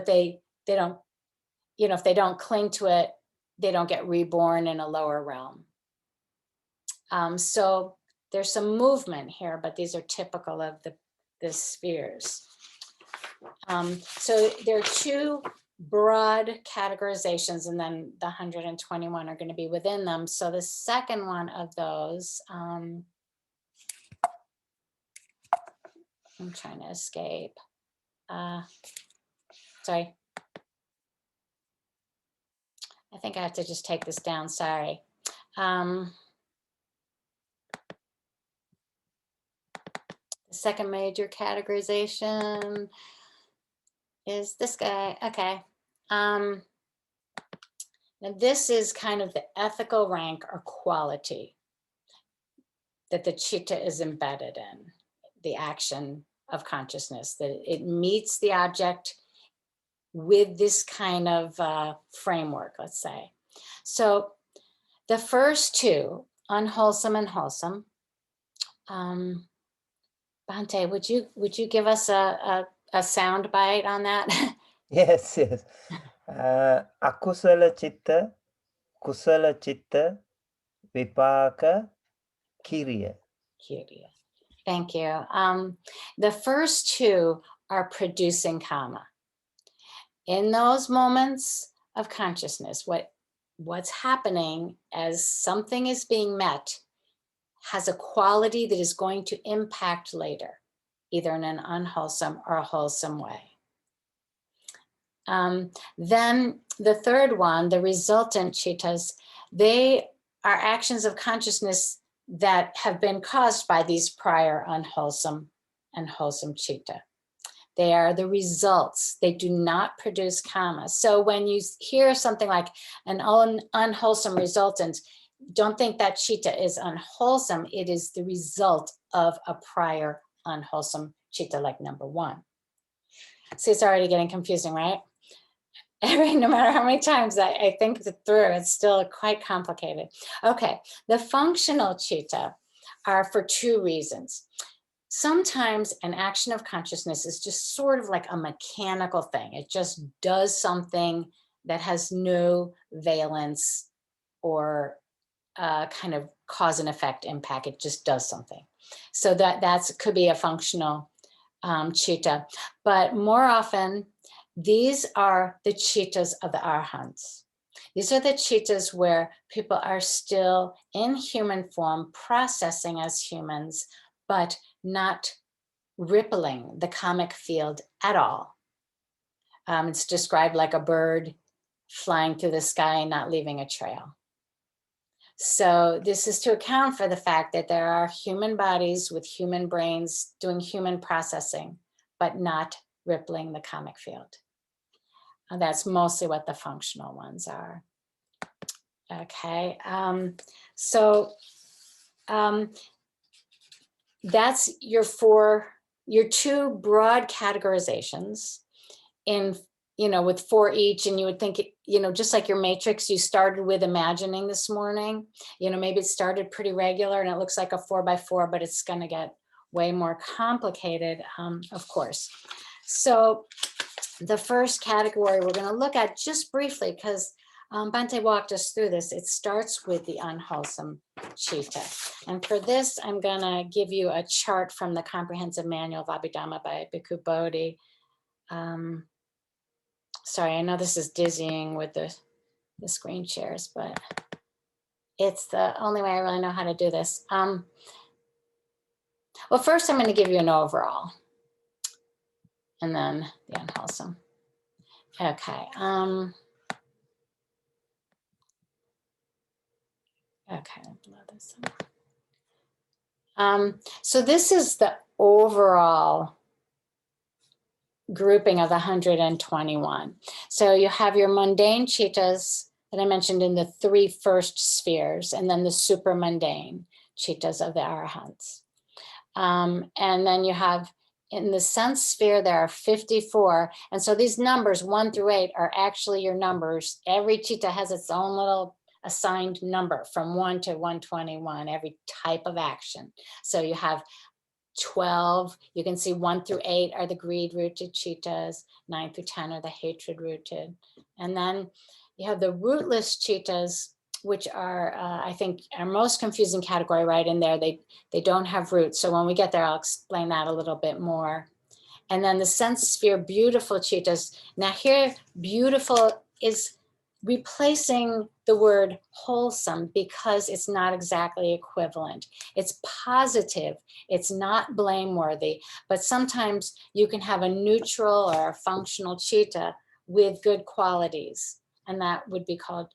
Speaker 1: they don't, if they don't cling to it, they don't get reborn in a lower realm. So there's some movement here, but these are typical of the spheres. So there are two broad categorizations, and then the 121 are going to be within them. So the second one of those, I'm trying to escape. Sorry. I think I have to just take this down, sorry. The second major categorization is this guy, okay. Now this is kind of the ethical rank or quality that the Cheetah is embedded in, the action of consciousness, that it meets the object with this kind of framework, let's say. So the first two, unwholesome and wholesome. Bhante, would you give us a sound bite on that?
Speaker 7: Yes. Akusala chitta, kusala chitta, vipaka, kiriya.
Speaker 1: Kiriya. Thank you. The first two are producing karma. In those moments of consciousness, what's happening as something is being met has a quality that is going to impact later, either in an unwholesome or a wholesome way. Then the third one, the resultant cheetahs, they are actions of consciousness that have been caused by these prior unwholesome and wholesome cheetah. They are the results. They do not produce karma. So when you hear something like an unwholesome resultant, don't think that cheetah is unwholesome. It is the result of a prior unwholesome cheetah, like number one. See, it's already getting confusing, right? No matter how many times I think it through, it's still quite complicated. Okay, the functional cheetah are for two reasons. Sometimes an action of consciousness is just sort of like a mechanical thing. It just does something that has no valence or kind of cause and effect impact. It just does something. So that could be a functional cheetah. But more often, these are the cheetahs of the arhants. These are the cheetahs where people are still in human form, processing as humans, but not rippling the karmic field at all. It's described like a bird flying through the sky and not leaving a trail. So this is to account for the fact that there are human bodies with human brains doing human processing, but not rippling the karmic field. That's mostly what the functional ones are. Okay, that's your two broad categorizations in, with four each, and you would think, just like your matrix, you started with imagining this morning, maybe it started pretty regular and it looks like a 4x4, but it's going to get way more complicated, of course. So the first category we're going to look at just briefly, because Bhante walked us through this. It starts with the unwholesome cheetah. And for this, I'm going to give you a chart from the Comprehensive Manual of Abhidhamma by Bhikkhu Bodhi. Sorry, I know this is dizzying with the screen shares, but it's the only way I really know how to do this. Well, first I'm going to give you an overall, and then the unwholesome. Okay. Okay, blow this up. So this is the overall grouping of the 121. So you have your mundane cheetahs that I mentioned in the three first spheres, and then the super mundane cheetahs of the arahants. And then you have in the sense sphere, there are 54. And so these numbers 1 through 8 are actually your numbers. Every cheetah has its own little assigned number from 1 to 121, every type of action. So you have 12, you can see 1 through 8 are the greed rooted cheetahs, 9 through 10 are the hatred rooted. And then you have the rootless cheetahs, which are, I think, our most confusing category right in there. They don't have roots. So when we get there, I'll explain that a little bit more. And then the sense sphere, beautiful cheetahs. Now here, beautiful is replacing the word wholesome because it's not exactly equivalent. It's positive, it's not blameworthy, but sometimes you can have a neutral or a functional cheetah with good qualities, and that would be called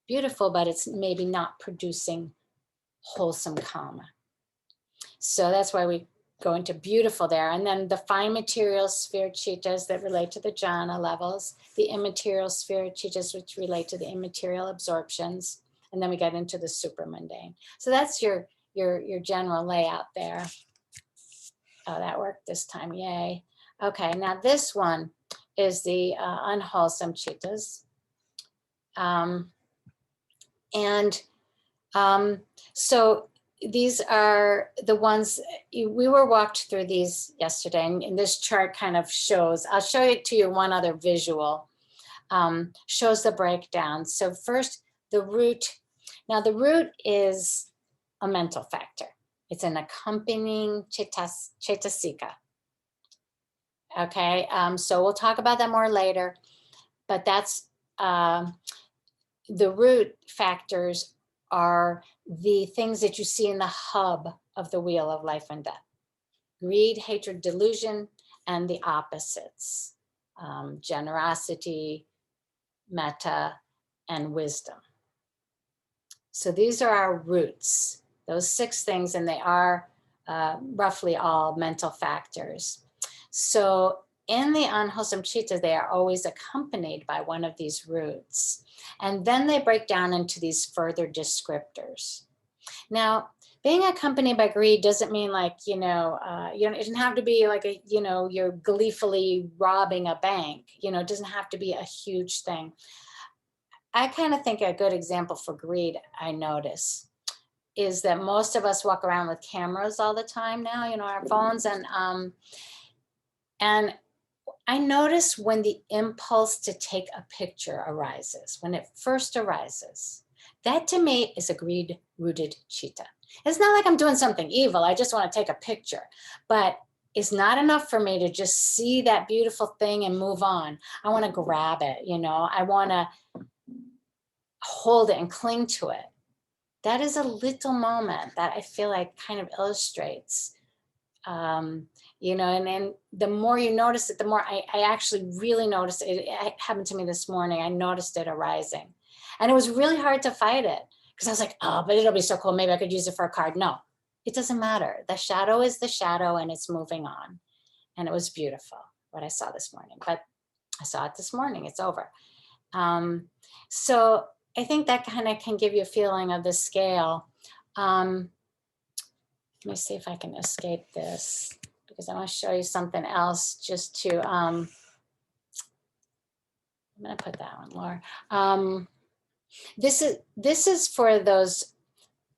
Speaker 1: beautiful, but it's maybe not producing wholesome karma. So that's why we go into beautiful there. And then the fine material sphere cheetahs that relate to the jhana levels, the immaterial sphere cheetahs which relate to the immaterial absorptions, and then we get into the super mundane. So that's your general layout there. Oh, that worked this time, yay. Okay, now this one is the unwholesome cheetahs. So these are the ones, we were walked through these yesterday, and this chart kind of shows, I'll show it to you one other visual, shows the breakdown. So first, the root. Now the root is a mental factor. It's an accompanying cetasika. Okay, so we'll talk about that more later, but that's the root factors are the things that you see in the hub of the wheel of life and death: greed, hatred, delusion, and the opposites, generosity, metta, and wisdom. So these are our roots, those 6 things, and they are roughly all mental factors. So in the unwholesome cheetah, they are always accompanied by one of these roots. And then they break down into these further descriptors. Now, being accompanied by greed doesn't mean like, it doesn't have to be like you're gleefully robbing a bank. It doesn't have to be a huge thing. I kind of think a good example for greed, I notice, is that most of us walk around with cameras all the time now, our phones, and I notice when the impulse to take a picture arises, when it first arises, that to me is a greed-rooted cheetah. It's not like I'm doing something evil. I just want to take a picture, but it's not enough for me to just see that beautiful thing and move on. I want to grab it, I want to hold it and cling to it. That is a little moment that I feel like kind of illustrates, and the more you notice it, the more I actually really noticed it. It happened to me this morning. I noticed it arising, and it was really hard to fight it because I was like, oh, but it'll be so cool. Maybe I could use it for a card. No, it doesn't matter. The shadow is the shadow and it's moving on. And it was beautiful what I saw this morning, but I saw it this morning. It's over. So I think that kind of can give you a feeling of the scale. Let me see if I can escape this because I want to show you something else just to, I'm going to put that on, Laura. This is for those,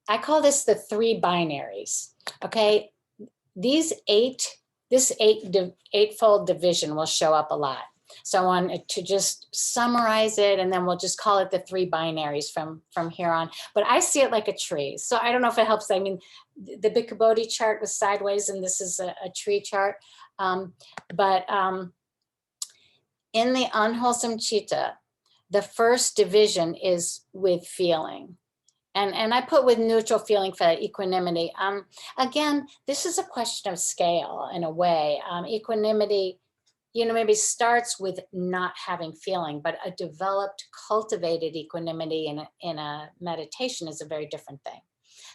Speaker 1: I call this the 3 binaries, okay? This eightfold division will show up a lot. So I want to just summarize it, and then we'll just call it the 3 binaries from here on. But I see it like a tree. So I don't know if it helps. I mean, the Bhikkhu Bodhi chart was sideways, and this is a tree chart. But in the unwholesome cheetah, the first division is with feeling. And I put with neutral feeling for equanimity. Again, this is a question of scale in a way. Equanimity, maybe starts with not having feeling, but a developed, cultivated equanimity in a meditation is a very different thing.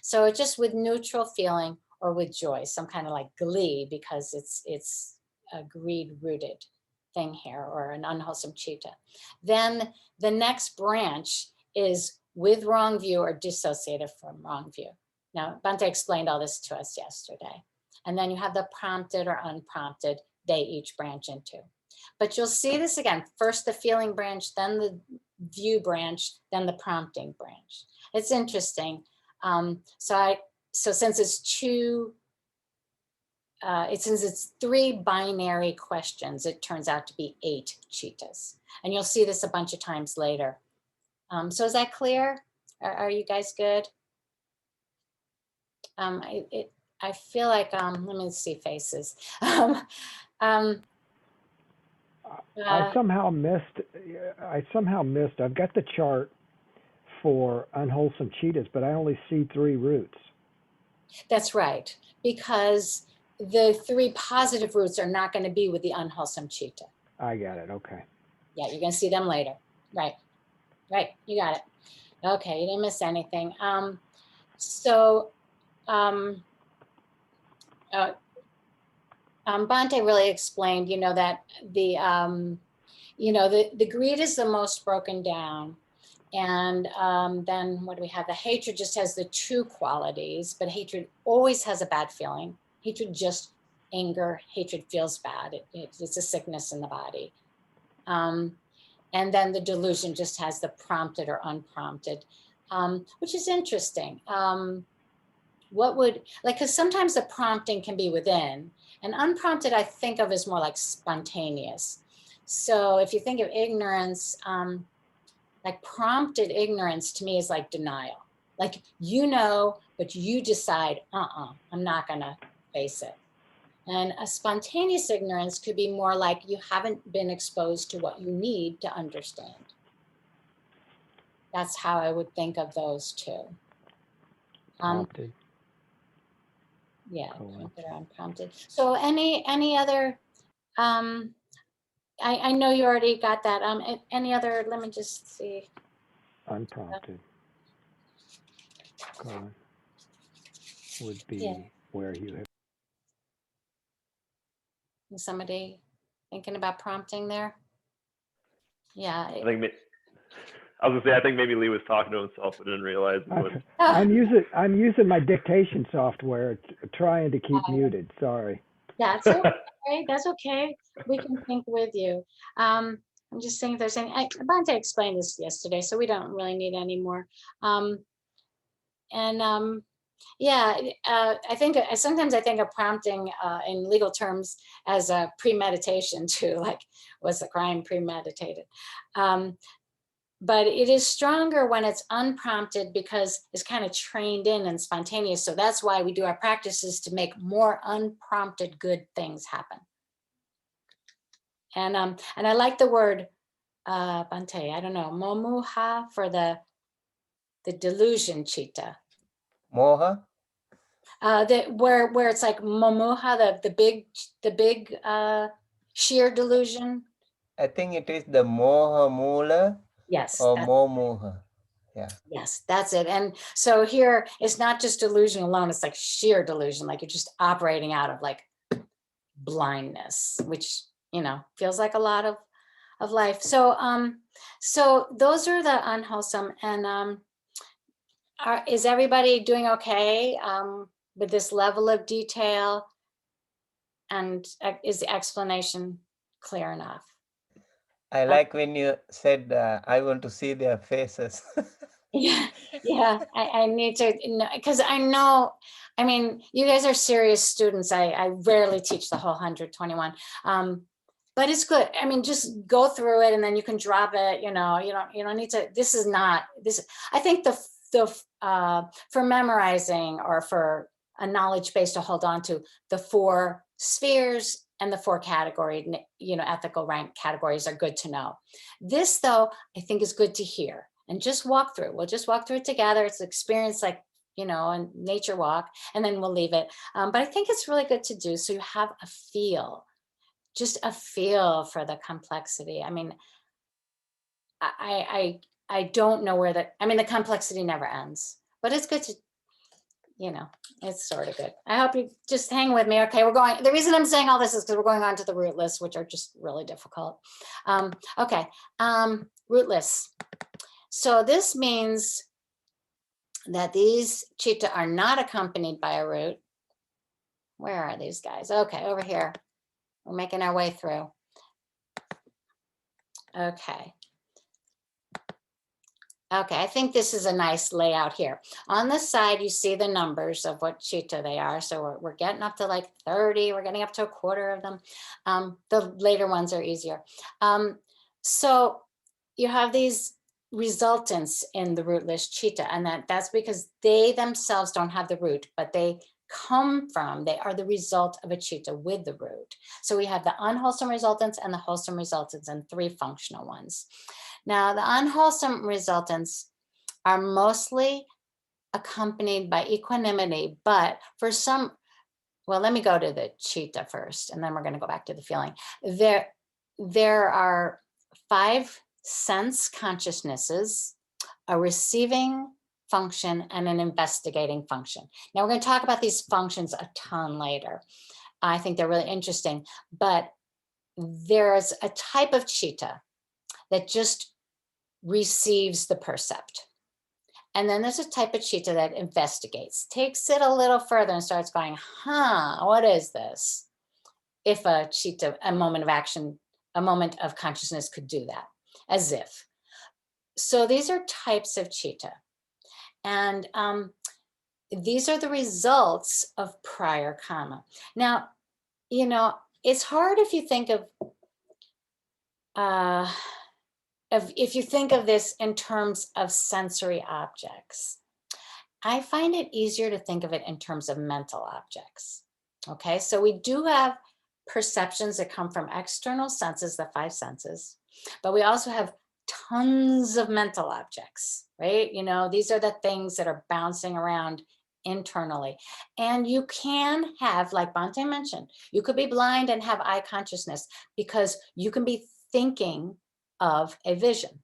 Speaker 1: So it's just with neutral feeling or with joy, some kind of like glee, because it's a greed-rooted thing here, or an unwholesome cheetah. Then the next branch is with wrong view or dissociated from wrong view. Now, Bhante explained all this to us yesterday. And then you have the prompted or unprompted, they each branch into. But you'll see this again, first the feeling branch, then the view branch, then the prompting branch. It's interesting. So since it's since it's 3 binary questions, it turns out to be 8 cheetahs. And you'll see this a bunch of times later. So is that clear? Are you guys good? I feel like, let me see faces.
Speaker 9: I somehow missed, I've got the chart for unwholesome cheetahs, but I only see 3 roots.
Speaker 1: That's right, because the 3 positive roots are not going to be with the unwholesome cheetah.
Speaker 9: I got it, okay.
Speaker 1: Yeah, you're going to see them later. Right, you got it. Okay, you didn't miss anything. Bhante really explained, that the greed is the most broken down. And then what do we have? The hatred just has the 2 qualities, but hatred always has a bad feeling. Hatred just anger, hatred feels bad. It's a sickness in the body. And then the delusion just has the prompted or unprompted, which is interesting. Because sometimes the prompting can be within, and unprompted I think of as more like spontaneous. So if you think of ignorance, like prompted ignorance to me is like denial. Like, but you decide, I'm not gonna face it. And a spontaneous ignorance could be more like you haven't been exposed to what you need to understand. That's how I would think of those two.
Speaker 9: Prompted.
Speaker 1: Yeah,
Speaker 9: Colon.
Speaker 1: prompted or unprompted. So any other, I know you already got that. Any other, let me just see.
Speaker 9: Unprompted. Colon. Would be
Speaker 1: Yeah.
Speaker 9: where you have.
Speaker 1: Is somebody thinking about prompting there? Yeah.
Speaker 3: I think I was gonna say I think maybe Lee was talking to himself but didn't realize it was.
Speaker 9: I'm using my dictation software, trying to keep muted. Sorry.
Speaker 1: That's okay. That's okay. We can think with you. I'm just saying if there's any. Bante explained this yesterday, so we don't really need any more. Yeah, I think sometimes I think of prompting in legal terms as a premeditation too, like was the crime premeditated? But it is stronger when it's unprompted because it's kind of trained in and spontaneous. So that's why we do our practices to make more unprompted good things happen. And I like the word Bante, I don't know, momuha for the delusion cheetah.
Speaker 7: Moha?
Speaker 1: Where it's like momuha, the big sheer delusion.
Speaker 7: I think it is the moha mula.
Speaker 1: Yes.
Speaker 7: Or momuha. Yeah.
Speaker 1: Yes, that's it. And so here it's not just delusion alone, it's like sheer delusion, like you're just operating out of like blindness, which, you know, feels like a lot of life. So so those are the unwholesome. And is everybody doing okay with this level of detail? And is the explanation clear enough?
Speaker 7: I like when you said, I want to see their faces.
Speaker 1: Yeah, I need to, because I know, I mean, you guys are serious students. I rarely teach the whole 121. But it's good. I mean, just go through it and then you can drop it, you know, you don't need to, this is not, this, I think for memorizing or for a knowledge base to hold on to, the 4 spheres and the 4 category, you know, ethical rank categories are good to know. This though, I think is good to hear and just walk through. We'll just walk through it together. It's experience like, you know, a nature walk, and then we'll leave it. But I think it's really good to do. So you have a feel, just a feel for the complexity. I mean, I don't know where the complexity never ends, but it's good to, you know, it's sort of good. I hope you just hang with me. Okay, the reason I'm saying all this is because we're going on to the root lists, which are just really difficult. Okay, root lists. So this means that these cheetah are not accompanied by a root. Where are these guys? Okay, over here. We're making our way through. Okay. Okay, I think this is a nice layout here. On the side, you see the numbers of what cheetah they are. So we're getting up to like 30. We're getting up to a quarter of them. The later ones are easier. So you have these resultants in the rootless cheetah, and that's because they themselves don't have the root, but they are the result of a cheetah with the root. So we have the unwholesome resultants and the wholesome resultants and 3 functional ones. Now, the unwholesome resultants are mostly accompanied by equanimity, but for some, well, let me go to the cheetah first, and then we're going to go back to the feeling. There are 5 sense consciousnesses, a receiving function, and an investigating function. Now, we're going to talk about these functions a ton later. I think they're really interesting, but there's a type of cheetah that just receives the percept. And then there's a type of cheetah that investigates, takes it a little further and starts going, what is this? If a cheetah, a moment of action, a moment of consciousness could do that, as if. So these are types of cheetah. And these are the results of prior karma. Now, you know, it's hard if you think of, if you think of this in terms of sensory objects. I find it easier to think of it in terms of mental objects. Okay, so we do have perceptions that come from external senses, the 5 senses, but we also have tons of mental objects, right? You know, these are the things that are bouncing around internally. And you can have, like Bhante mentioned, you could be blind and have eye consciousness because you can be thinking of a vision.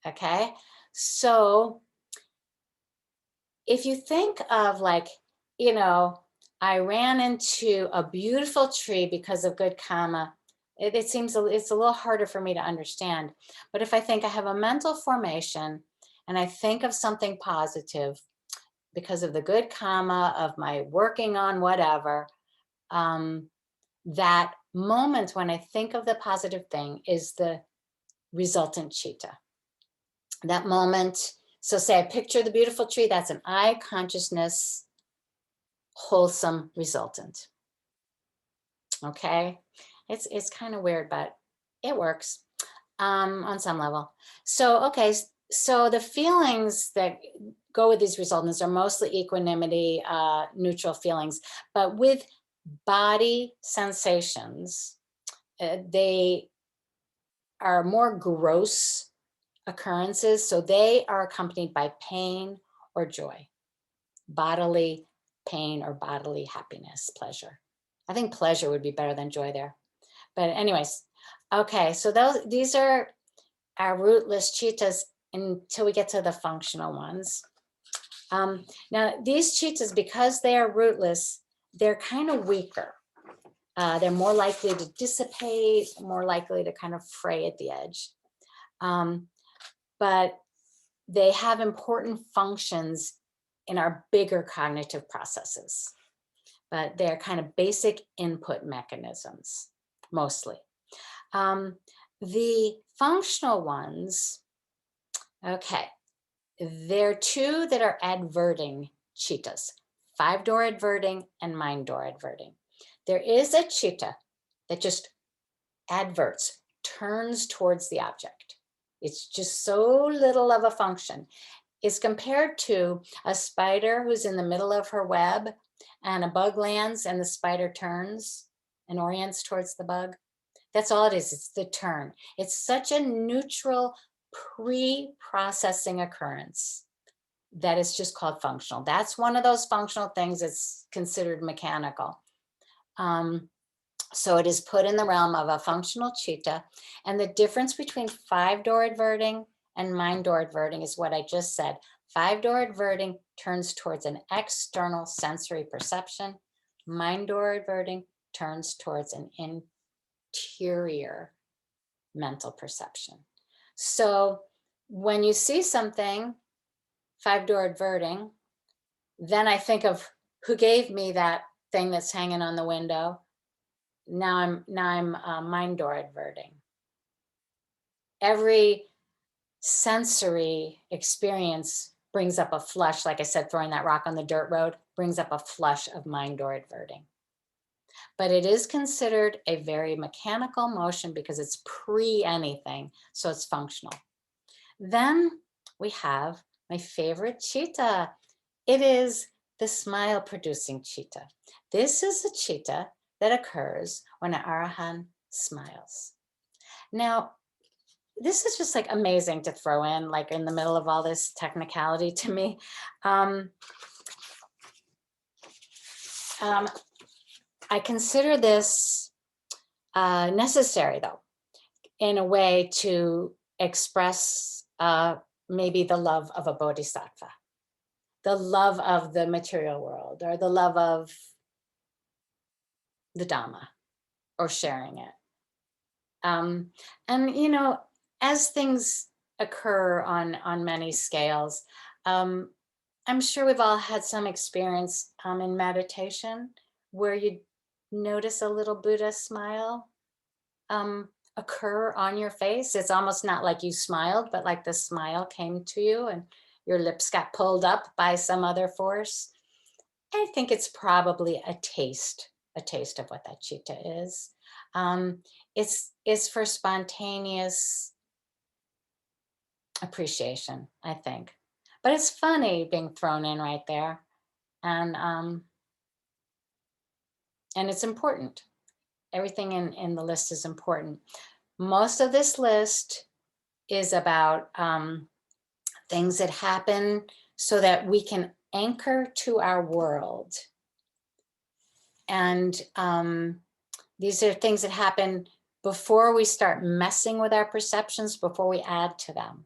Speaker 1: Okay, so if you think of, like, you know, I ran into a beautiful tree because of good karma, it seems it's a little harder for me to understand. But if I think I have a mental formation and I think of something positive because of the good karma of my working on whatever, that moment when I think of the positive thing is the resultant cheetah. That moment, so say I picture the beautiful tree, that's an eye consciousness, wholesome resultant. Okay, it's kind of weird, but it works on some level. So, okay, so the feelings that go with these resultants are mostly equanimity, neutral feelings, but with body sensations, they are more gross occurrences. So they are accompanied by pain or joy, bodily pain or bodily happiness, pleasure. I think pleasure would be better than joy there. But anyways, okay, so these are our rootless cheetahs until we get to the functional ones. Now these cheetahs, because they are rootless, they're kind of weaker. They're more likely to dissipate, more likely to kind of fray at the edge. But they have important functions in our bigger cognitive processes. But they're kind of basic input mechanisms, mostly. The functional ones, okay, there are 2 that are adverting cheetahs, 5-door adverting and mind-door adverting. There is a cheetah that just adverts, turns towards the object. It's just so little of a function. It's compared to a spider who's in the middle of her web and a bug lands and the spider turns and orients towards the bug. That's all it is. It's the turn. It's such a neutral pre-processing occurrence that is just called functional. That's one of those functional things that's considered mechanical. So it is put in the realm of a functional cheetah. And the difference between 5-door adverting and mind-door adverting is what I just said. 5-door adverting turns towards an external sensory perception. Mind-door adverting turns towards an interior mental perception. So when you see something, 5-door adverting, then I think of who gave me that thing that's hanging on the window. Now I'm mind-door adverting. Every sensory experience brings up a flush, like I said, throwing that rock on the dirt road brings up a flush of mind-door adverting. But it is considered a very mechanical motion because it's pre-anything, so it's functional. Then we have my favorite cheetah. It is the smile-producing cheetah. This is a cheetah that occurs when an Arahant smiles. Now, this is just like amazing to throw in, like in the middle of all this technicality to me. I consider this necessary, though, in a way to express maybe the love of a bodhisattva, the love of the material world, or the love of the Dhamma, or sharing it. And, you know, as things occur on many scales, I'm sure we've all had some experience in meditation where you notice a little Buddha smile occur on your face. It's almost not like you smiled, but like the smile came to you and your lips got pulled up by some other force. I think it's probably a taste of what that cheetah is. It's for spontaneous appreciation, I think. But it's funny being thrown in right there. And And it's important. Everything in the list is important. Most of this list is about things that happen so that we can anchor to our world. And these are things that happen before we start messing with our perceptions, before we add to them.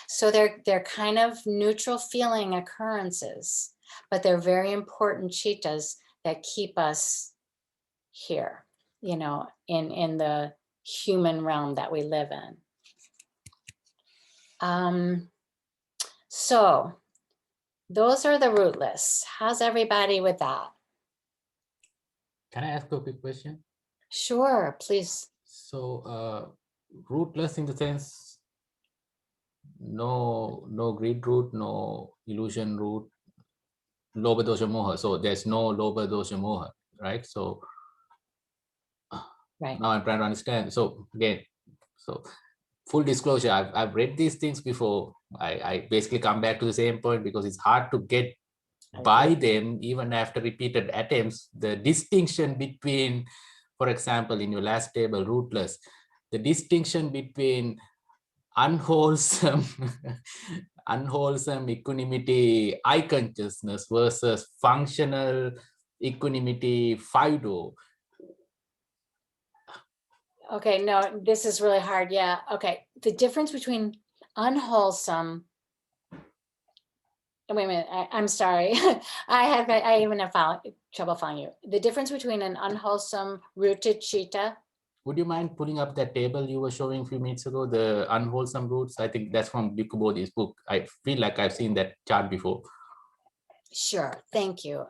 Speaker 1: So they're kind of neutral feeling occurrences, but they're very important cheetahs that keep us here, you know, in the human realm that we live in. So those are the root lists. How's everybody with that?
Speaker 8: Can I ask a quick question?
Speaker 1: Sure, please.
Speaker 8: So rootless in the sense, no greed root, no illusion root, lobha dosha moha. So there's no lobha dosha moha, right? So
Speaker 1: Right.
Speaker 8: now I'm trying to understand. So again, so full disclosure, I've read these things before. I basically come back to the same point because it's hard to get by them even after repeated attempts. The distinction between, for example, in your last table, rootless, the distinction between unwholesome unwholesome equanimity eye consciousness versus functional equanimity fido.
Speaker 1: Okay, no, this is really hard. Yeah. Okay. The difference between unwholesome. Wait a minute. I'm sorry. I even have trouble following you. The difference between an unwholesome rooted cheetah.
Speaker 8: Would you mind pulling up that table you were showing a few minutes ago, the unwholesome roots? I think that's from Bhikkhu Bodhi's book. I feel like I've seen that chart before.
Speaker 1: Sure. Thank you.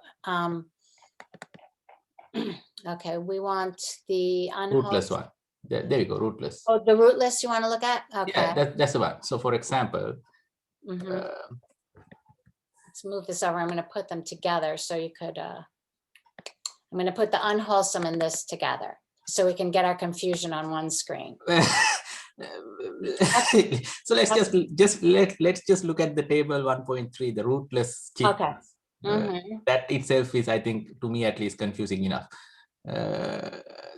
Speaker 1: Okay. We want the
Speaker 8: Rootless one. There you go, rootless.
Speaker 1: Oh, the rootless you want to look at? Okay.
Speaker 8: Yeah, that's the one. So for example,
Speaker 1: let's move this over. I'm going to put them together so you could, I'm going to put the unwholesome and this together so we can get our confusion on one screen.
Speaker 8: So let's just look at the table 1.3, the rootless cheetahs.
Speaker 1: Okay.
Speaker 8: That itself is, I think, to me at least, confusing enough.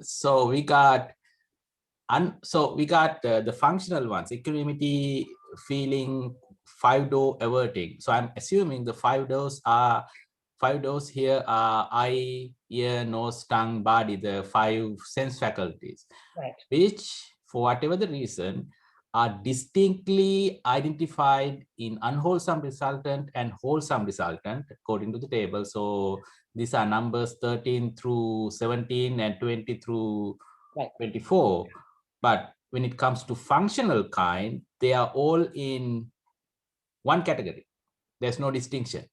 Speaker 8: So we got the functional ones: equanimity, feeling, 5-door averting. So I'm assuming the 5-doors here are eye, ear, nose, tongue, body, the 5 sense faculties,
Speaker 1: right,
Speaker 8: which for whatever the reason are distinctly identified in unwholesome resultant and wholesome resultant according to the table. So these are numbers 13 through 17 and 20 through 24. But when it comes to functional kind, they are all in one category. There's no distinction.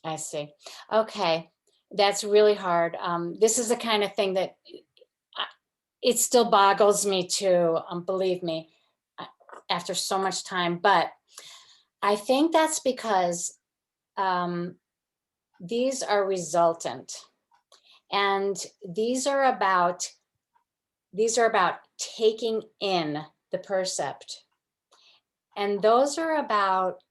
Speaker 1: I see. Okay. That's really hard. This is the kind of thing that it still boggles me too, believe me, after so much time. But I think that's because these are resultant. And these are about taking in the percept. And those are about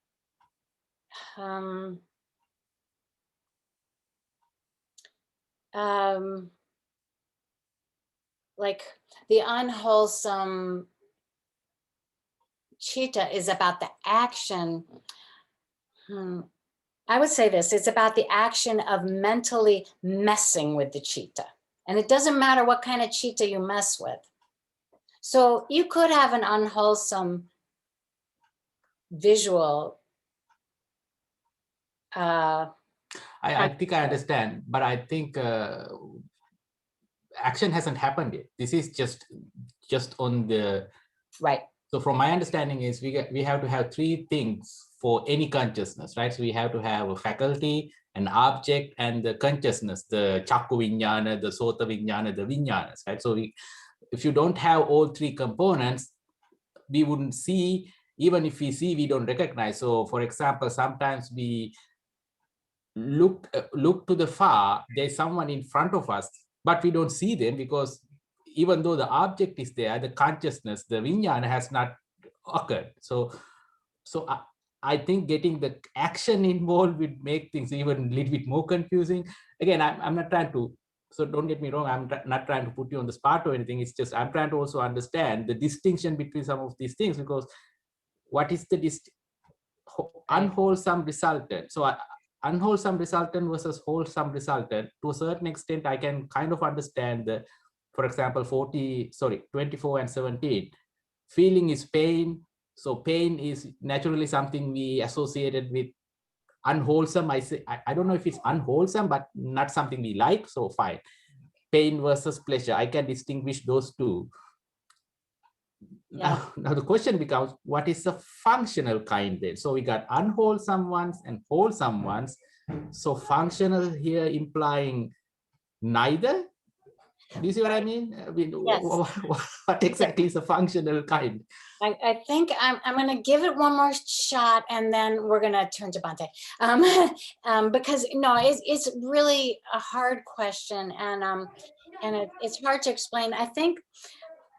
Speaker 1: like the unwholesome cheetah is about the action. I would say this, it's about the action of mentally messing with the cheetah. And it doesn't matter what kind of cheetah you mess with. So you could have an unwholesome visual.
Speaker 8: I think I understand, but I think action hasn't happened yet. This is just on the
Speaker 1: right.
Speaker 8: So from my understanding is we have to have 3 things for any consciousness, right? So we have to have a faculty, an object, and the consciousness, the chakku viññāna, the sota viññāna, the viññānas, right? So if you don't have all 3 components, we wouldn't see. Even if we see, we don't recognize. So for example, sometimes we look to the far, there's someone in front of us, but we don't see them because even though the object is there, the consciousness, the viññāna has not occurred. So I think getting the action involved would make things even a little bit more confusing. Again, I'm not trying to So don't get me wrong, I'm not trying to put you on the spot or anything. It's just I'm trying to also understand the distinction between some of these things, because what is the unwholesome resultant? So unwholesome resultant versus wholesome resultant, to a certain extent, I can kind of understand the, for example, 24 and 17. Feeling is pain. So pain is naturally something we associated with unwholesome. I don't know if it's unwholesome, but not something we like. So fine. Pain versus pleasure, I can distinguish those two.
Speaker 1: Yeah.
Speaker 8: Now the question becomes, what is the functional kind then? So we got unwholesome ones and wholesome ones. So functional here implying neither. Do you see what I mean? I mean,
Speaker 1: Yes.
Speaker 8: what exactly is a functional kind?
Speaker 1: I think I'm going to give it one more shot, and then we're going to turn to Bhante. Because no, it's really a hard question, and it's hard to explain. I think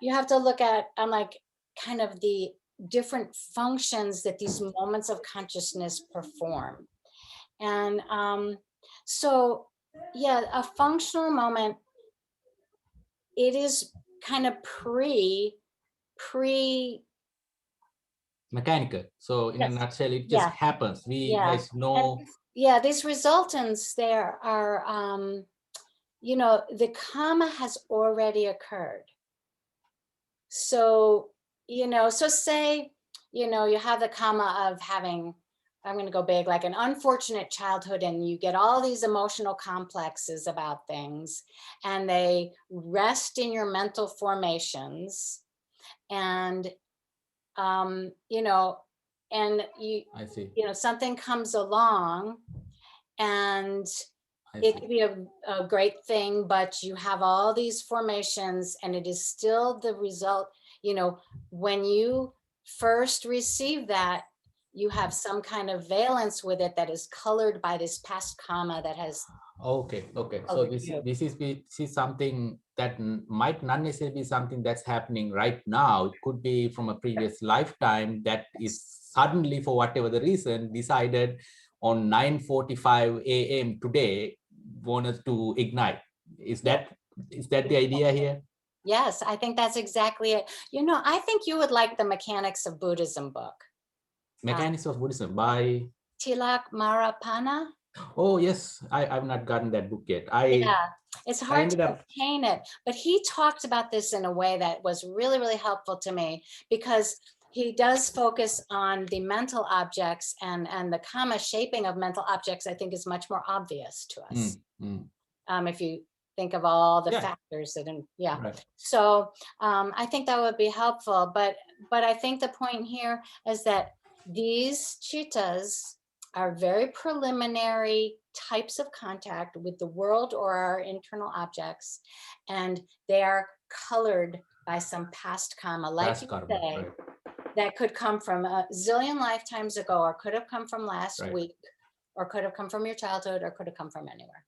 Speaker 1: you have to look at like kind of the different functions that these moments of consciousness perform. And so, yeah, a functional moment, it is kind of pre
Speaker 8: Mechanical. So in a
Speaker 1: yes.
Speaker 8: nutshell, it just happens. There's no.
Speaker 1: And, yeah, these resultants there are, you know, the karma has already occurred. So, you know, so say, you know, you have the karma of having, I'm going to go big, like an unfortunate childhood, and you get all these emotional complexes about things, and they rest in your mental formations. And, you know, and
Speaker 8: I see.
Speaker 1: you know, something comes along, and it could be a great thing, but you have all these formations, and it is still the result. You know, when you first receive that, you have some kind of valence with it that is colored by this past karma that has.
Speaker 8: Okay. So this is something that might not necessarily be something that's happening right now. It could be from a previous lifetime that is suddenly, for whatever the reason, decided on 9:45 a.m. today wanted to ignite. Is that the idea here?
Speaker 1: Yes, I think that's exactly it. You know, I think you would like the Mechanics of Buddhism book.
Speaker 8: Mechanics of Buddhism by
Speaker 1: Tilak Marapana.
Speaker 8: Oh yes, I've not gotten that book yet.
Speaker 1: Yeah, it's hard to obtain it, but he talked about this in a way that was really, really helpful to me, because he does focus on the mental objects, and the karma shaping of mental objects, I think, is much more obvious to us. If you think of all the factors that,
Speaker 8: Right.
Speaker 1: So I think that would be helpful, but I think the point here is that these cheetahs are very preliminary types of contact with the world or our internal objects, and they are colored by some past karma, like you say,
Speaker 8: right.
Speaker 1: that could come from a zillion lifetimes ago, or could have come from last week, or could have come from your childhood, or could have come from anywhere.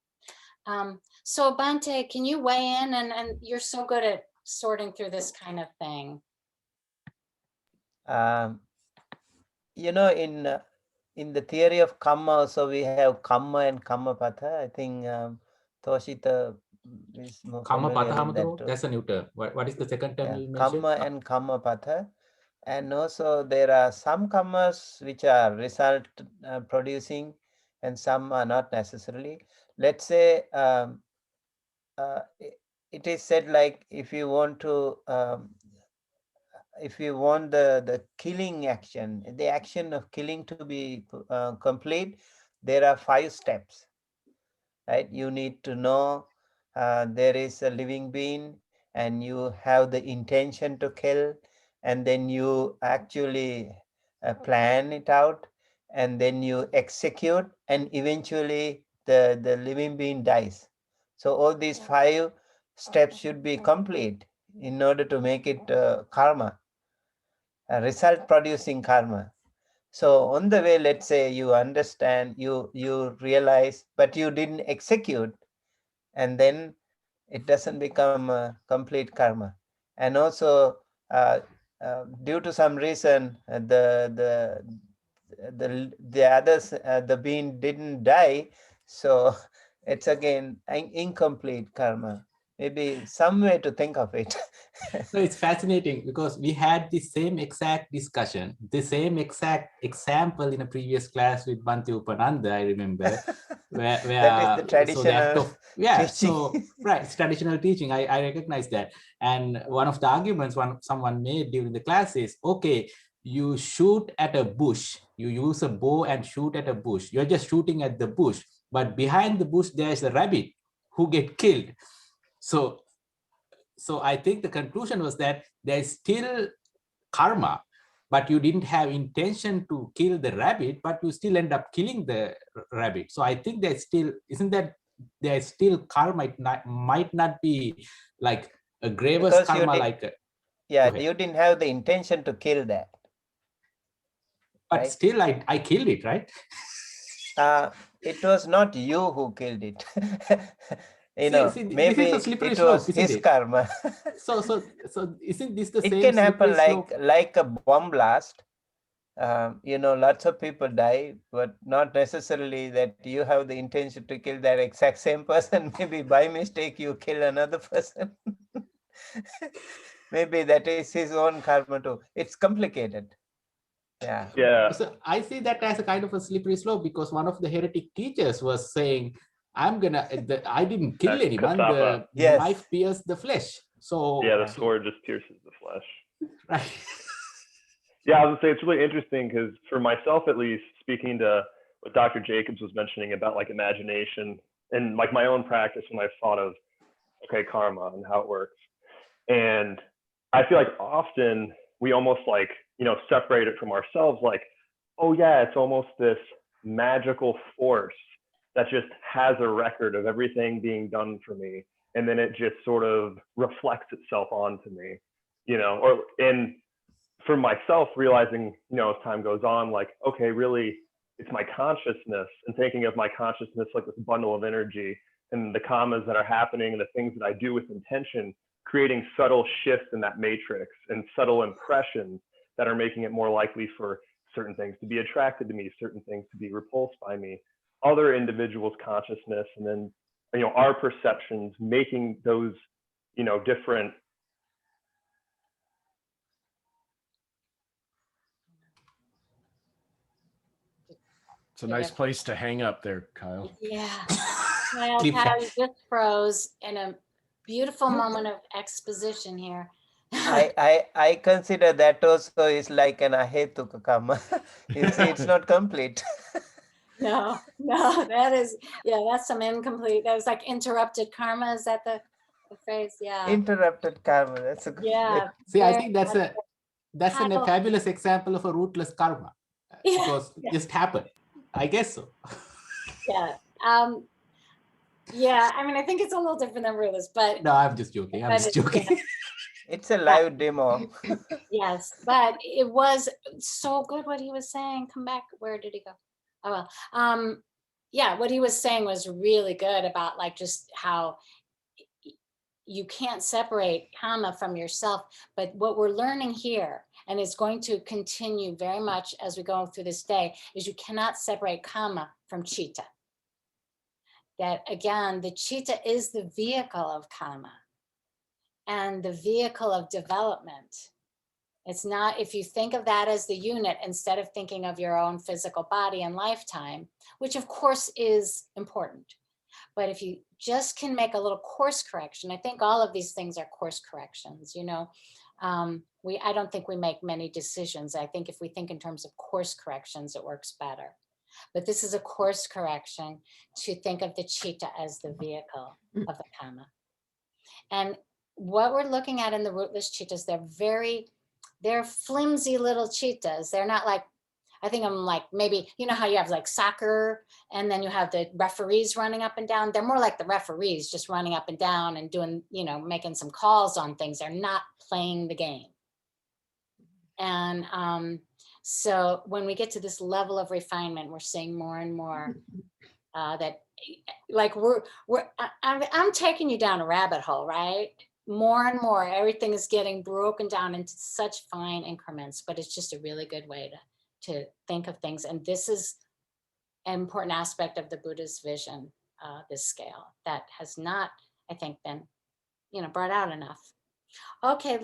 Speaker 1: So Bhante, can you weigh in? And you're so good at sorting through this kind of thing.
Speaker 7: You know, in the theory of karma, so we have karma and karmapatha. I think Toshita is more familiar with that.
Speaker 8: That's a new term. What is the second term you mentioned?
Speaker 7: Karma and karmapatha. And also there are some karmas which are result producing, and some are not necessarily. Let's say it is said, like, if you want to if you want the killing action, the action of killing to be complete, there are 5 steps, right? You need to know there is a living being, and you have the intention to kill, and then you actually plan it out, and then you execute, and eventually the living being dies. So all these 5 steps should be complete in order to make it karma, a result producing karma. So on the way, let's say you understand, you realize, but you didn't execute, and then it doesn't become a complete karma. And also due to some reason, the others, the being didn't die, so it's again incomplete karma. Maybe some way to think of it.
Speaker 8: So it's fascinating because we had the same exact discussion, the same exact example in a previous class with Bhante Upananda, I remember, where
Speaker 7: That is the traditional
Speaker 8: so the act of, yeah,
Speaker 7: teaching.
Speaker 8: so right, it's traditional teaching. I recognize that. And one of the arguments someone made during the class is, okay, you shoot at a bush, you use a bow and shoot at a bush. You're just shooting at the bush, but behind the bush, there's a rabbit who get killed. So I think the conclusion was that there's still karma, but you didn't have intention to kill the rabbit, but you still end up killing the rabbit. So I think there's still, isn't that there's still karma? It might not be like a gravest karma, like
Speaker 7: yeah, you didn't have the intention to kill that.
Speaker 8: But right? Still, I killed it, right?
Speaker 7: It was not you who killed it. Maybe it was his karma.
Speaker 8: So isn't this the same?
Speaker 7: It can happen like a bomb blast. Lots of people die, but not necessarily that you have the intention to kill that exact same person. Maybe by mistake you kill another person. Maybe that is his own karma too. It's complicated.
Speaker 3: Yeah.
Speaker 8: So I see that as a kind of a slippery slope, because one of the heretic teachers was saying, I didn't kill anyone. The knife pierced the flesh. So
Speaker 3: yeah, the sword just pierces the flesh.
Speaker 8: Right.
Speaker 3: Yeah, I was gonna say it's really interesting because for myself, at least, speaking to what Dr. Jacobs was mentioning about like imagination and like my own practice when I've thought of, okay, karma and how it works. And I feel like often we almost like, separate it from ourselves. Like, oh yeah, it's almost this magical force that just has a record of everything being done for me. And then it just sort of reflects itself onto me, and for myself realizing, as time goes on, like, okay, really it's my consciousness, and thinking of my consciousness like this bundle of energy, and the karmas that are happening and the things that I do with intention, creating subtle shifts in that matrix and subtle impressions that are making it more likely for certain things to be attracted to me, certain things to be repulsed by me, other individuals' consciousness, and then, our perceptions, making those, different.
Speaker 4: It's a nice place to hang up there, Kyle.
Speaker 1: Yeah. Kyle, you just froze in a beautiful moment of exposition here.
Speaker 7: I consider that also is like an ahetuka karma. You see, it's not complete.
Speaker 1: No, that's some incomplete. That was like interrupted karma. Is that the phrase? Yeah.
Speaker 7: Interrupted karma. That's a good
Speaker 1: phrase.
Speaker 8: See, I think that's a fabulous example of a rootless karma. Because it just happened. I guess so.
Speaker 1: Yeah. I mean, I think it's a little different than rootless, but
Speaker 8: no, I'm just joking.
Speaker 7: It's a live demo.
Speaker 1: Yes, but it was so good what he was saying. Come back. Where did he go? Oh, well. What he was saying was really good about like just how you can't separate karma from yourself. But what we're learning here, and it's going to continue very much as we go through this day, is you cannot separate karma from cheetah. That again, the cheetah is the vehicle of karma and the vehicle of development. It's not, if you think of that as the unit, instead of thinking of your own physical body and lifetime, which of course is important. But if you just can make a little course correction, I think all of these things are course corrections, I don't think we make many decisions. I think if we think in terms of course corrections, it works better. But this is a course correction to think of the cheetah as the vehicle of the karma. And what we're looking at in the rootless cheetahs, they're flimsy little cheetahs. They're not like, I think I'm like, maybe, how you have like soccer and then you have the referees running up and down. They're more like the referees just running up and down and doing, making some calls on things. They're not playing the game. And so when we get to this level of refinement, we're seeing more and more that like I'm taking you down a rabbit hole, right? More and more, everything is getting broken down into such fine increments, but it's just a really good way to think of things. And this is an important aspect of the Buddha's vision this scale. That has not, I think, been, brought out enough. Okay,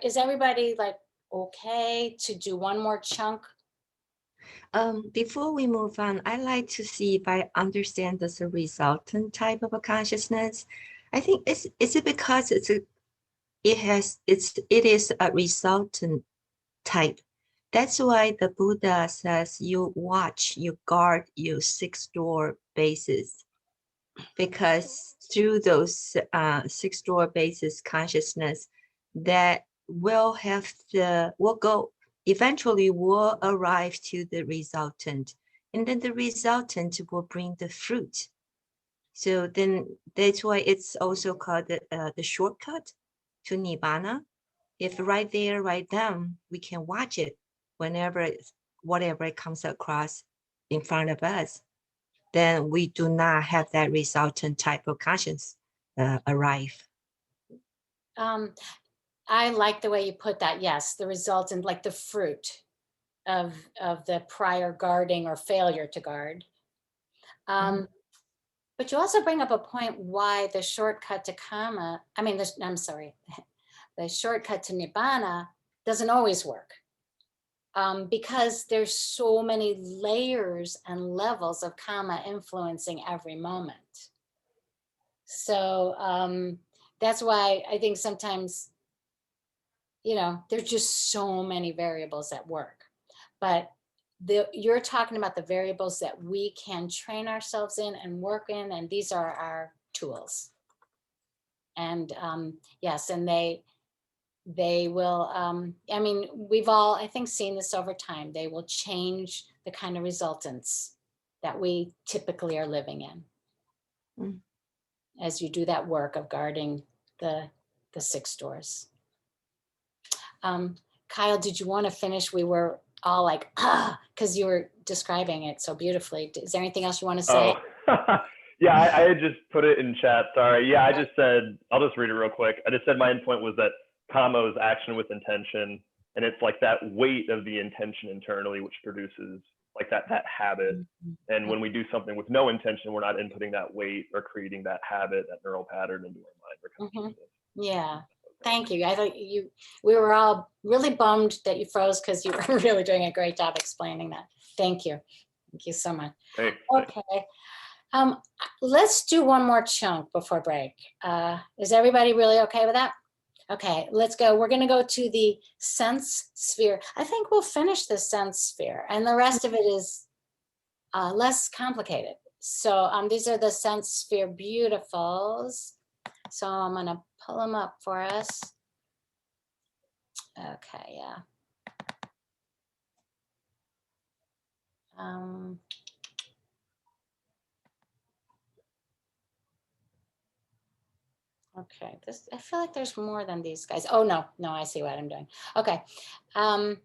Speaker 1: is everybody like okay to do one more chunk?
Speaker 5: Before we move on, I'd like to see if I understand this resultant type of a consciousness. I think is it because it is a resultant type. That's why the Buddha says you watch, you guard your 6-door bases, because through those 6-door bases consciousness that eventually will arrive to the resultant, and then the resultant will bring the fruit. So then that's why it's also called the shortcut to Nibbana. If right there, right then, we can watch it whenever, whatever comes across in front of us, then we do not have that resultant type of conscience arrive.
Speaker 1: I like the way you put that. Yes, the resultant, like the fruit of the prior guarding or failure to guard. But you also bring up a point why the shortcut to karma, the shortcut to Nibbana doesn't always work. Because there's so many layers and levels of karma influencing every moment. So that's why I think sometimes, there's just so many variables at work. But you're talking about the variables that we can train ourselves in and work in, and these are our tools. And yes, and they will, we've all, I think, seen this over time. They will change the kind of resultants that we typically are living in as you do that work of guarding the 6 doors. Kyle, did you want to finish? We were all like, because you were describing it so beautifully. Is there anything else you want to say?
Speaker 3: Oh. Yeah, I had just put it in chat. Sorry. Yeah, I just said, I'll just read it real quick. I just said my end point was that Kama is action with intention. And it's like that weight of the intention internally, which produces like that habit. And when we do something with no intention, we're not inputting that weight or creating that habit, that neural pattern into our mind. Or consciousness.
Speaker 1: Yeah. Thank you. I thought we were all really bummed that you froze because you were really doing a great job explaining that. Thank you. Thank you so much.
Speaker 3: Thanks.
Speaker 1: Okay. Let's do one more chunk before break. Is everybody really okay with that? Okay, let's go. We're going to go to the sense sphere. I think we'll finish the sense sphere, and the rest of it is less complicated. So these are the sense sphere beautifuls. So I'm going to pull them up for us. Okay, yeah. Okay, I feel like there's more than these guys. Oh, no, I see what I'm doing. Okay. Can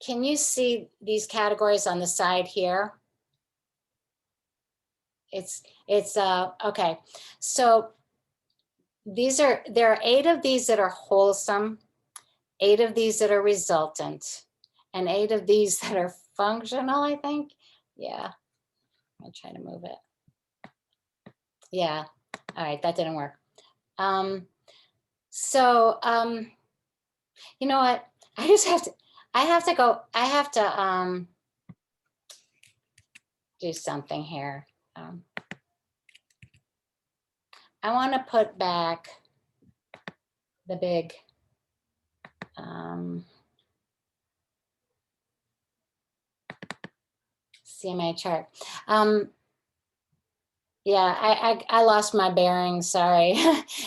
Speaker 1: you see these categories on the side here? It's okay. So there are 8 of these that are wholesome, 8 of these that are resultant, and 8 of these that are functional, I think. Yeah, I'll try to move it. Yeah, all right, that didn't work. You know what? I have to do something here. I want to put back the big CMA chart. Yeah, I lost my bearings, sorry.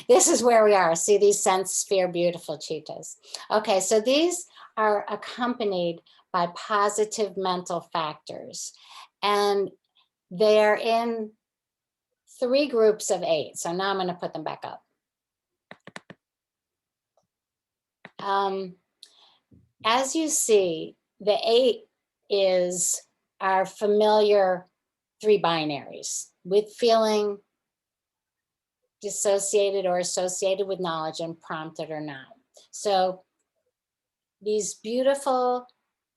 Speaker 1: This is where we are. See these sense sphere beautiful cheetahs. Okay, so these are accompanied by positive mental factors. And they're in 3 groups of 8. So now I'm going to put them back up. As you see, the 8 is our familiar 3 binaries with feeling, dissociated or associated with knowledge, and prompted or not. So these beautiful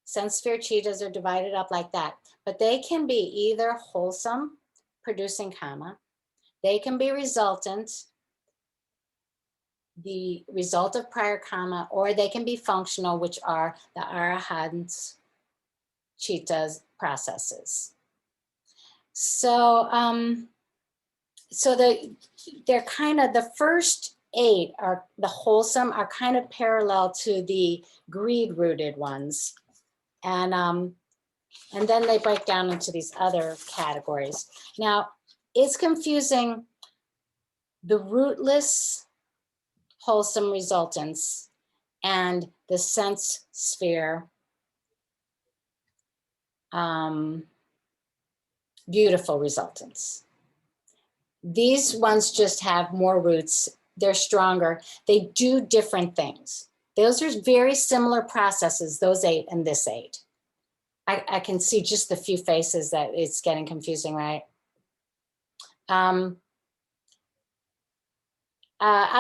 Speaker 1: sense sphere cheetahs are divided up like that, but they can be either wholesome producing karma. They can be resultant, the result of prior karma, or they can be functional, which are the arahants, cheetahs processes. So, they're kind of, the first 8 are the wholesome, are kind of parallel to the greed-rooted ones. And then they break down into these other categories. Now, it's confusing the rootless wholesome resultants and the sense sphere beautiful resultants. These ones just have more roots. They're stronger. They do different things. Those are very similar processes, those 8 and this 8. I can see just the few faces that it's getting confusing, right? I'll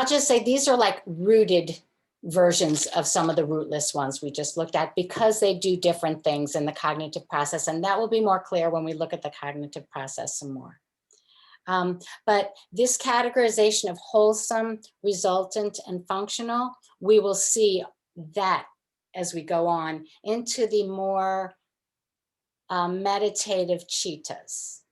Speaker 1: just say these are like rooted versions of some of the rootless ones we just looked at, because they do different things in the cognitive process. And that will be more clear when we look at the cognitive process some more. But this categorization of wholesome, resultant, and functional, we will see that as we go on into the more meditative cheetahs.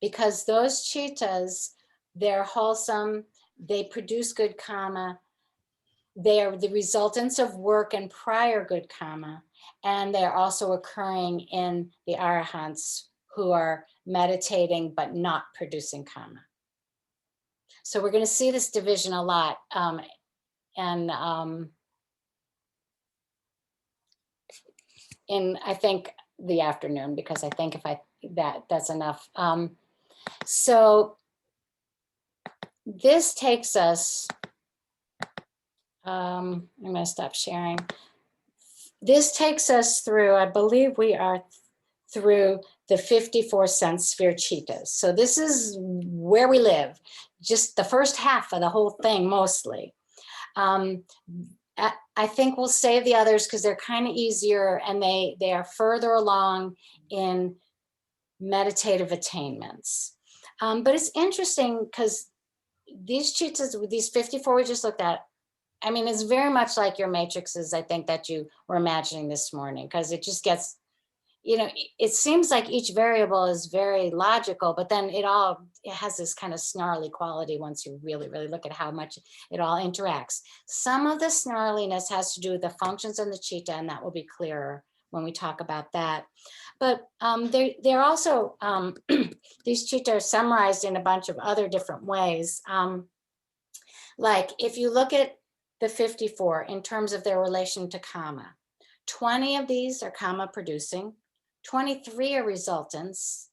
Speaker 1: Because those cheetahs, they're wholesome, they produce good karma, they are the resultants of work and prior good karma, and they're also occurring in the arahants who are meditating but not producing karma. So we're going to see this division a lot, in I think the afternoon, because I think if that's enough. So this takes us, I'm going to stop sharing. This takes us through, I believe we are through the 54 sense sphere cheetahs. So this is where we live, just the first half of the whole thing mostly. I think we'll save the others because they're kind of easier, and they are further along in meditative attainments. But it's interesting because these cheetahs, these 54 we just looked at, I mean, it's very much like your matrices, I think, that you were imagining this morning, because it just gets, you know, it seems like each variable is very logical, but then it has this kind of snarly quality once you really, really look at how much it all interacts. Some of the snarliness has to do with the functions in the cheetah, and that will be clearer when we talk about that. But they're also, these cheetahs are summarized in a bunch of other different ways. Like if you look at the 54 in terms of their relation to karma, 20 of these are karma producing, 23 are resultants,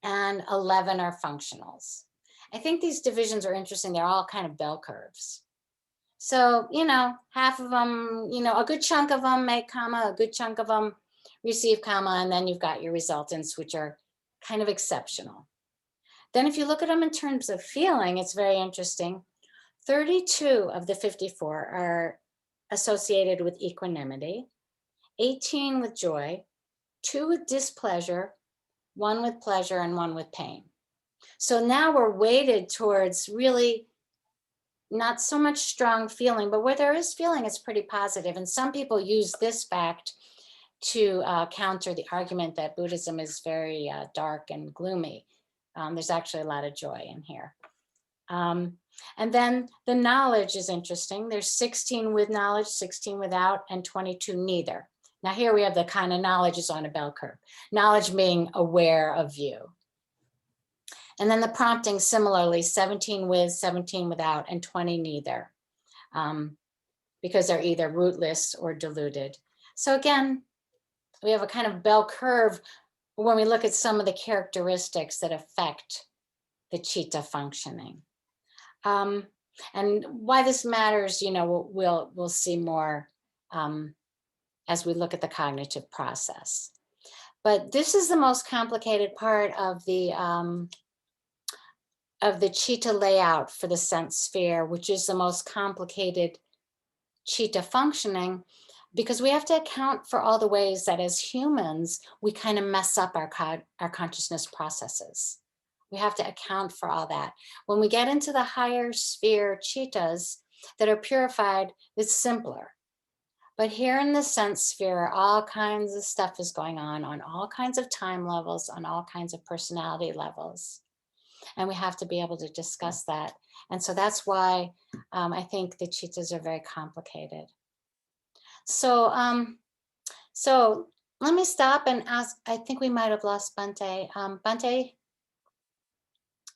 Speaker 1: and 11 are functionals. I think these divisions are interesting. They're all kind of bell curves. So, you know, half of them, you know, a good chunk of them make karma, a good chunk of them receive karma, and then you've got your resultants, which are kind of exceptional. Then if you look at them in terms of feeling, it's very interesting. 32 of the 54 are associated with equanimity, 18 with joy, 2 with displeasure, 1 with pleasure, and 1 with pain. So now we're weighted towards really not so much strong feeling, but where there is feeling, it's pretty positive. And some people use this fact to counter the argument that Buddhism is very dark and gloomy. There's actually a lot of joy in here. And then the knowledge is interesting. There's 16 with knowledge, 16 without, and 22 neither. Now here we have the kind of knowledge is on a bell curve. Knowledge being aware of you. And then the prompting similarly, 17 with, 17 without, and 20 neither, because they're either rootless or deluded. So again, we have a kind of bell curve when we look at some of the characteristics that affect the cheetah functioning. And why this matters, you know, we'll see more as we look at the cognitive process. But this is the most complicated part of the cheetah layout for the sense sphere, which is the most complicated cheetah functioning. because we have to account for all the ways that as humans, we kind of mess up our consciousness processes. We have to account for all that. When we get into the higher sphere cheetahs that are purified, it's simpler. But here in the sense sphere, all kinds of stuff is going on all kinds of time levels, on all kinds of personality levels. And we have to be able to discuss that. And so that's why I think the cheetahs are very complicated. So, so let me stop and ask, I think we might have lost Bhante. Bhante,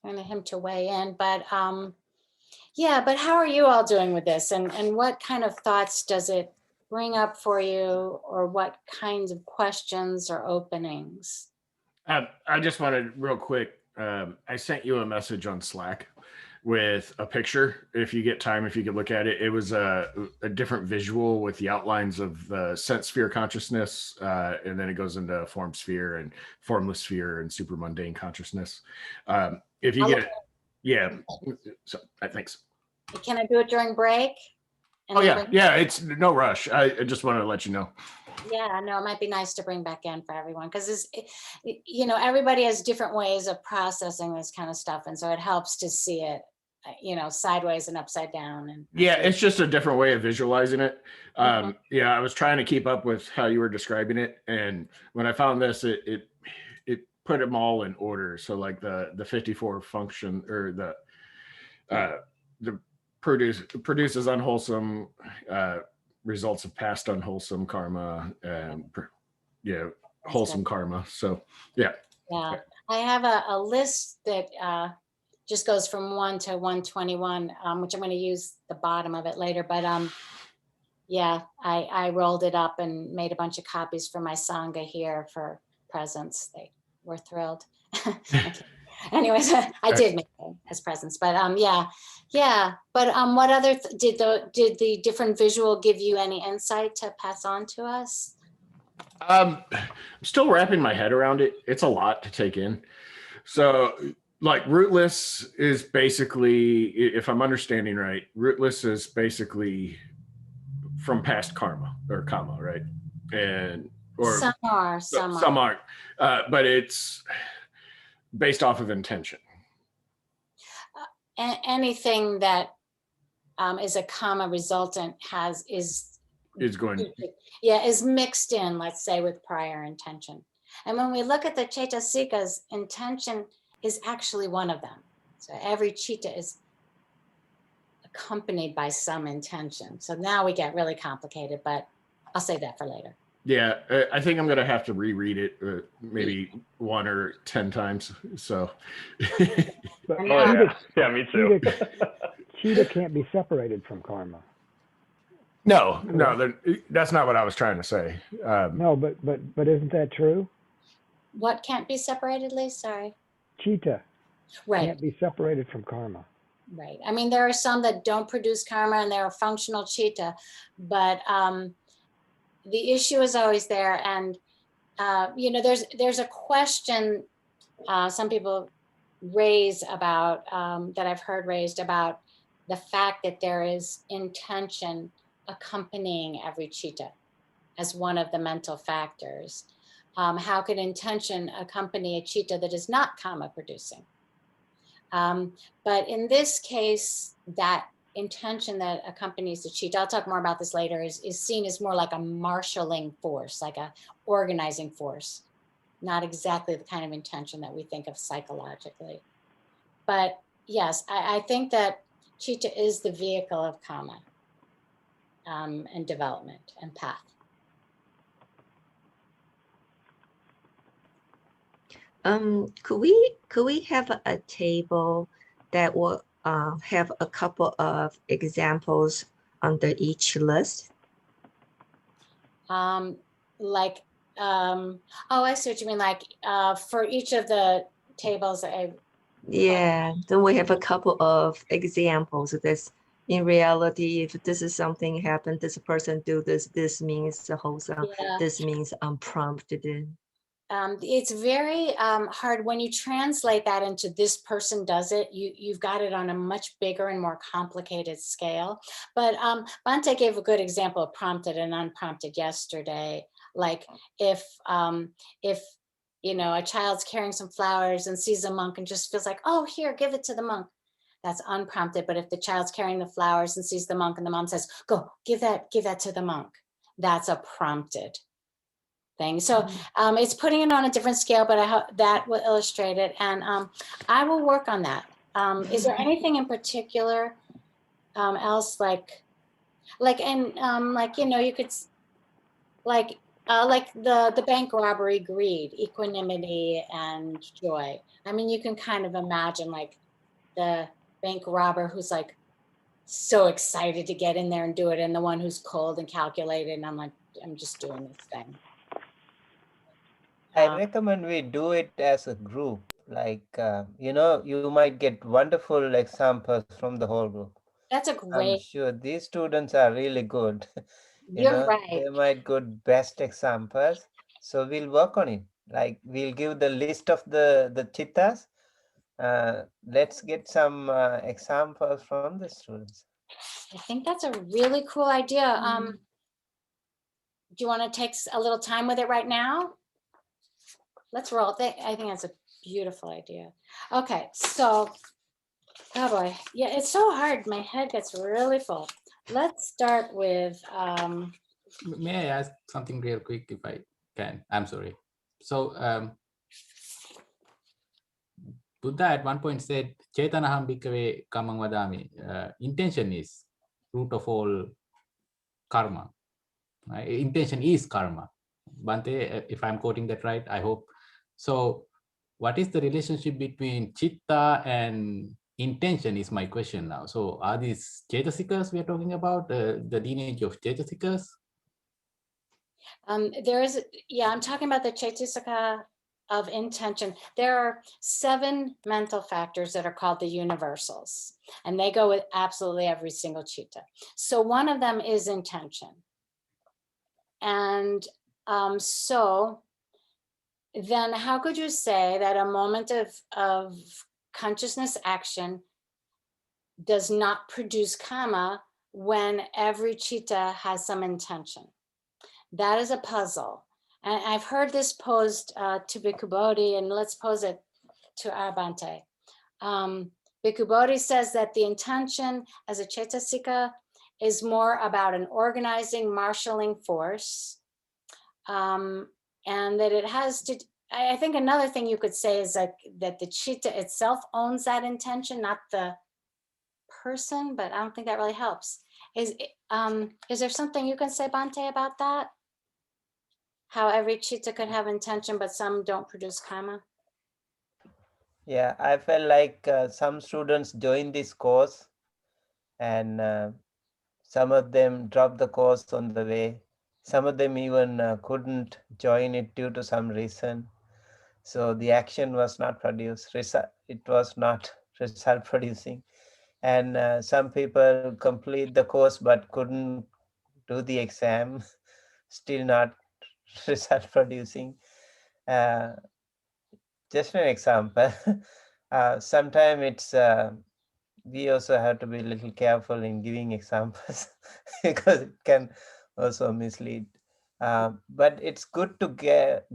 Speaker 1: I want him to weigh in, but yeah, but how are you all doing with this? And what kind of thoughts does it bring up for you, or what kinds of questions or openings?
Speaker 4: I just wanted real quick, I sent you a message on Slack with a picture. If you get time, if you could look at it, it was a different visual with the outlines of the sense sphere consciousness, and then it goes into form sphere and formless sphere and super mundane consciousness. If you get it, yeah. So thanks.
Speaker 1: Can I do it during break?
Speaker 4: Oh yeah, yeah. It's no rush. I just wanted to let you know.
Speaker 1: Yeah, no, it might be nice to bring back in for everyone, because you know, everybody has different ways of processing this kind of stuff, and so it helps to see it, you know, sideways and upside down. And
Speaker 4: yeah, it's just a different way of visualizing it. Yeah, I was trying to keep up with how you were describing it, and when I found this, it put them all in order. So like the 54 function, or the produces unwholesome results of past unwholesome karma, yeah, wholesome karma. So yeah.
Speaker 1: Yeah, I have a list that just goes from 1 to 121, which I'm going to use the bottom of it later. But yeah, I rolled it up and made a bunch of copies for my Sangha here for presents. They were thrilled. Anyways, I did make them as presents, but yeah. But what other did the different visual give you any insight to pass on to us?
Speaker 4: I'm still wrapping my head around it. It's a lot to take in. So like rootless is basically, if I'm understanding right, rootless is basically from past karma or karma, right? And or
Speaker 1: some
Speaker 4: aren't, but it's based off of intention.
Speaker 1: Anything that is a karma resultant is mixed in, let's say, with prior intention. And when we look at the Chaitasikas, intention is actually one of them. So every cheetah is accompanied by some intention. So now we get really complicated, but I'll save that for later.
Speaker 4: Yeah, I think I'm going to have to reread it maybe 1 or 10 times. So.
Speaker 3: Yeah, me too.
Speaker 9: Cheetah can't be separated from karma.
Speaker 4: No, that's not what I was trying to say.
Speaker 9: No, but isn't that true?
Speaker 1: What can't be separated, Lee? Sorry.
Speaker 9: Cheetah
Speaker 1: right.
Speaker 9: can't be separated from karma.
Speaker 1: Right. I mean, there are some that don't produce karma, and they're a functional cheetah, but the issue is always there. And you know, there's a question some people raise about that I've heard raised about the fact that there is intention accompanying every cheetah as one of the mental factors. How could intention accompany a cheetah that is not karma producing? But in this case, that intention that accompanies the cheetah, I'll talk more about this later, is seen as more like a marshaling force, like a organizing force, not exactly the kind of intention that we think of psychologically. But yes, I think that cheetah is the vehicle of karma and development and path.
Speaker 5: Could we have a table that will have a couple of examples under each list?
Speaker 1: Oh, I see what you mean. Like for each of the tables,
Speaker 5: yeah, then we have a couple of examples of this. In reality, if this is something happened, this person do this, this means the wholesome, this means unprompted.
Speaker 1: it's very hard when you translate that into this person does it. You've got it on a much bigger and more complicated scale. But Bhante gave a good example of prompted and unprompted yesterday. Like if you know, a child's carrying some flowers and sees a monk and just feels like, oh, here, give it to the monk. That's unprompted. But if the child's carrying the flowers and sees the monk and the mom says, go, give that to the monk, that's a prompted thing. So it's putting it on a different scale, but I hope that will illustrate it. And I will work on that. Is there anything in particular else like, and like, you know, you could like the bank robbery, greed, equanimity, and joy. I mean, you can kind of imagine like the bank robber who's like so excited to get in there and do it, and the one who's cold and calculated, and I'm like, I'm just doing this thing.
Speaker 7: I recommend we do it as a group. Like, you know, you might get wonderful examples from the whole group.
Speaker 1: That's a
Speaker 7: I'm
Speaker 1: great,
Speaker 7: sure these students are really good. You
Speaker 1: you're
Speaker 7: know,
Speaker 1: right.
Speaker 7: they might get best examples. So we'll work on it. Like, we'll give the list of the cheetahs. Let's get some examples from the students.
Speaker 1: I think that's a really cool idea. Do you want to take a little time with it right now? Let's roll. I think that's a beautiful idea. Okay, so, oh boy, yeah, it's so hard. My head gets really full. Let's start with.
Speaker 8: May I ask something real quick if I can? I'm sorry. So Buddha at one point said, Chetanaham bhikkhave kamang vadami. Intention is root of all karma. Right? Intention is karma. Bhante, if I'm quoting that right, I hope. So what is the relationship between chitta and intention is my question now. So are these Chetasikas we are talking about, the lineage of Chetasikas?
Speaker 1: There is, yeah, I'm talking about the Chetasika of intention. There are 7 mental factors that are called the universals, and they go with absolutely every single cheetah. So one of them is intention. And so then how could you say that a moment of consciousness action does not produce karma when every cheetah has some intention? That is a puzzle. And I've heard this posed to Bhikkhu Bodhi, and let's pose it to Bhante. Bhikkhu Bodhi says that the intention as a Chetasika is more about an organizing, marshaling force. And that it has to, I think another thing you could say is that the cheetah itself owns that intention, not the person, but I don't think that really helps. Is there something you can say, Bhante, about that? How every cheetah could have intention, but some don't produce karma?
Speaker 7: Yeah, I felt like some students joined this course and some of them dropped the course on the way. Some of them even couldn't join it due to some reason. So the action was not produced. It was not result producing. And some people complete the course but couldn't do the exam, still not result producing. Just an example. Sometimes it's we also have to be a little careful in giving examples because it can also mislead. But it's good to get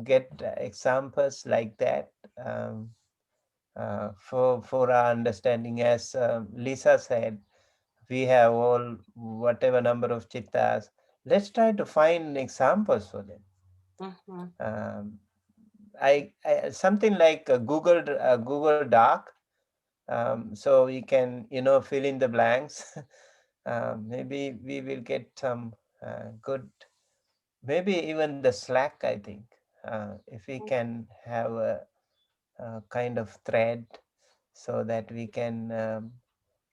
Speaker 7: examples like that for our understanding. As Lisa said, we have all whatever number of cheetahs. Let's try to find examples for them.
Speaker 1: Mm-hmm.
Speaker 7: I something like a Google Doc, so we can fill in the blanks. Maybe we will get some good. Maybe even the Slack. I think if we can have a kind of thread so that we can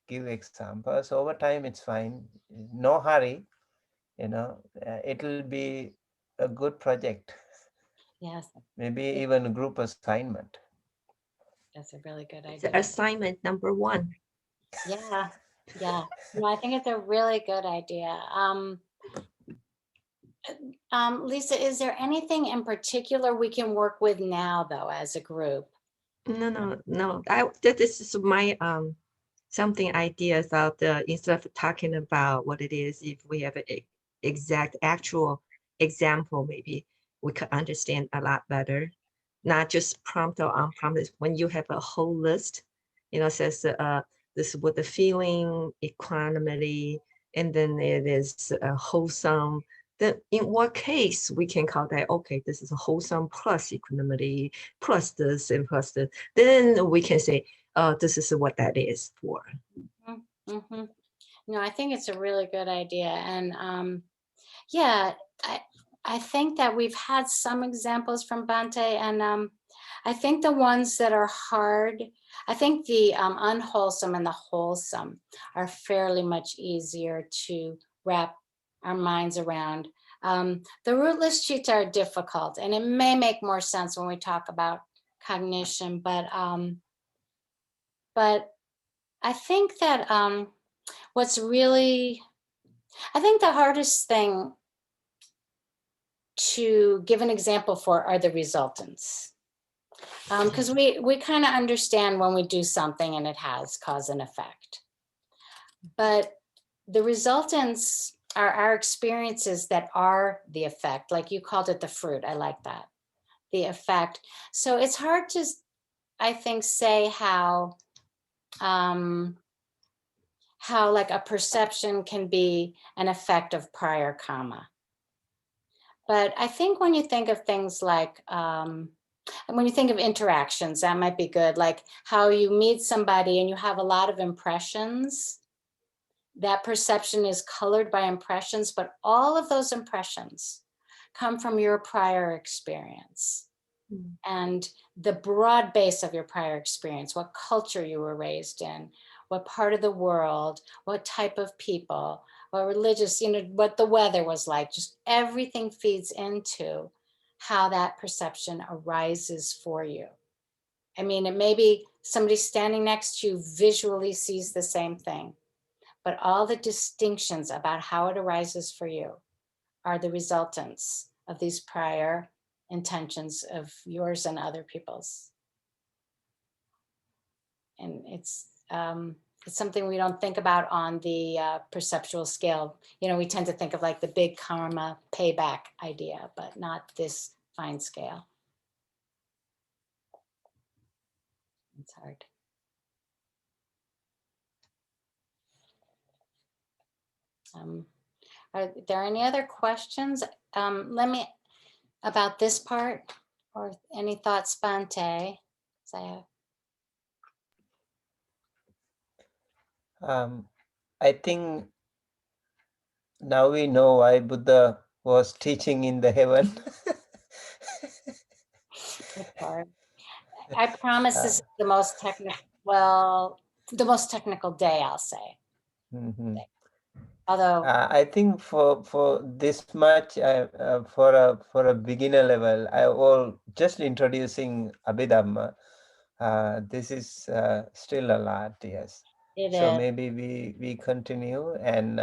Speaker 7: give examples over time. It's fine. No hurry. It'll be a good project.
Speaker 1: Yes.
Speaker 7: Maybe even a group assignment.
Speaker 1: That's a really good
Speaker 5: It's
Speaker 1: idea.
Speaker 5: assignment number 1.
Speaker 1: Yeah, yeah. No, I think it's a really good idea. Lisa, is there anything in particular we can work with now, though, as a group?
Speaker 5: No. This is my something ideas of instead of talking about what it is, if we have an exact actual example, maybe we could understand a lot better. Not just prompt or unprompted. When you have a whole list, says this is what the feeling, equanimity, and then it is wholesome. Then in what case we can call that, okay, this is a wholesome plus equanimity plus this and plus this. Then we can say, this is what that is for.
Speaker 1: Mm-hmm. No, I think it's a really good idea. And yeah, I think that we've had some examples from Bhante, and I think the ones that are hard, I think the unwholesome and the wholesome are fairly much easier to wrap our minds around. The rootless cheetah are difficult, and it may make more sense when we talk about cognition, but I think that I think the hardest thing to give an example for are the resultants. Because we kind of understand when we do something and it has cause and effect. But the resultants are our experiences that are the effect, like you called it the fruit. I like that, the effect. So it's hard to, I think, say how like a perception can be an effect of prior karma. But I think when you think of things like, when you think of interactions, that might be good, like how you meet somebody and you have a lot of impressions. That perception is colored by impressions, but all of those impressions come from your prior experience. And the broad base of your prior experience, what culture you were raised in, what part of the world, what type of people, what religious, what the weather was like, just everything feeds into how that perception arises for you. I mean, it may be somebody standing next to you visually sees the same thing, but all the distinctions about how it arises for you are the resultants of these prior intentions of yours and other people's. And it's something we don't think about on the perceptual scale. We tend to think of like the big karma payback idea, but not this fine scale. It's hard. Are there any other questions? About this part, or any thoughts, Bhante?
Speaker 7: I think now we know why Buddha was teaching in the heaven.
Speaker 1: I promise this is the most technical, the most technical day, I'll say.
Speaker 7: Mm-hmm.
Speaker 1: Although
Speaker 7: I think for this much, for a beginner level, I will just introducing Abhidhamma. This is still a lot, yes. So maybe we continue and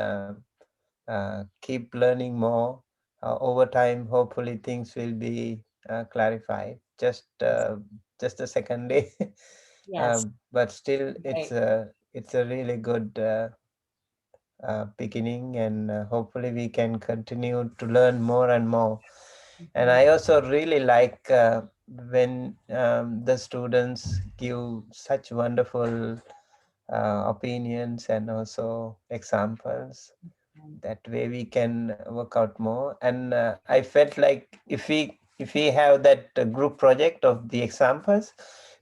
Speaker 7: keep learning more. Over time, hopefully things will be clarified. Just the second day,
Speaker 1: yes.
Speaker 7: But still, it's a really good beginning, and hopefully we can continue to learn more and more. And I also really like when the students give such wonderful opinions and also examples. That way we can work out more. And I felt like if we have that group project of the examples,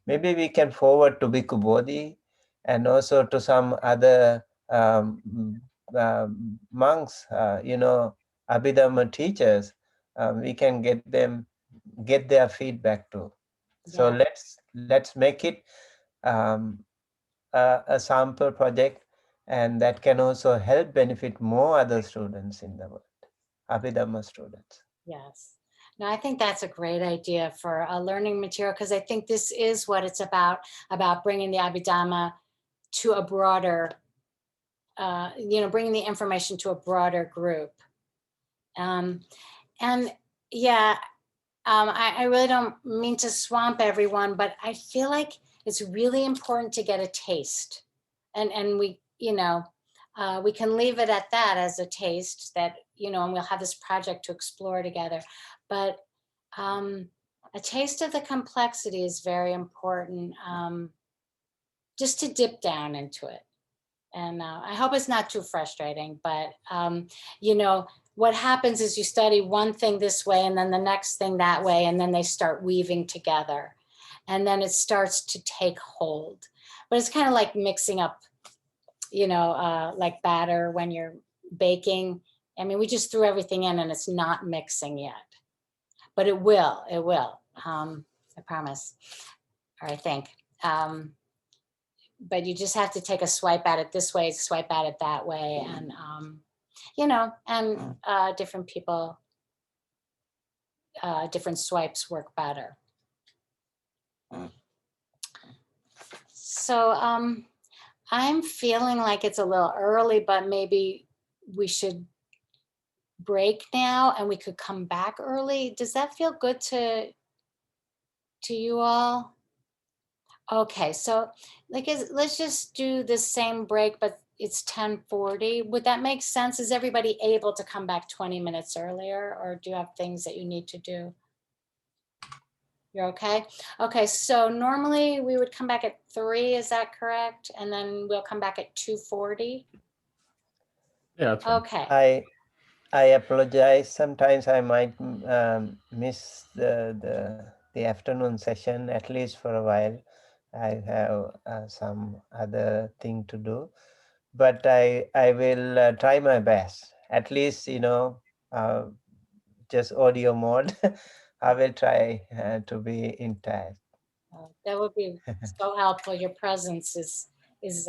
Speaker 7: maybe we can forward to Bhikkhu Bodhi and also to some other monks, Abhidhamma teachers. We can get their feedback too. So let's make it a sample project, and that can also help benefit more other students in the world, Abhidhamma students.
Speaker 1: Yes. No, I think that's a great idea for a learning material, because I think this is what it's about bringing the Abhidhamma to a broader, bringing the information to a broader group. And yeah, I really don't mean to swamp everyone, but I feel like it's really important to get a taste. And we, you know, we can leave it at that as a taste that, you know, and we'll have this project to explore together. But a taste of the complexity is very important, just to dip down into it. And I hope it's not too frustrating, but you know, what happens is you study one thing this way and then the next thing that way, and then they start weaving together. And then it starts to take hold. But it's kind of like mixing up, you know, like batter when you're baking. I mean, we just threw everything in and it's not mixing yet. But it will, I promise, or I think. But you just have to take a swipe at it this way, swipe at it that way. And, you know, and different people, different swipes work better. So I'm feeling like it's a little early, but maybe we should break now and we could come back early. Does that feel good to you all? Okay, so like, let's just do the same break, but it's 10:40. Would that make sense? Is everybody able to come back 20 minutes earlier, or do you have things that you need to do? You're okay? Okay, so normally we would come back at 3, is that correct? And then we'll come back at 2:40?
Speaker 4: Yeah, that's fine.
Speaker 1: Okay.
Speaker 7: I apologize. Sometimes I might miss the afternoon session, at least for a while. I have some other thing to do, but I will try my best. At least, you know, just audio mode. I will try to be intact.
Speaker 1: That would be so helpful. Your presence is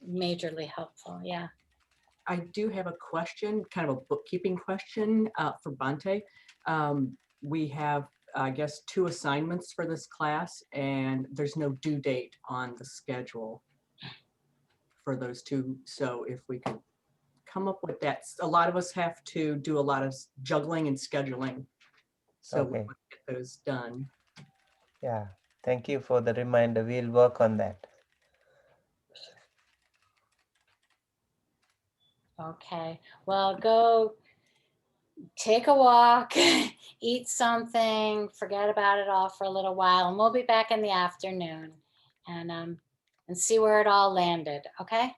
Speaker 1: majorly helpful. Yeah.
Speaker 10: I do have a question, kind of a bookkeeping question for Bhante. We have, I guess, 2 assignments for this class, and there's no due date on the schedule for those 2. So if we could come up with that. A lot of us have to do a lot of juggling and scheduling. So we want to get those done.
Speaker 7: Yeah, thank you for the reminder. We'll work on that.
Speaker 1: Okay, well, go take a walk, eat something, forget about it all for a little while, and we'll be back in the afternoon and see where it all landed, okay?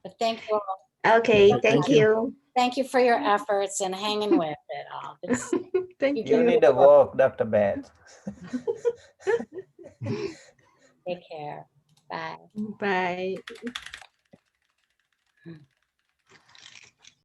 Speaker 1: But thank you all.
Speaker 5: Okay, thank you.
Speaker 1: Thank you for your efforts and hanging with it all.
Speaker 5: Thank
Speaker 7: You
Speaker 5: you.
Speaker 7: need a walk, Dr. Beth.
Speaker 1: Take care. Bye.
Speaker 5: Bye.